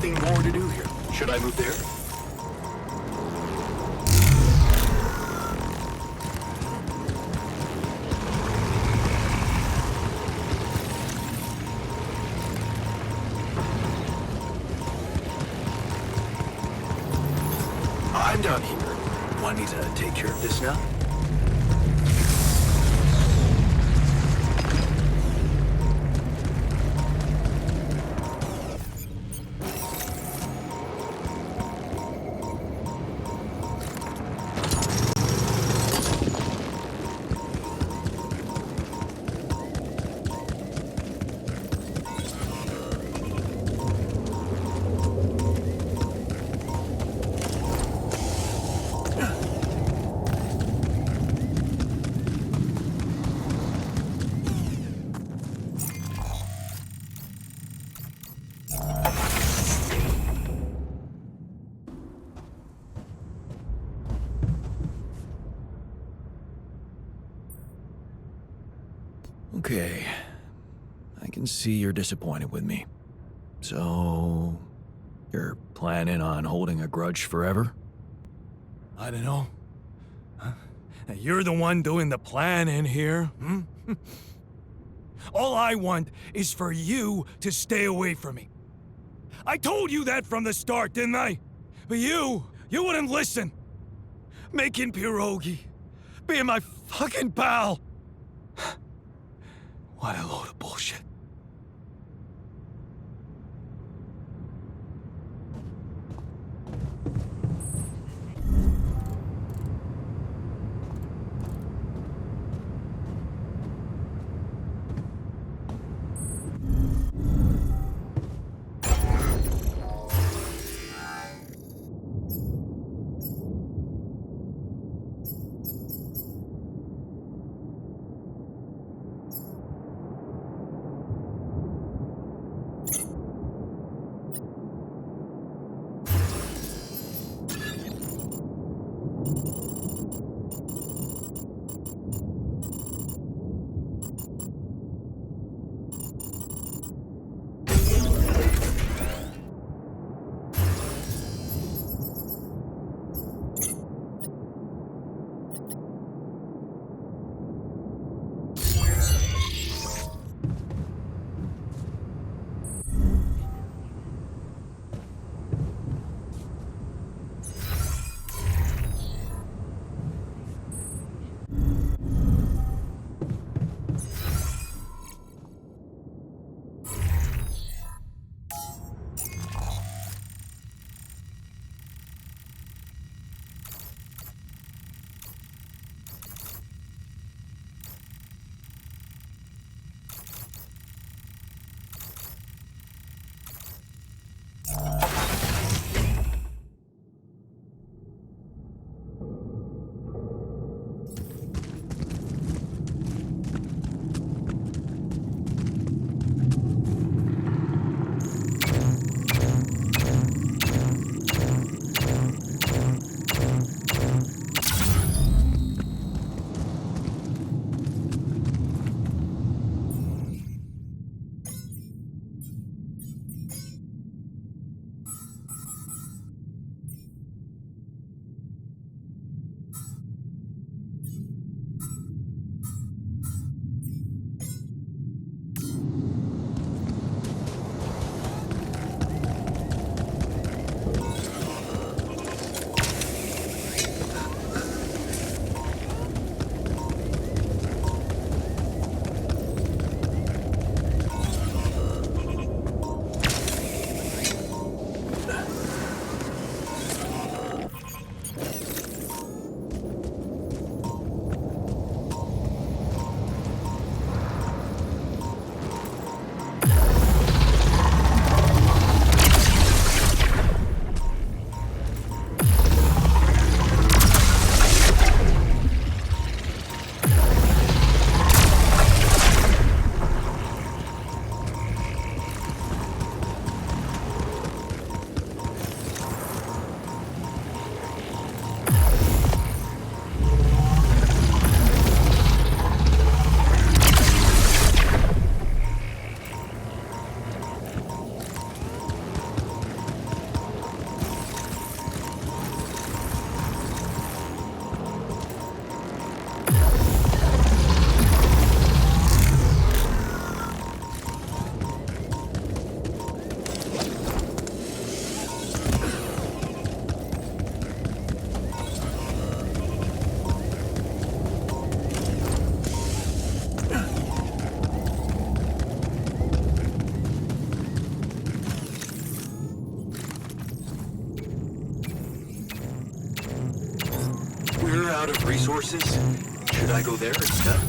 nothing more to do here. Should I move there? I'm done here. take care of this now? Okay. I can see you're disappointed with me. So, you're planning on holding a grudge forever? I don't know. Huh? You're the one doing the planning here, hmm? All I want is for you to stay away from me. I told you that from the start, didn't I? But you wouldn't listen. Making pierogi, being my fucking pal. What a load of bullshit. out of resources? Should I go there instead?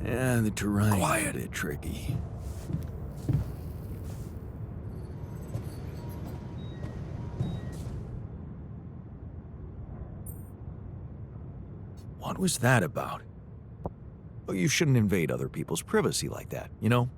Yeah, the terrain is a bit tricky. What was that about? Oh, you shouldn't invade other people's privacy like that, you know?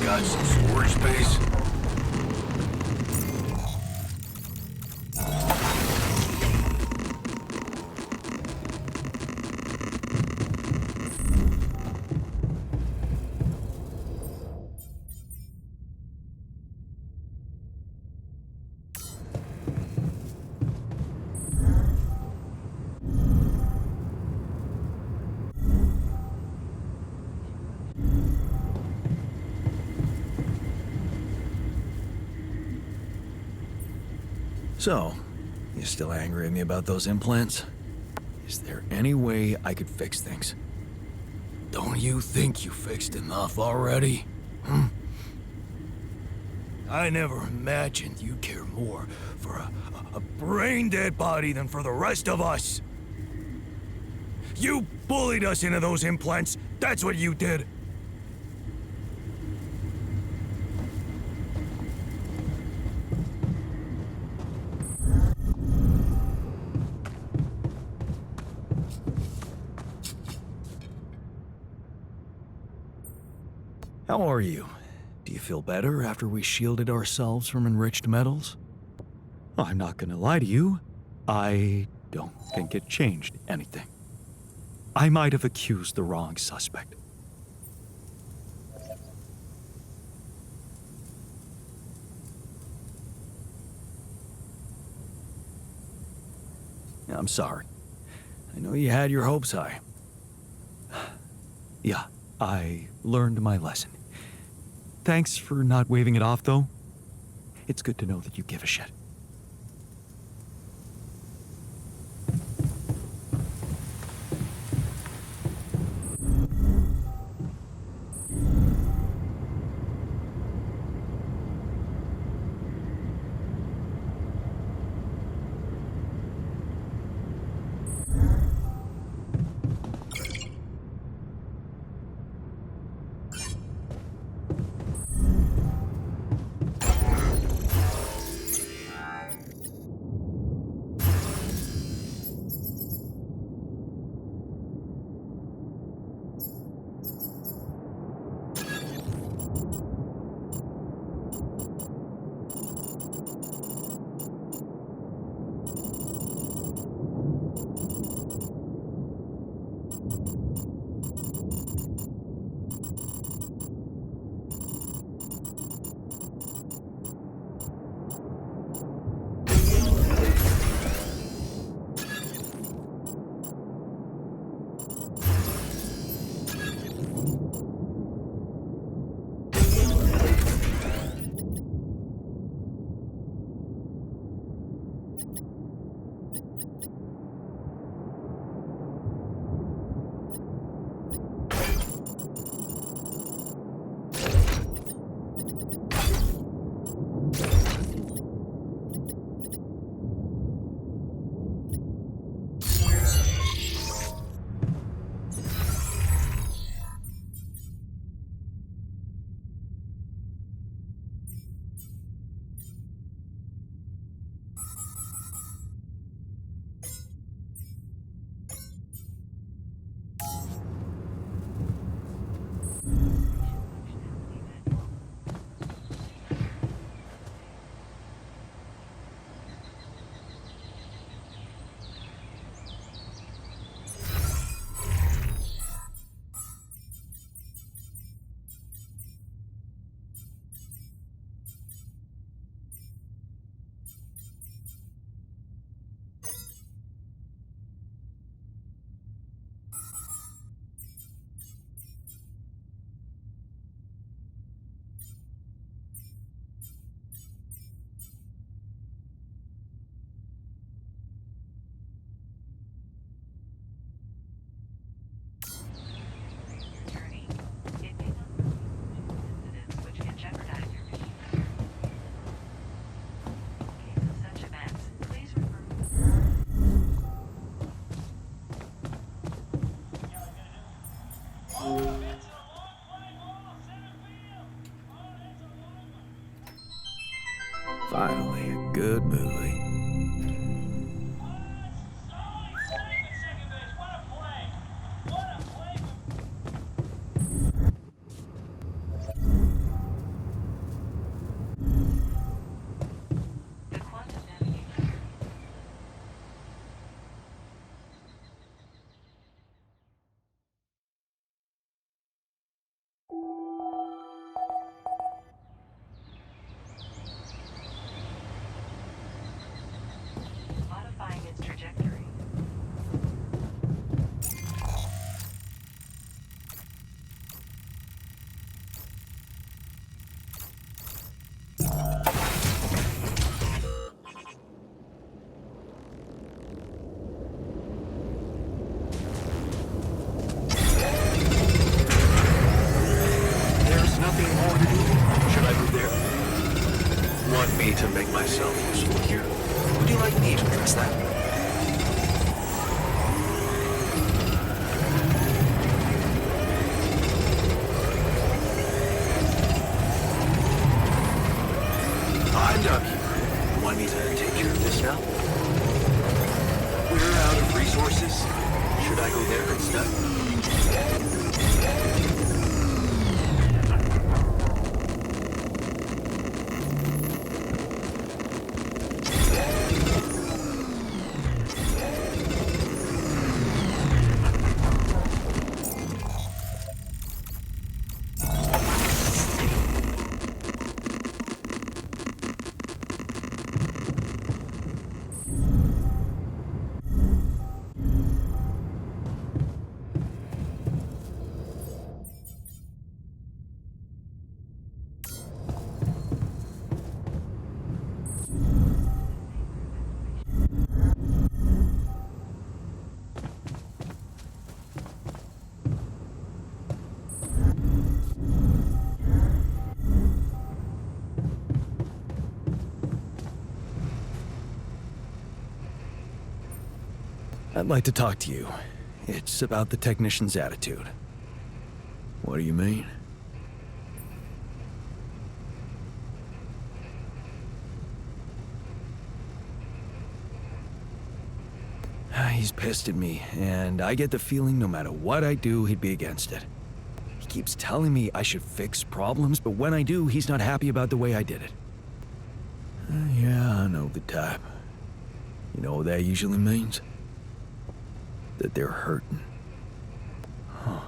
got some storage space? So, you still angry at me about those implants? Is there any way I could fix things? Don't you think you fixed enough already? I never imagined you'd care more for a brain-dead body than for the rest of us. You bullied us into those implants. That's what you did. How are you? Do you feel better after we shielded ourselves from enriched metals? I'm not gonna lie to you. I don't think it changed anything. I might have accused the wrong suspect. I'm sorry. I know you had your hopes high. Yeah, I learned my lesson. Thanks for not waving it off, though. It's good to know that you give a shit. Finally, a good movie. trajectory. There's nothing more to do. Should I move there? Want me to make myself useful here? Would you like me to address that? I'm done here. Want me to take care of this now? We're out of resources. Should I go there instead? I'd like to talk to you. It's about the technician's attitude. What do you mean? He's pissed at me, and I get the feeling no matter what I do, he'd be against it. He keeps telling me I should fix problems, but when I do, he's not happy about the way I did it. Yeah, I know the type. You know what that usually means? That they're hurting. Huh.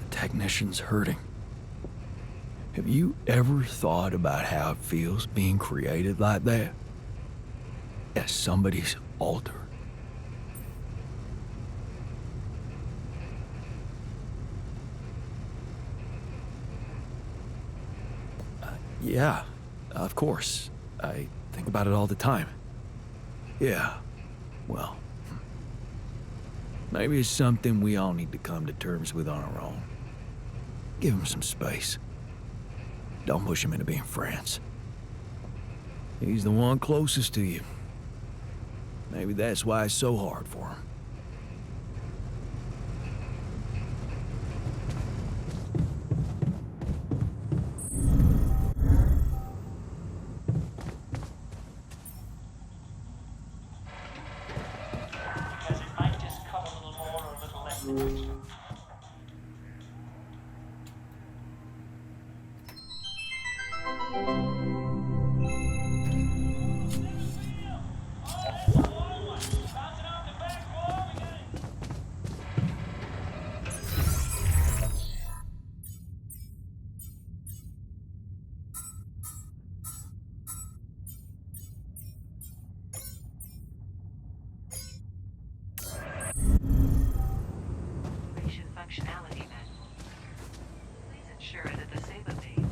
The technician's hurting. Have you ever thought about how it feels being created like that? As somebody's alter? Yeah, of course. I think about it all the time. Yeah, well, maybe it's something we all need to come to terms with on our own. Give him some space. Don't push him into being friends. He's the one closest to you. Maybe that's why it's so hard for him. Because it might just cut a little more or a little less than you expect. Functionality manual. Please ensure that the Saba page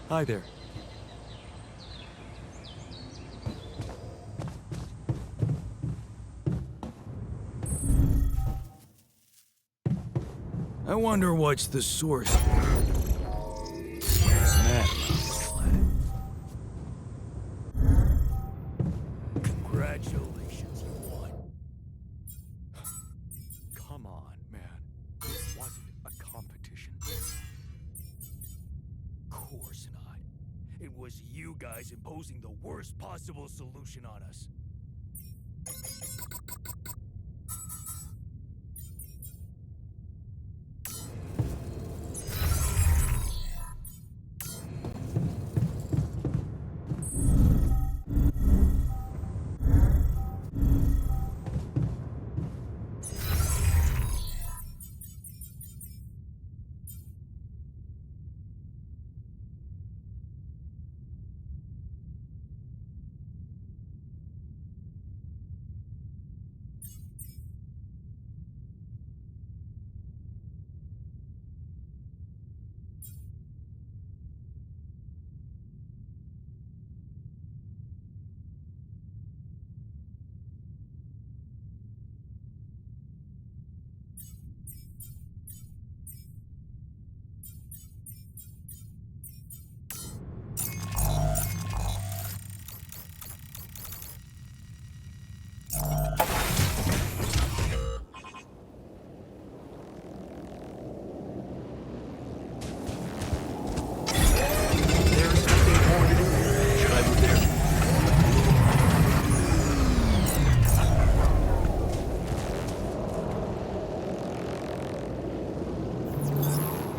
Hi there. I wonder what's the source. Congratulations, you won. Come on, man. This wasn't a competition. Course not. It was you guys imposing the worst possible solution on us.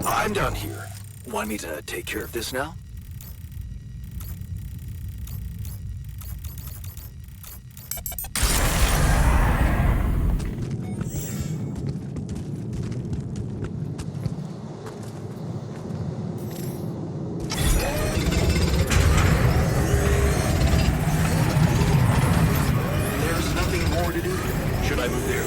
I'm down here. Want me to take care of this now? There's nothing more to do here. Should I move there?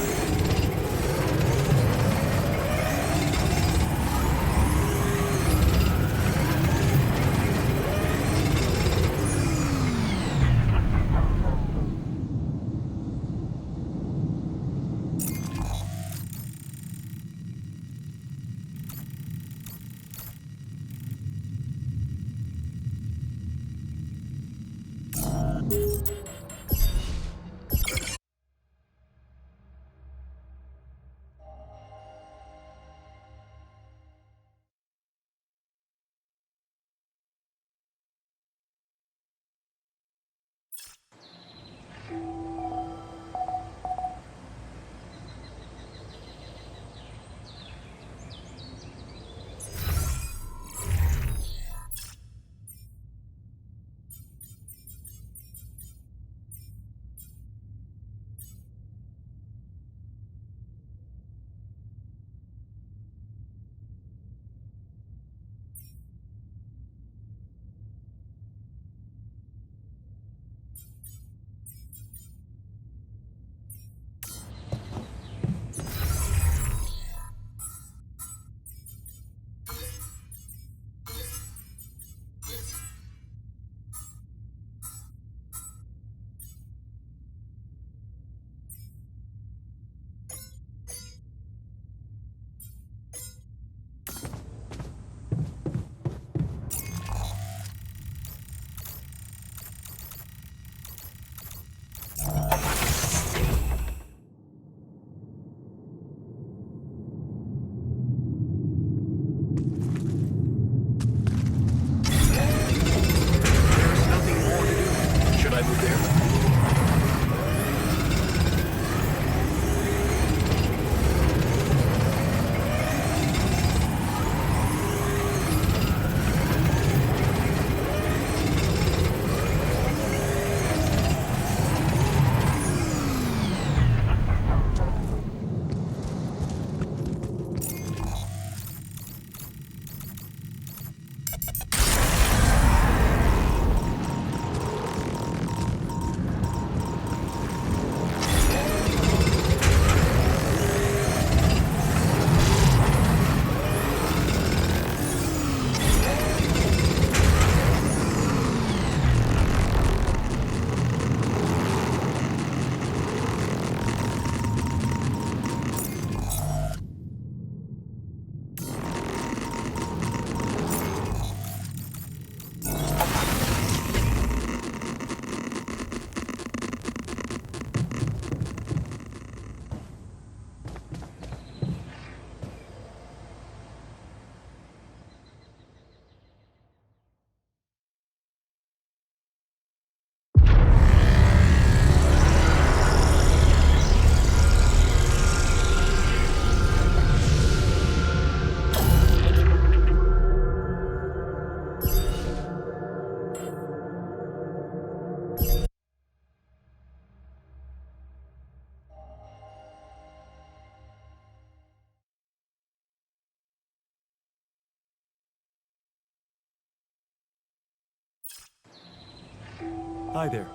Hi there.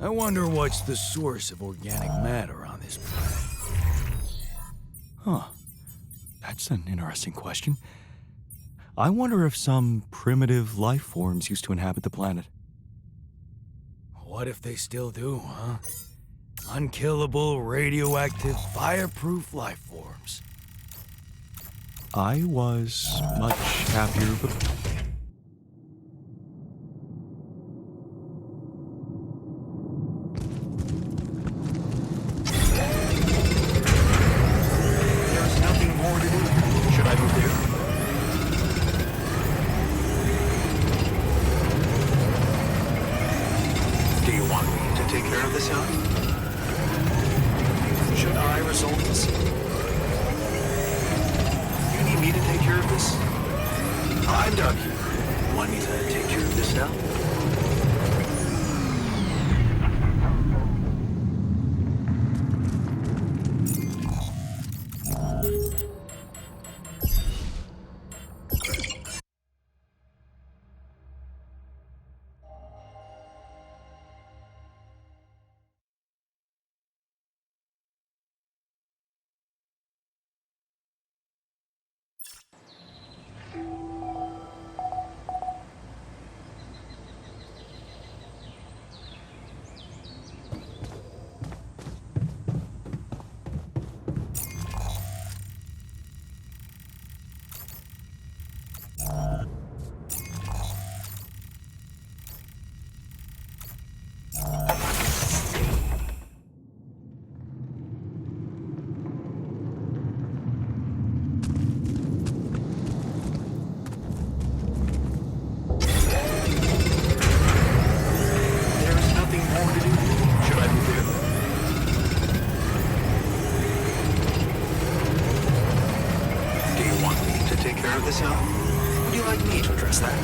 I wonder what's the source of organic matter on this planet. Huh. That's an interesting question. I wonder if some primitive life forms used to inhabit the planet. What if they still do, huh? Unkillable, radioactive, fireproof life forms. I was much happier before. There's nothing more to do. Should I move there? Do you want me to take care of this now? Should I resolve this? You need me to take care of this? I'm done here. Want me to take care of this now? There's nothing more to do. Should I move there? Do you want me to take care of this now? Would you like me to address that?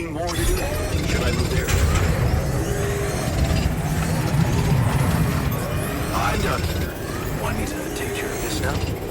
nothing more to do. Should I move there? I'm done here. Want me to take care of this now?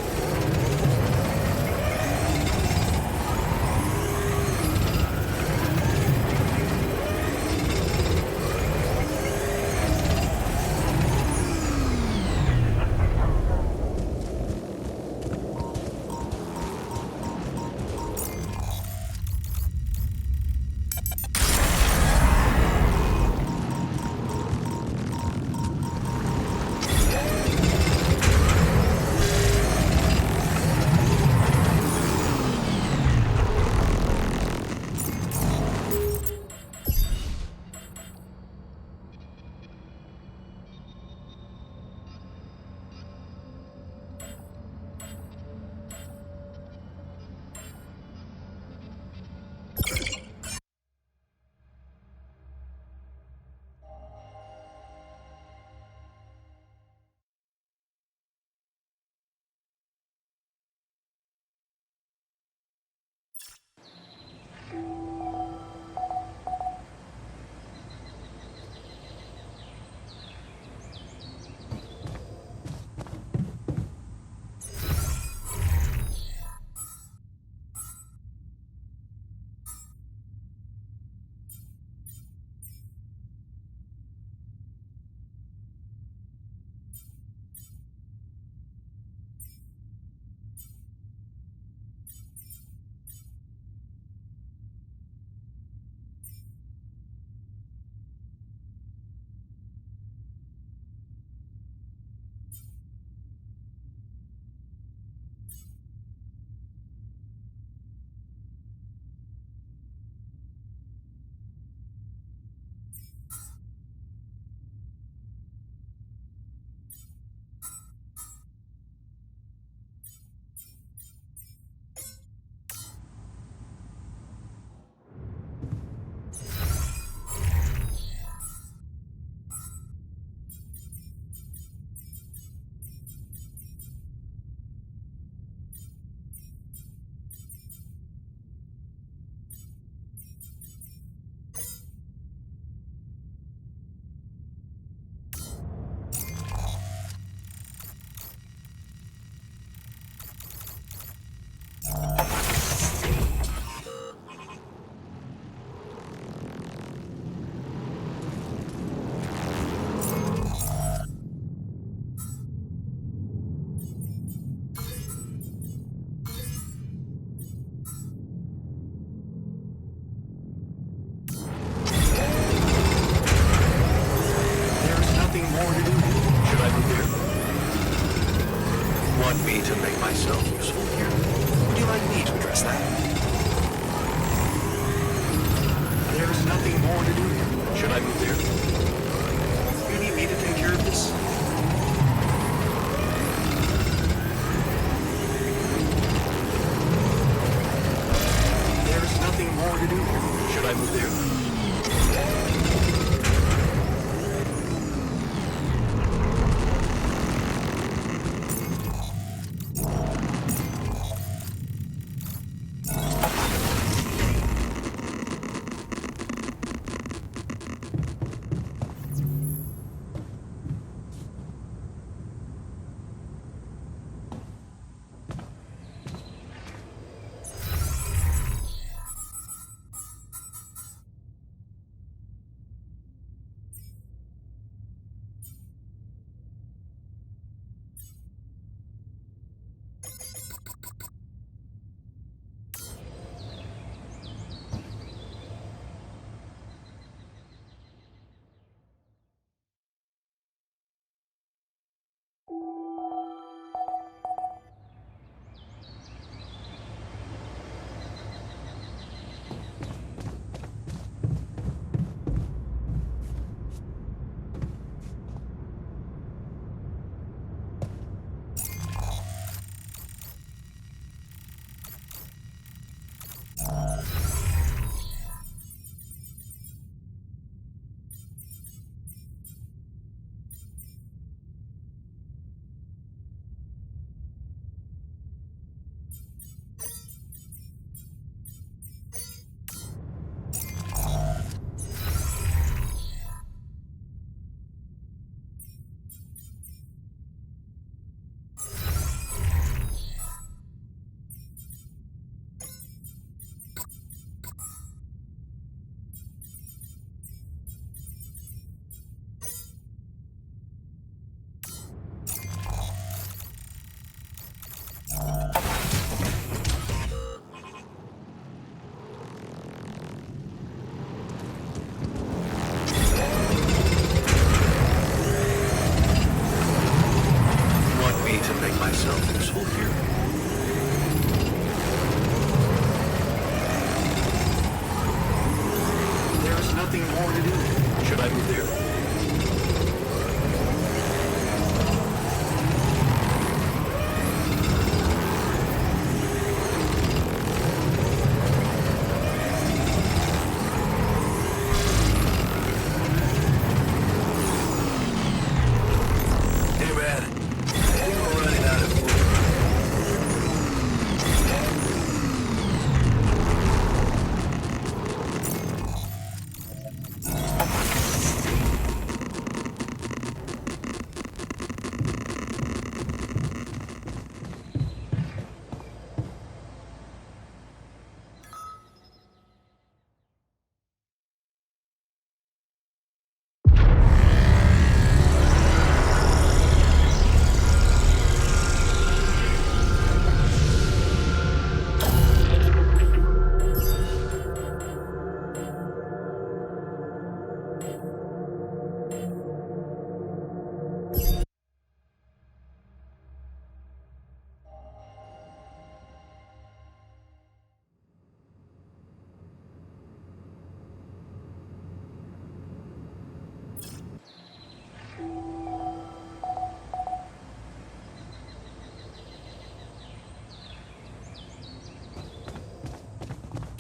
Want me to make myself useful here? Would you like me to address that? There's nothing more to do here. Should I move there? You need me to take care of this? There's nothing more to do here. Should I move there? nothing more to do. Should I move there?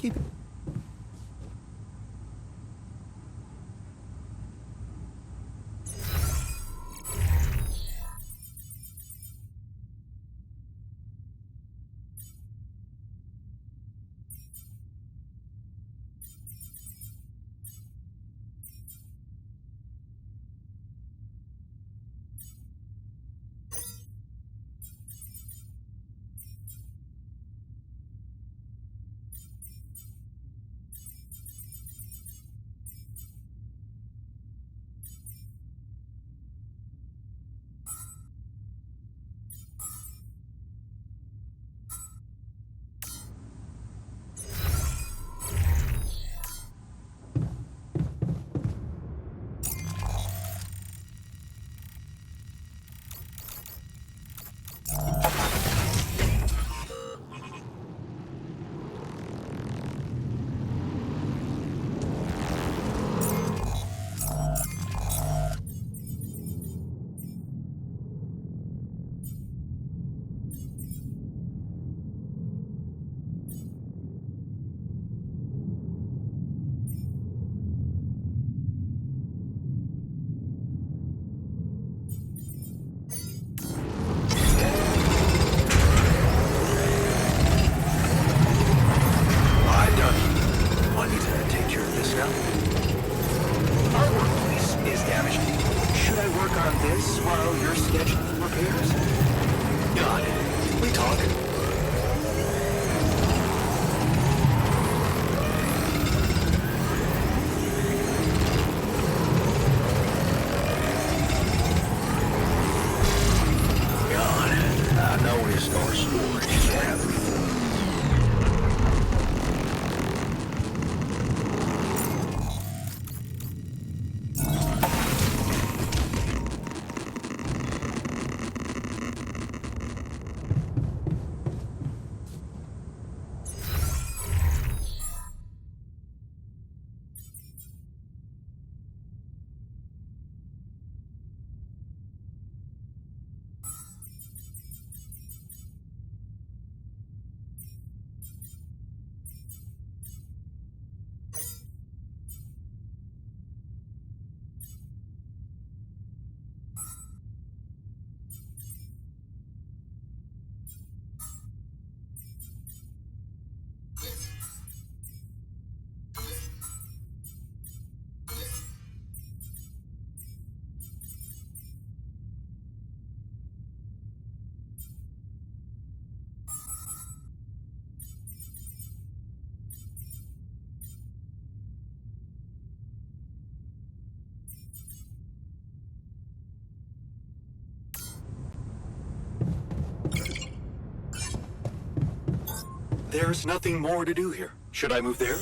Keep it. There's nothing more to do here. Should I move there?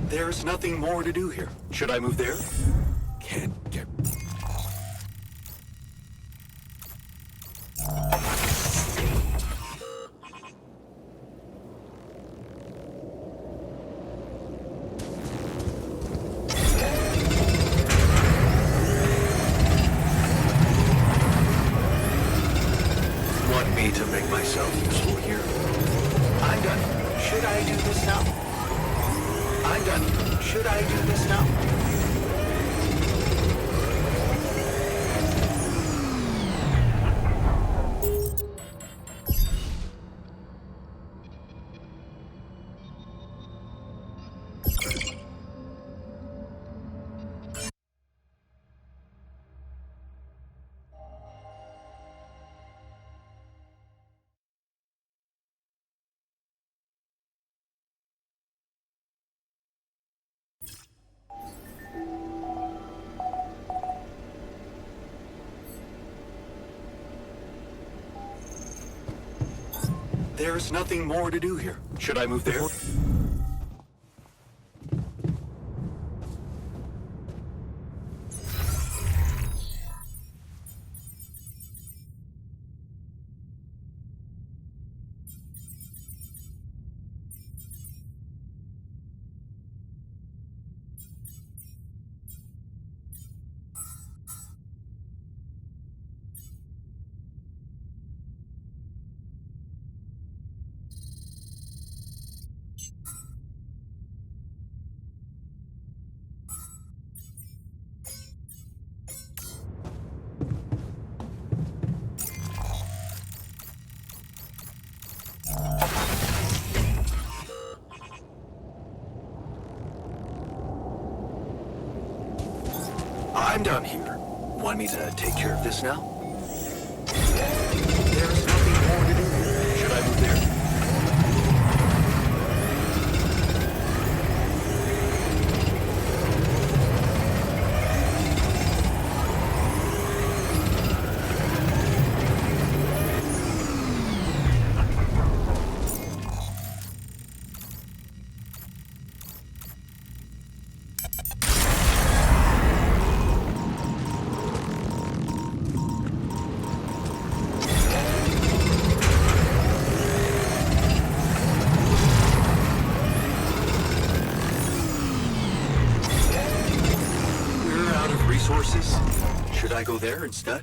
There's nothing more to do here. Should I move there? Can't get... Want me to make myself useful here? I'm done. Should I do this now? I'm done. Should I do this now? There's nothing more to do here. Should I move there? I'm done here. Want me to take care of this now? There's nothing more to do here. Should I move there? Resources? Should I go there instead?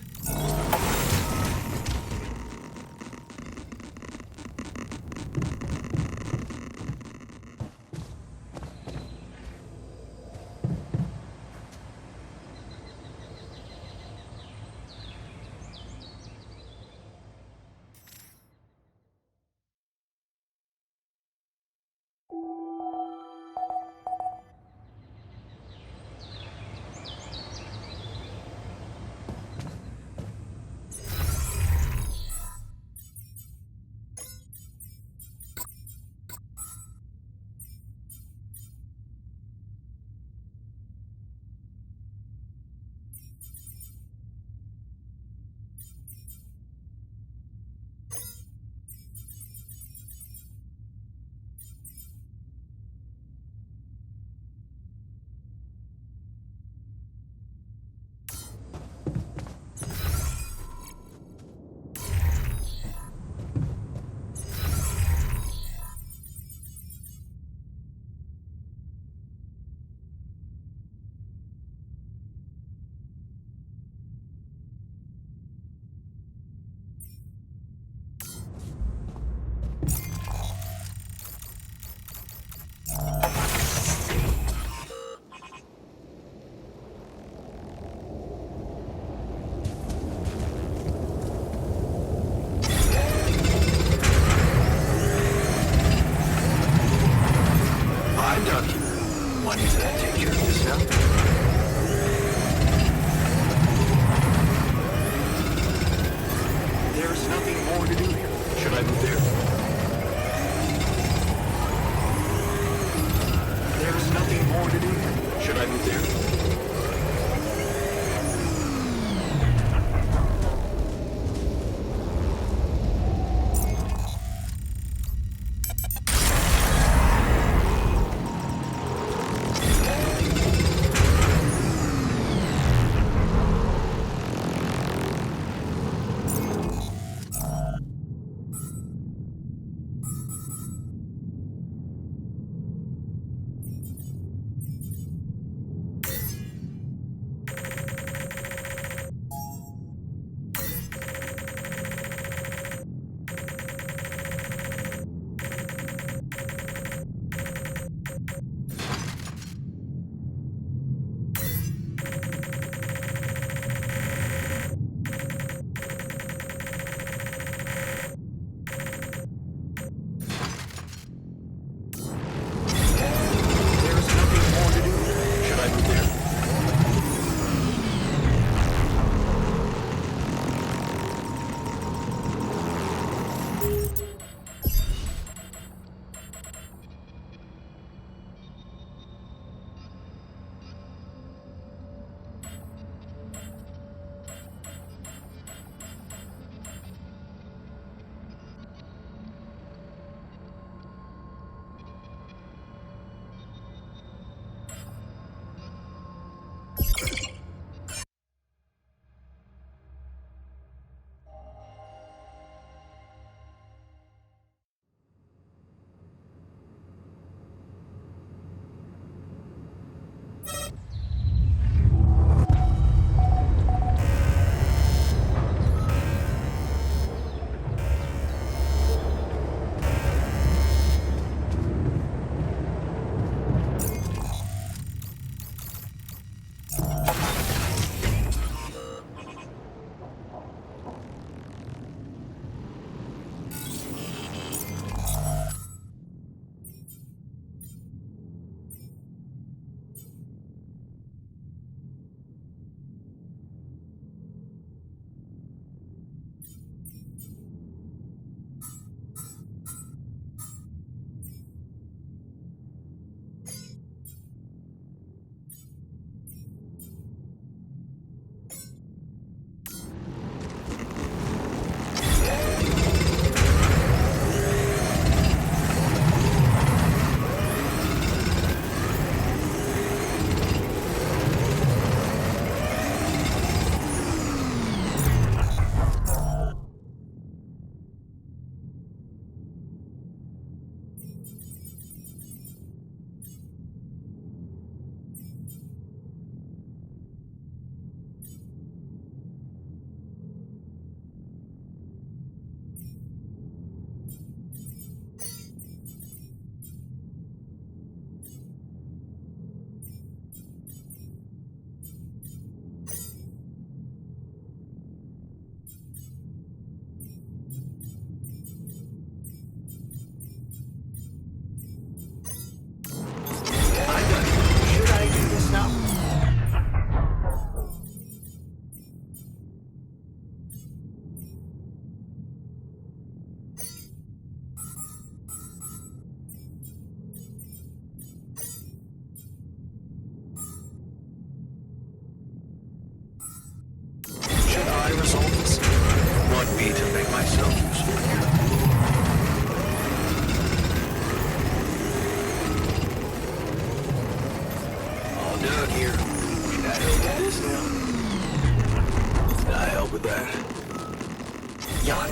Jan,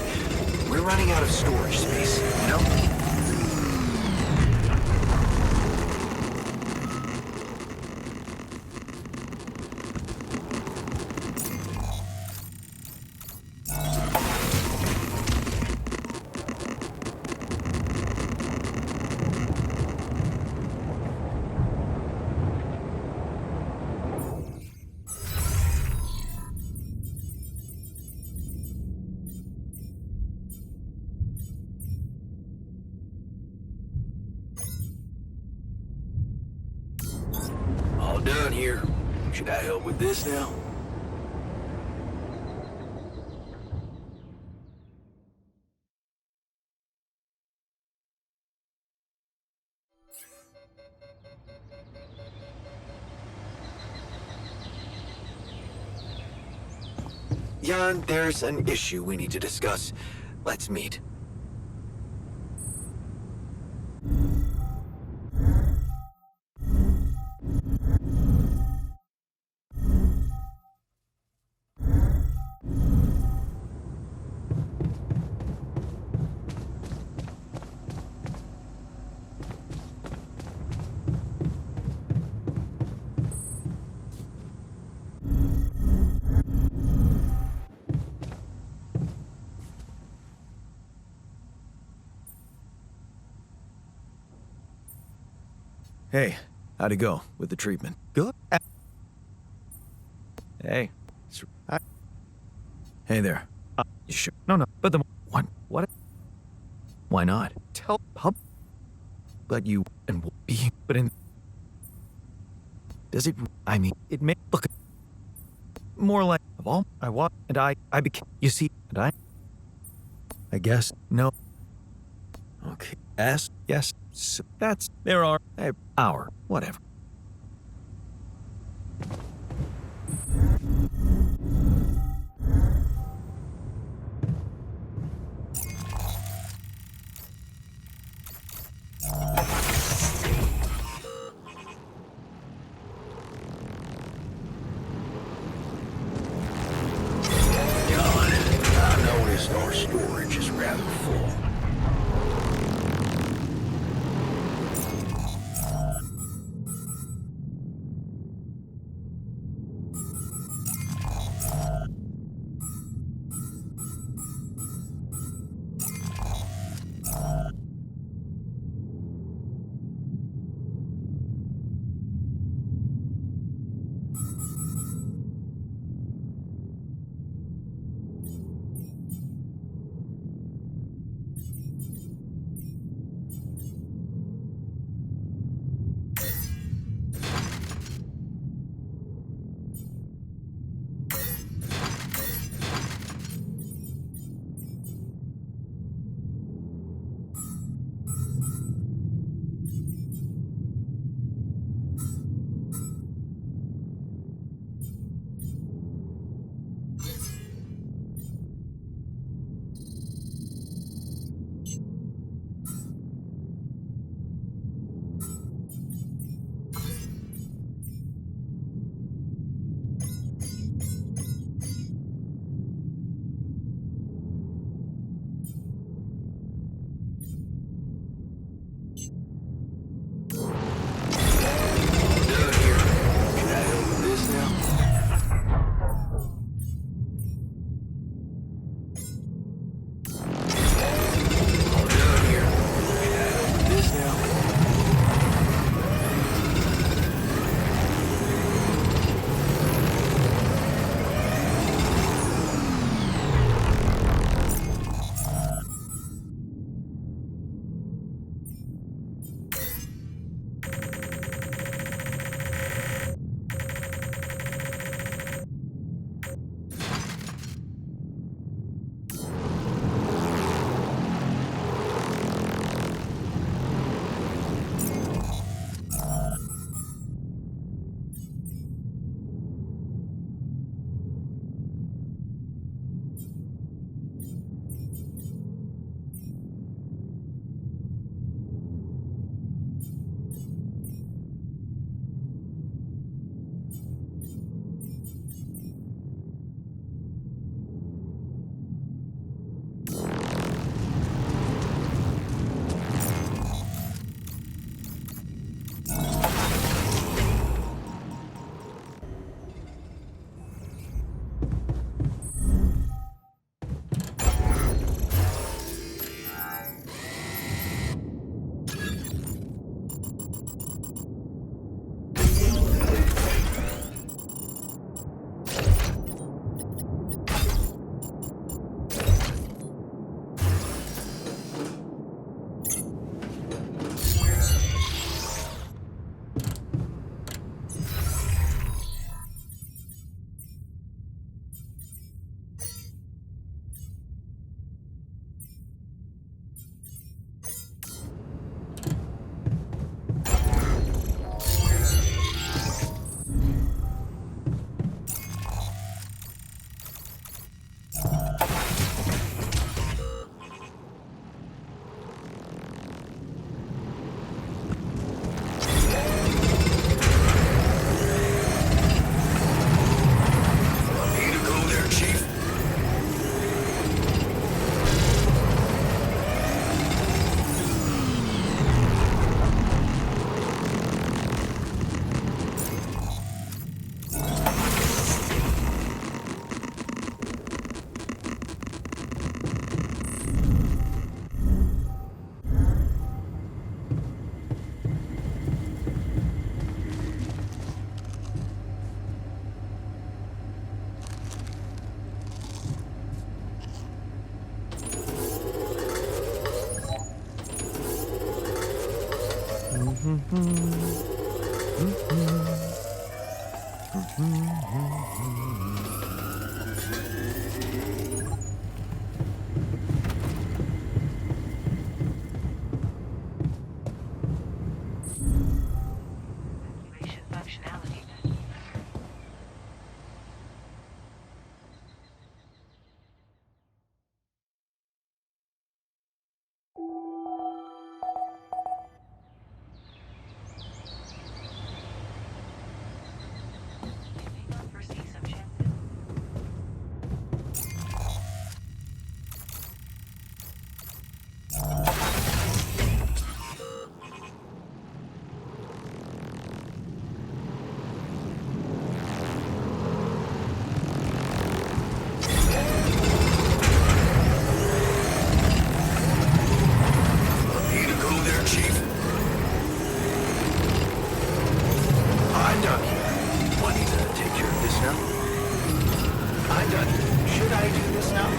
we're running out of storage space, you know? All done here. Should I help with this now? Jan, there's an issue we need to discuss. Let's meet. Hey, how'd it go with the treatment? Good. Hey. Hey there. You sure? No. But the one. What? Why not? Tell pub. But you and being. But in. Does it? I mean, it may look more like of all I want, and I became. You see, and I guess no. Okay. Yes. So that's there are an hour, whatever. I noticed our storage is rather full. Need to go there, Chief? I'm done here. Do I need to take care of this now? I'm done here. Should I do this now?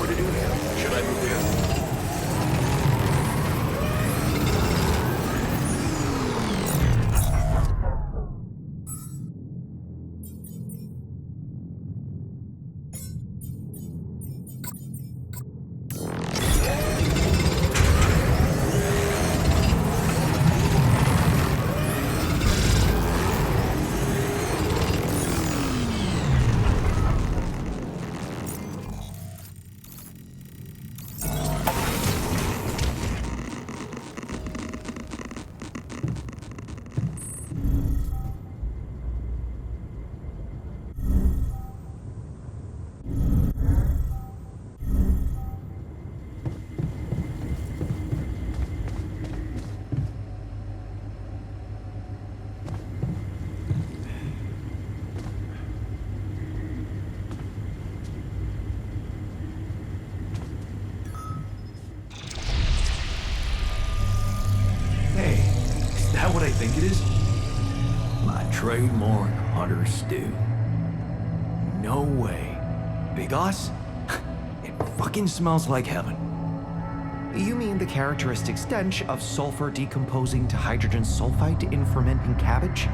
more to do now. Should I move in? Hey, is that what I think it is? My trademark hunter stew. No way. Big Oss? It fucking smells like heaven. You mean the characteristic stench of sulfur decomposing to hydrogen sulfide in fermenting cabbage?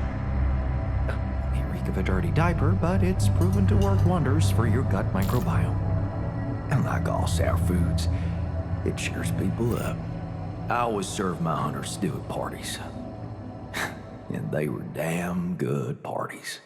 May reek of a dirty diaper, but it's proven to work wonders for your gut microbiome. And like all sour foods, it cheers people up. I always serve my hunter stew at parties. And they were damn good parties.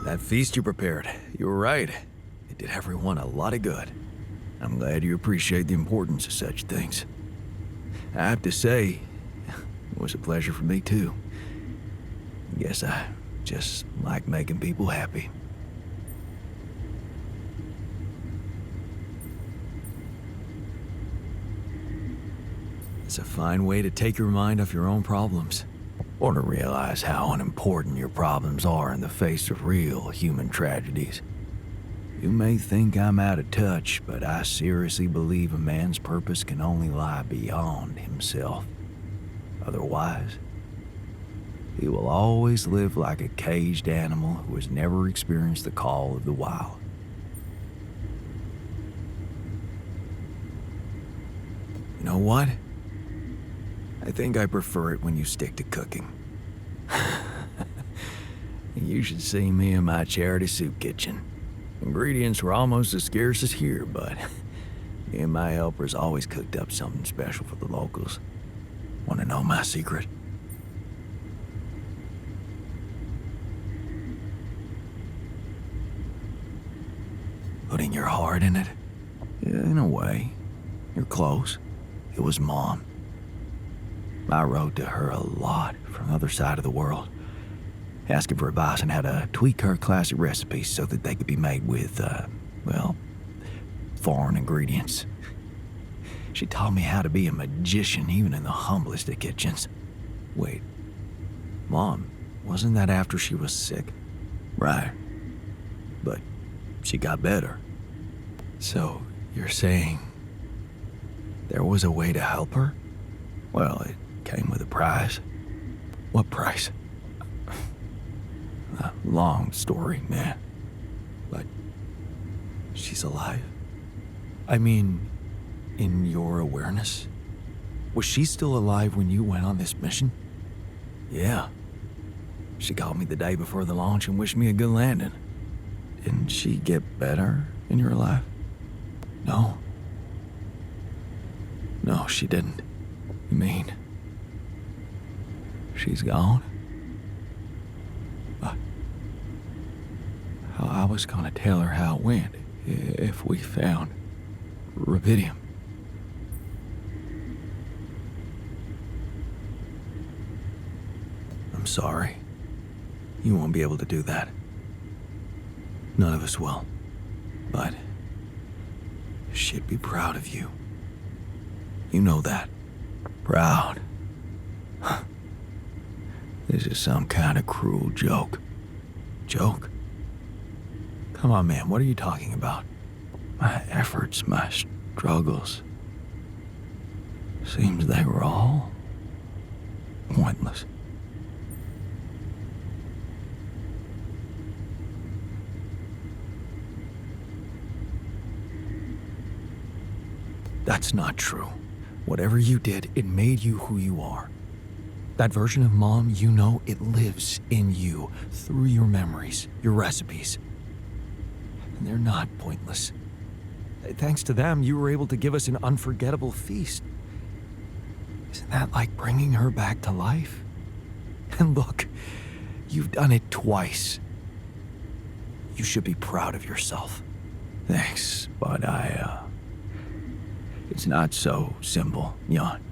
That feast you prepared, you were right. It did everyone a lot of good. I'm glad you appreciate the importance of such things. I have to say, it was a pleasure for me too. Guess I just like making people happy. It's a fine way to take your mind off your own problems, or to realize how unimportant your problems are in the face of real human tragedies. You may think I'm out of touch, but I seriously believe a man's purpose can only lie beyond himself. Otherwise, he will always live like a caged animal who has never experienced the call of the wild. You know what? I think I prefer it when you stick to cooking. You should see me in my charity soup kitchen. Ingredients were almost as scarce as here, but me and my helpers always cooked up something special for the locals. Want to know my secret? Putting your heart in it? Yeah, in a way. You're close. It was Mom. I wrote to her a lot from the other side of the world, asking for advice on how to tweak her classic recipes so that they could be made with, foreign ingredients. She taught me how to be a magician even in the humblest of kitchens. Wait, Mom, wasn't that after she was sick? Right. But she got better. So, you're saying there was a way to help her? Well, it came with a price. What price? A long story, man. But she's alive. I mean, in your awareness? Was she still alive when you went on this mission? Yeah. She called me the day before the launch and wished me a good landing. Didn't she get better in your life? No. No, she didn't. You mean she's gone? I was gonna tell her how it went if we found rubidium. I'm sorry. You won't be able to do that. None of us will. But she'd be proud of you. You know that. Proud. This is some kind of cruel joke. Joke? Come on, man, what are you talking about? My efforts, my struggles. Seems they were all pointless. That's not true. Whatever you did, it made you who you are. That version of Mom you know, it lives in you, through your memories, your recipes. And they're not pointless. Thanks to them, you were able to give us an unforgettable feast. Isn't that like bringing her back to life? And look, you've done it twice. You should be proud of yourself. Thanks, but it's not so simple, Jan.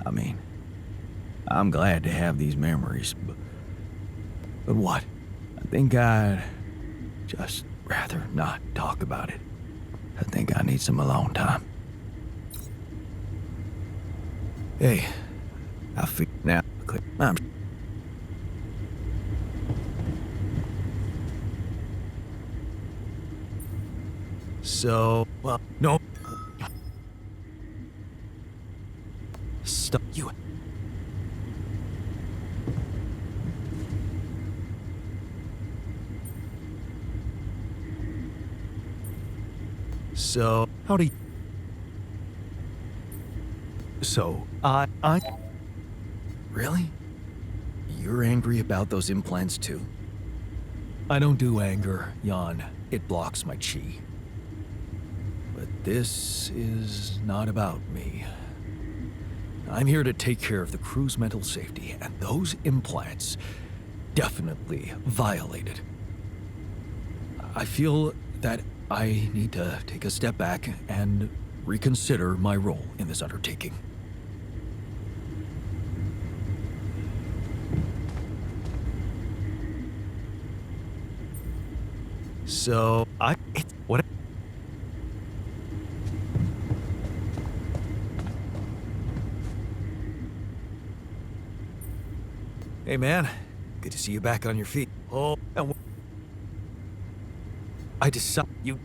I mean, I'm glad to have these memories, But what? I think I'd just rather not talk about it. I think I need some alone time. Hey, I feel now. I'm So, well, no. Stop you. So, howdy. So, I... Really? You're angry about those implants too? I don't do anger, Jan. It blocks my chi. But this is not about me. I'm here to take care of the crew's mental safety, and those implants definitely violated. I feel that I need to take a step back and reconsider my role in this undertaking. So, what? Hey, man. Good to see you back on your feet. Oh, and I decided you...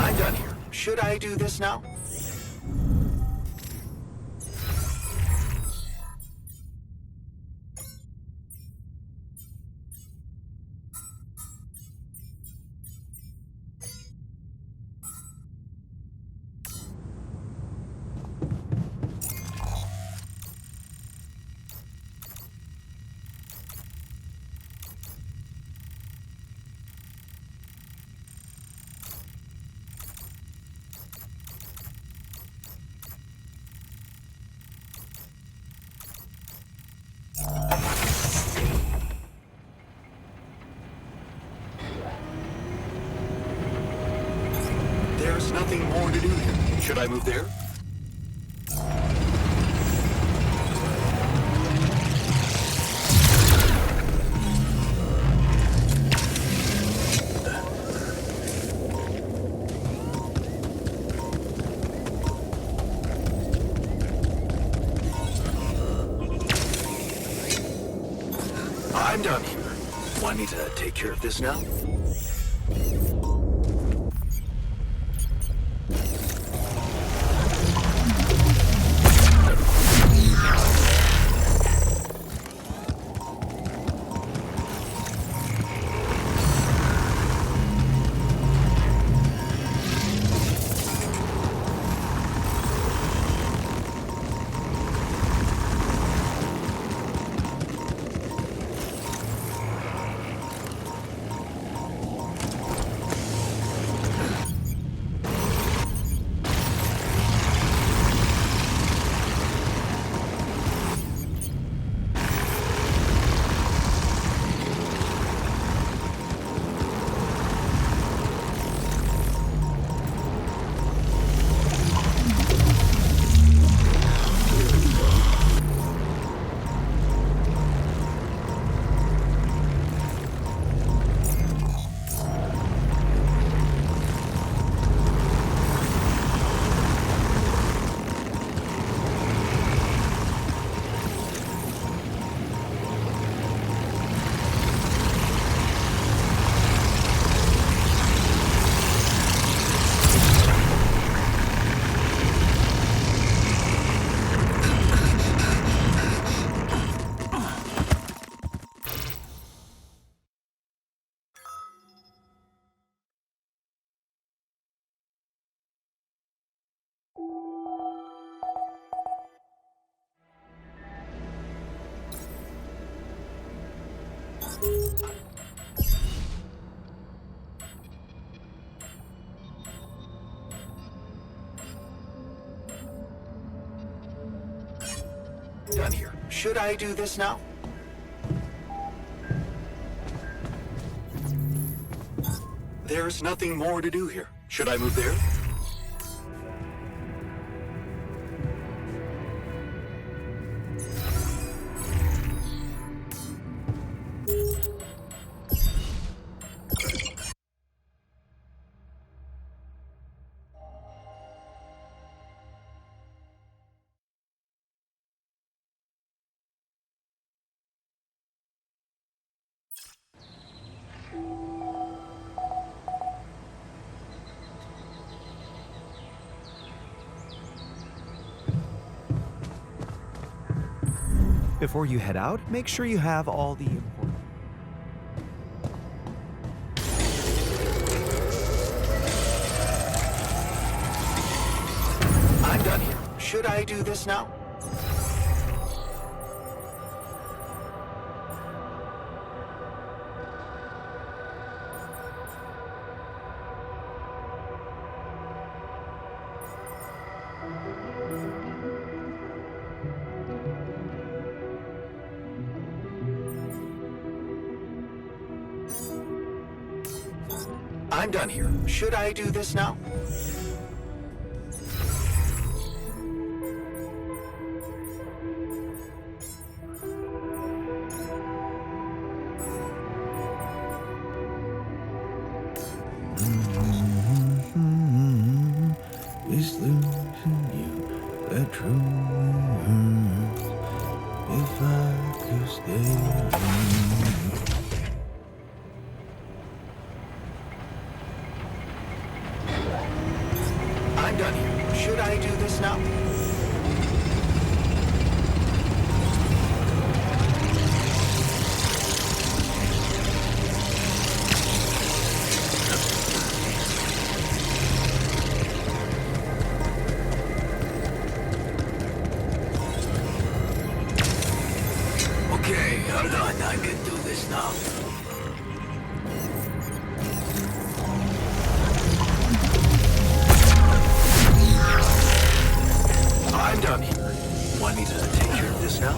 I'm done here. Should I do this now? There's nothing more to do here. Should I move there? I'm done here. Want me to take care of this now? Done here. Should I do this now? There's nothing more to do here. Should I move there? Before you head out, make sure you have all the important... I'm done here. Should I do this now? I'm done here. Should I do this now? Is losing you that true? If I could stay. I'm done here. Should I do this now? Okay, I'm done. I can do this now. I'm done here. Want me to take care of this now?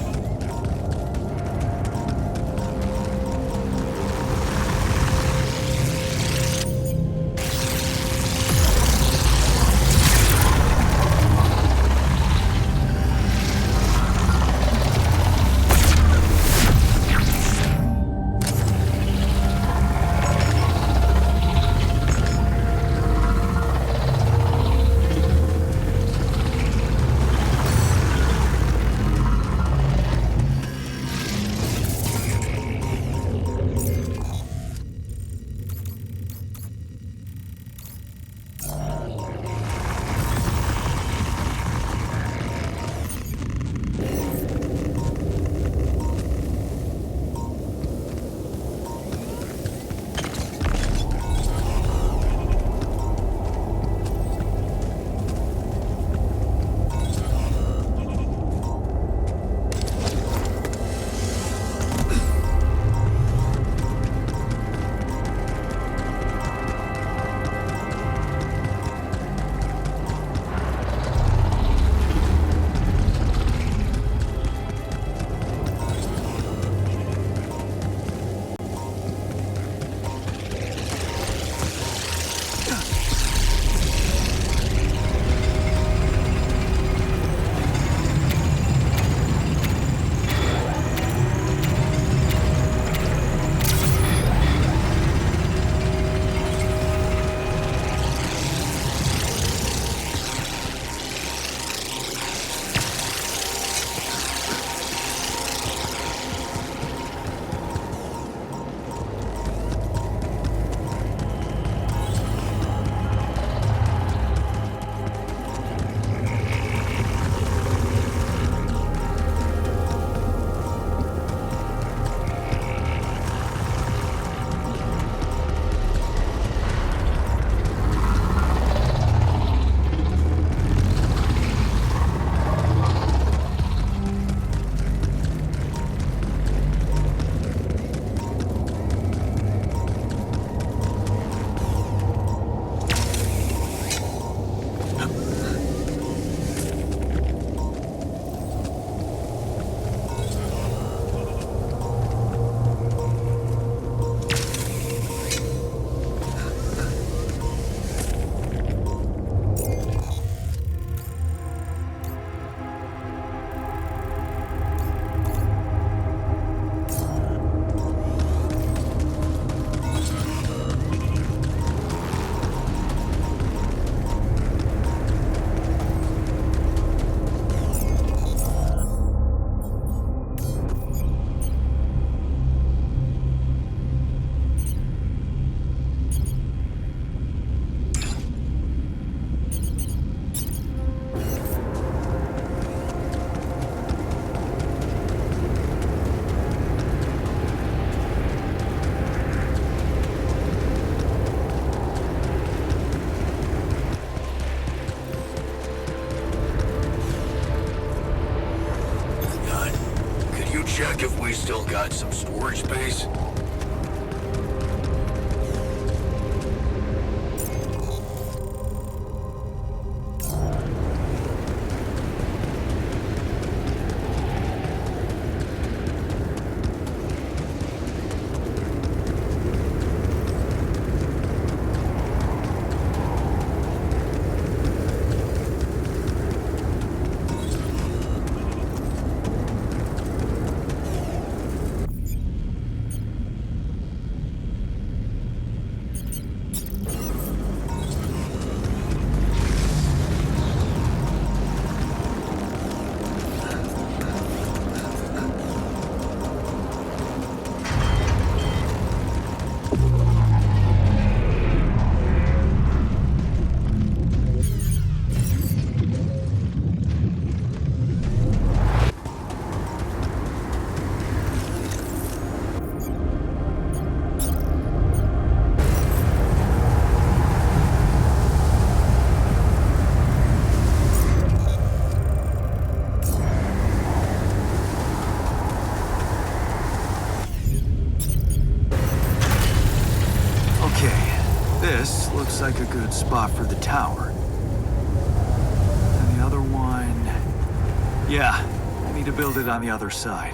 check if we still got some storage space? This looks like a good spot for the tower. And the other one... Yeah, I need to build it on the other side.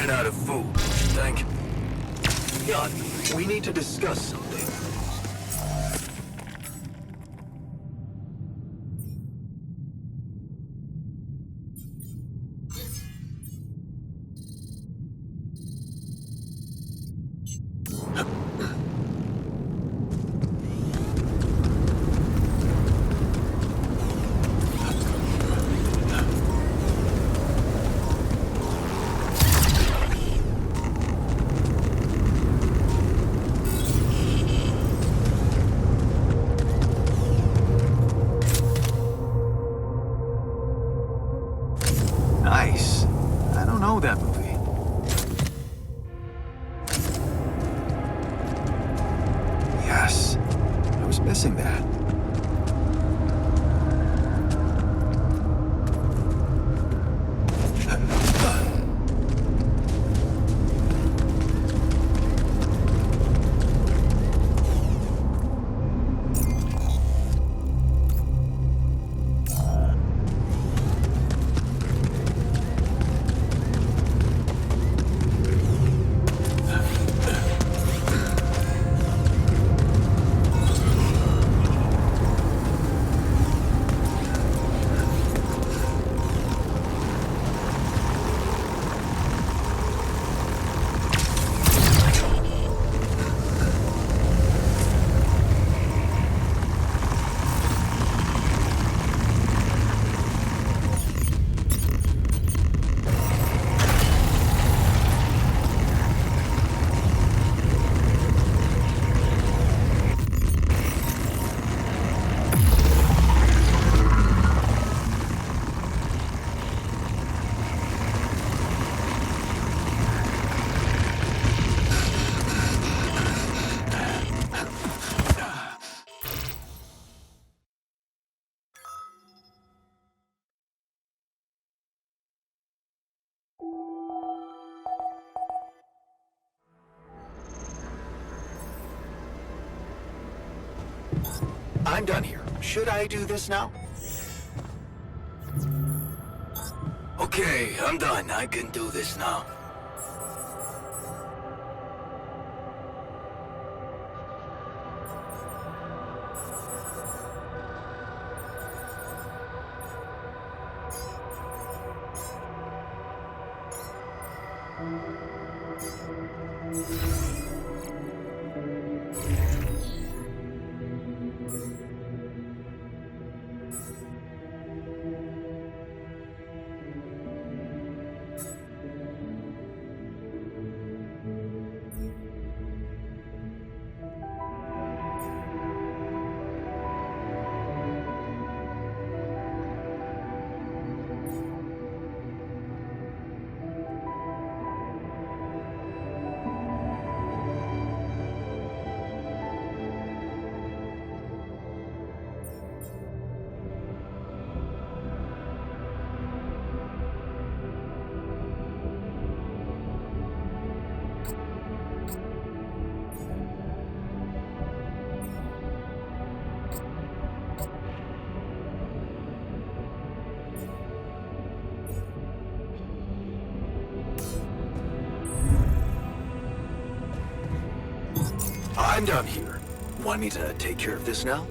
Out of food, don't you think? Jan, we need to discuss something. missing that. I'm done here. Should I do this now? Okay, I'm done. I can do this now. I'm done here. Want me to take care of this now?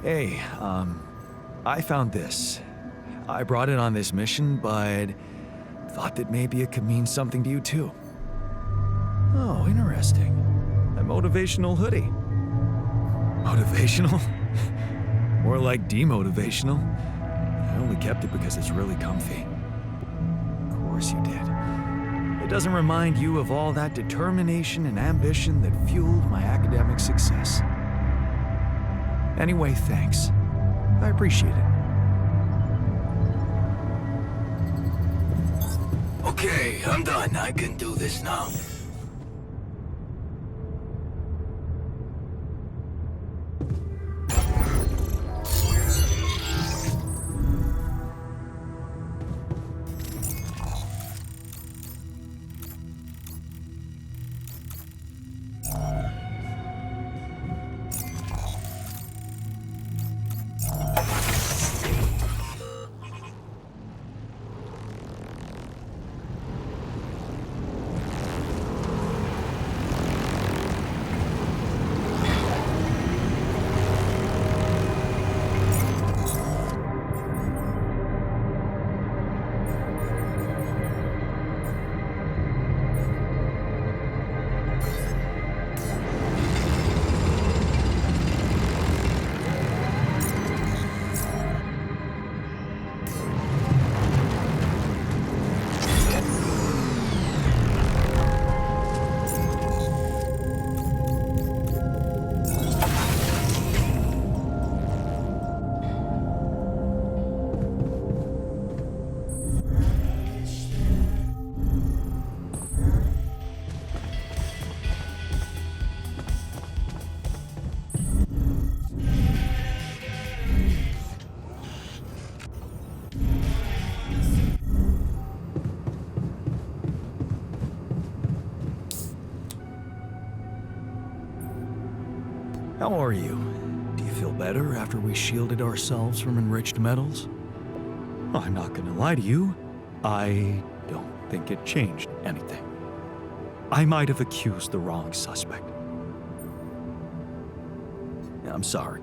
Hey, I found this. I brought it on this mission, but thought that maybe it could mean something to you too. Oh, interesting. A motivational hoodie. Motivational? More like demotivational. I only kept it because it's really comfy. Of course you did. It doesn't remind you of all that determination and ambition that fueled my academic success. Anyway, thanks. I appreciate it. Okay, I'm done. I can do this now. How are you? Do you feel better after we shielded ourselves from enriched metals? I'm not gonna lie to you. I don't think it changed anything. I might have accused the wrong suspect. I'm sorry.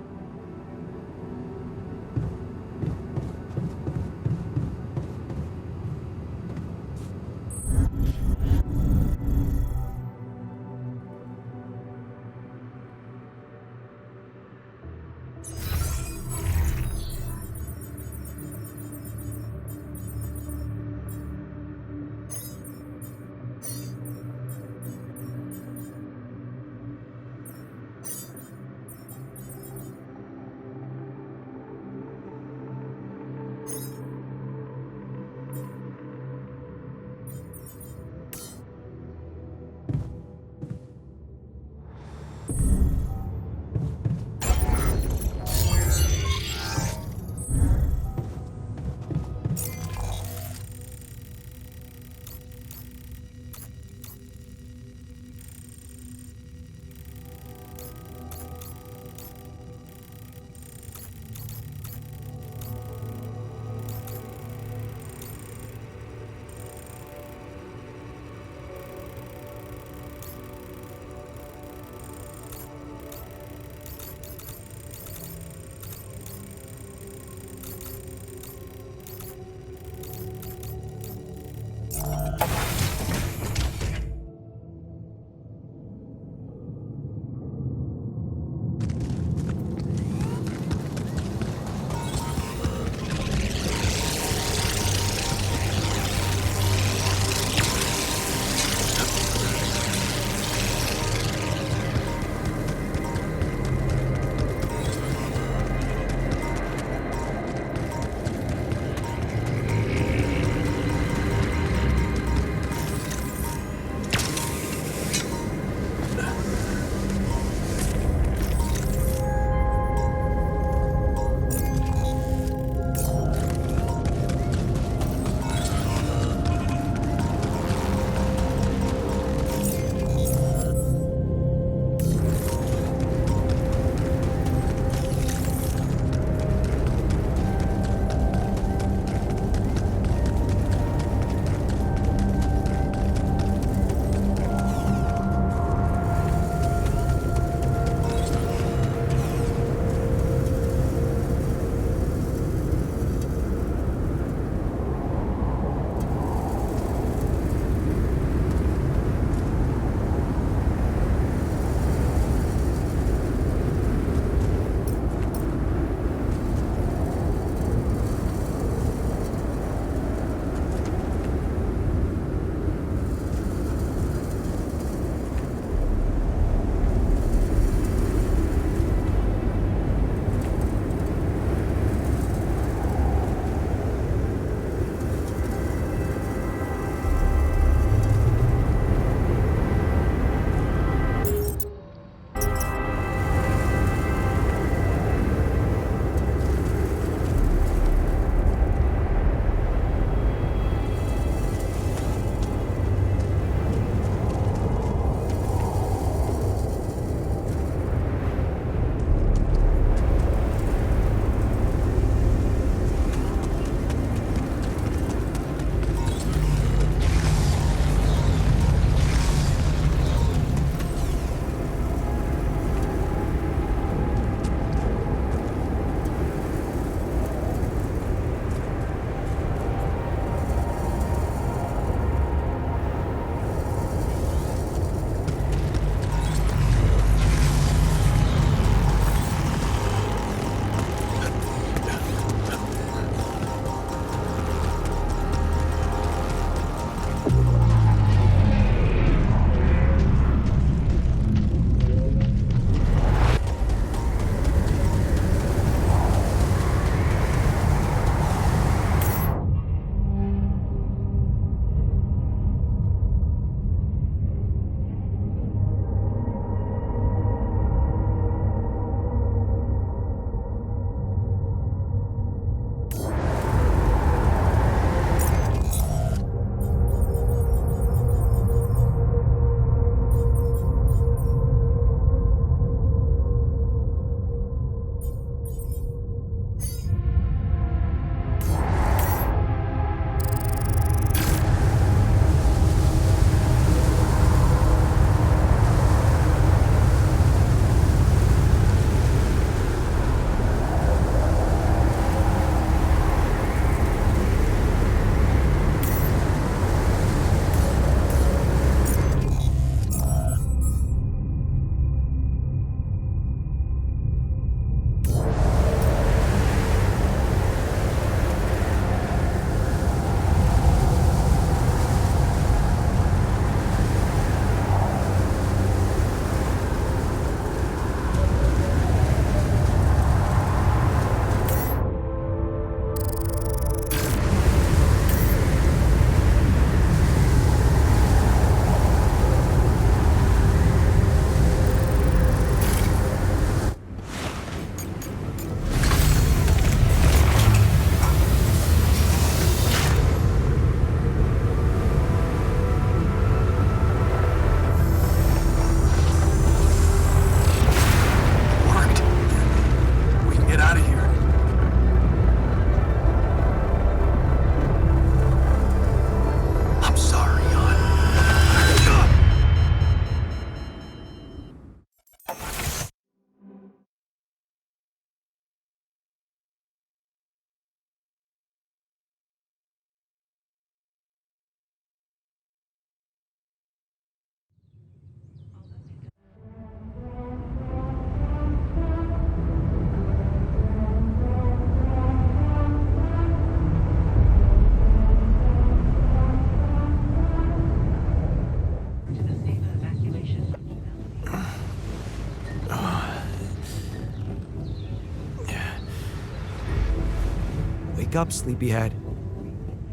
Wake up, sleepyhead.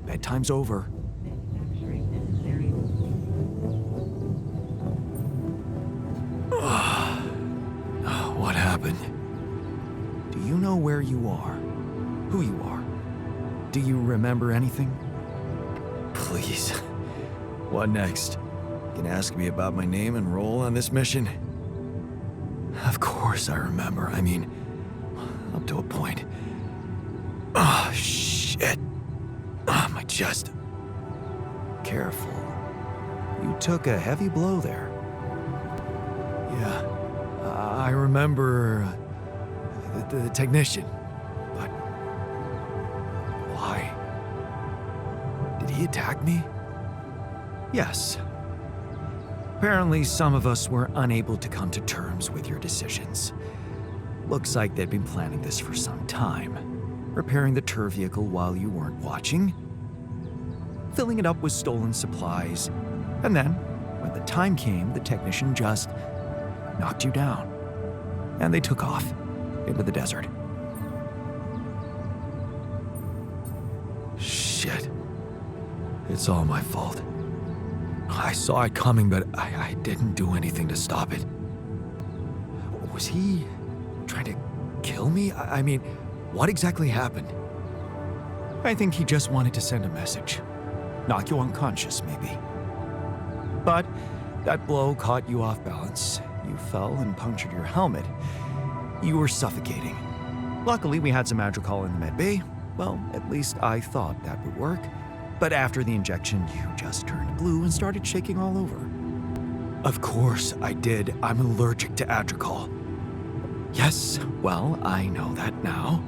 Bedtime's over. What happened? Do you know where you are? Who you are? Do you remember anything? Please. What next? You can ask me about my name and role on this mission? Of course I remember. I mean, up to a point. Oh, shit. Oh, my chest. Careful. You took a heavy blow there. Yeah. I remember the technician. But why? Did he attack me? Yes. Apparently, some of us were unable to come to terms with your decisions. Looks like they'd been planning this for some time. Repairing the tour vehicle while you weren't watching. Filling it up with stolen supplies. And then, when the time came, the technician just knocked you down. And they took off into the desert. Shit. It's all my fault. I saw it coming, but I didn't do anything to stop it. Was he trying to kill me? I mean, what exactly happened? I think he just wanted to send a message. Knock you unconscious, maybe. But that blow caught you off balance. You fell and punctured your helmet. You were suffocating. Luckily, we had some Madrigal in the med bay. Well, at least I thought that would work. But after the injection, you just turned blue and started shaking all over. Of course I did. I'm allergic to Adrical. Yes, well, I know that now.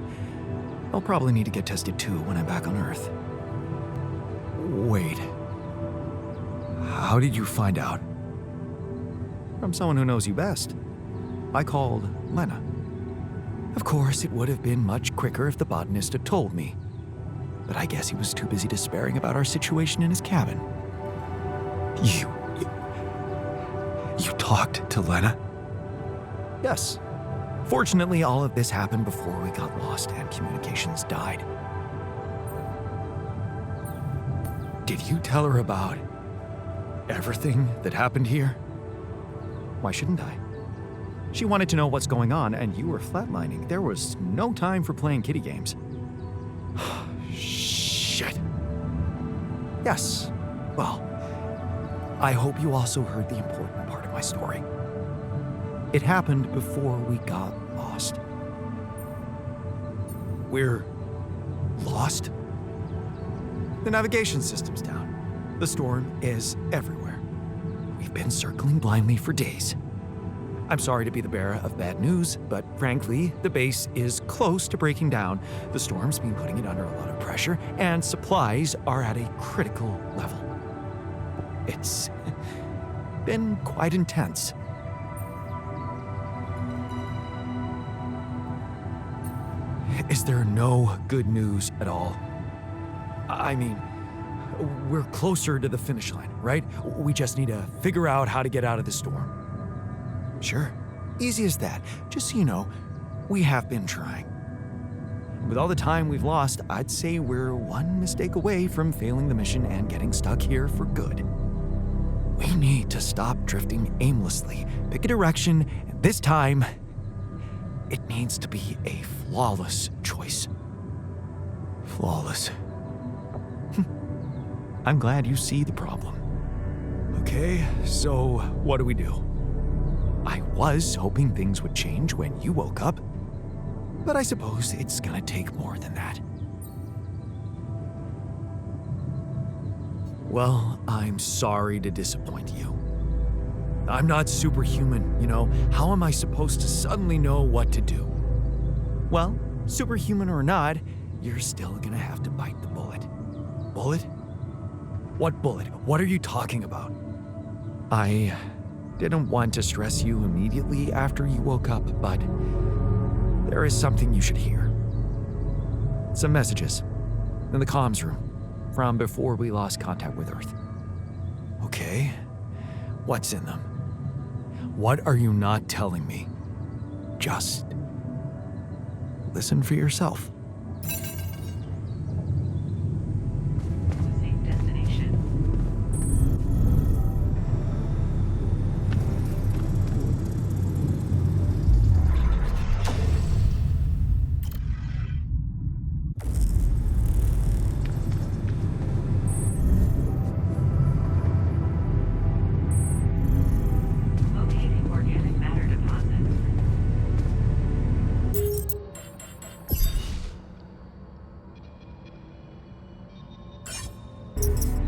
I'll probably need to get tested too when I'm back on Earth. Wait. How did you find out? From someone who knows you best. I called Lena. Of course, it would have been much quicker if the botanist had told me. But I guess he was too busy despairing about our situation in his cabin. You talked to Lena? Yes. Fortunately, all of this happened before we got lost and communications died. Did you tell her about everything that happened here? Why shouldn't I? She wanted to know what's going on, and you were flatlining. There was no time for playing kiddie games. Shit. Yes. Well, I hope you also heard the important part of my story. It happened before we got lost. We're lost? The navigation system's down. The storm is everywhere. We've been circling blindly for days. I'm sorry to be the bearer of bad news, but frankly, the base is close to breaking down. The storm's been putting it under a lot of pressure, and supplies are at a critical level. It's been quite intense. Is there no good news at all? I mean, we're closer to the finish line, right? We just need to figure out how to get out of the storm. Sure. Easy as that. Just so you know, we have been trying. With all the time we've lost, I'd say we're one mistake away from failing the mission and getting stuck here for good. We need to stop drifting aimlessly, pick a direction, and this time, it needs to be a flawless choice. Flawless. I'm glad you see the problem. Okay, so what do we do? I was hoping things would change when you woke up, but I suppose it's gonna take more than that. Well, I'm sorry to disappoint you. I'm not superhuman, you know. How am I supposed to suddenly know what to do? Well, superhuman or not, you're still gonna have to bite the bullet. Bullet? What bullet? What are you talking about? I didn't want to stress you immediately after you woke up, but there is something you should hear. Some messages in the comms room from before we lost contact with Earth. Okay. What's in them? What are you not telling me? Just listen for yourself. you.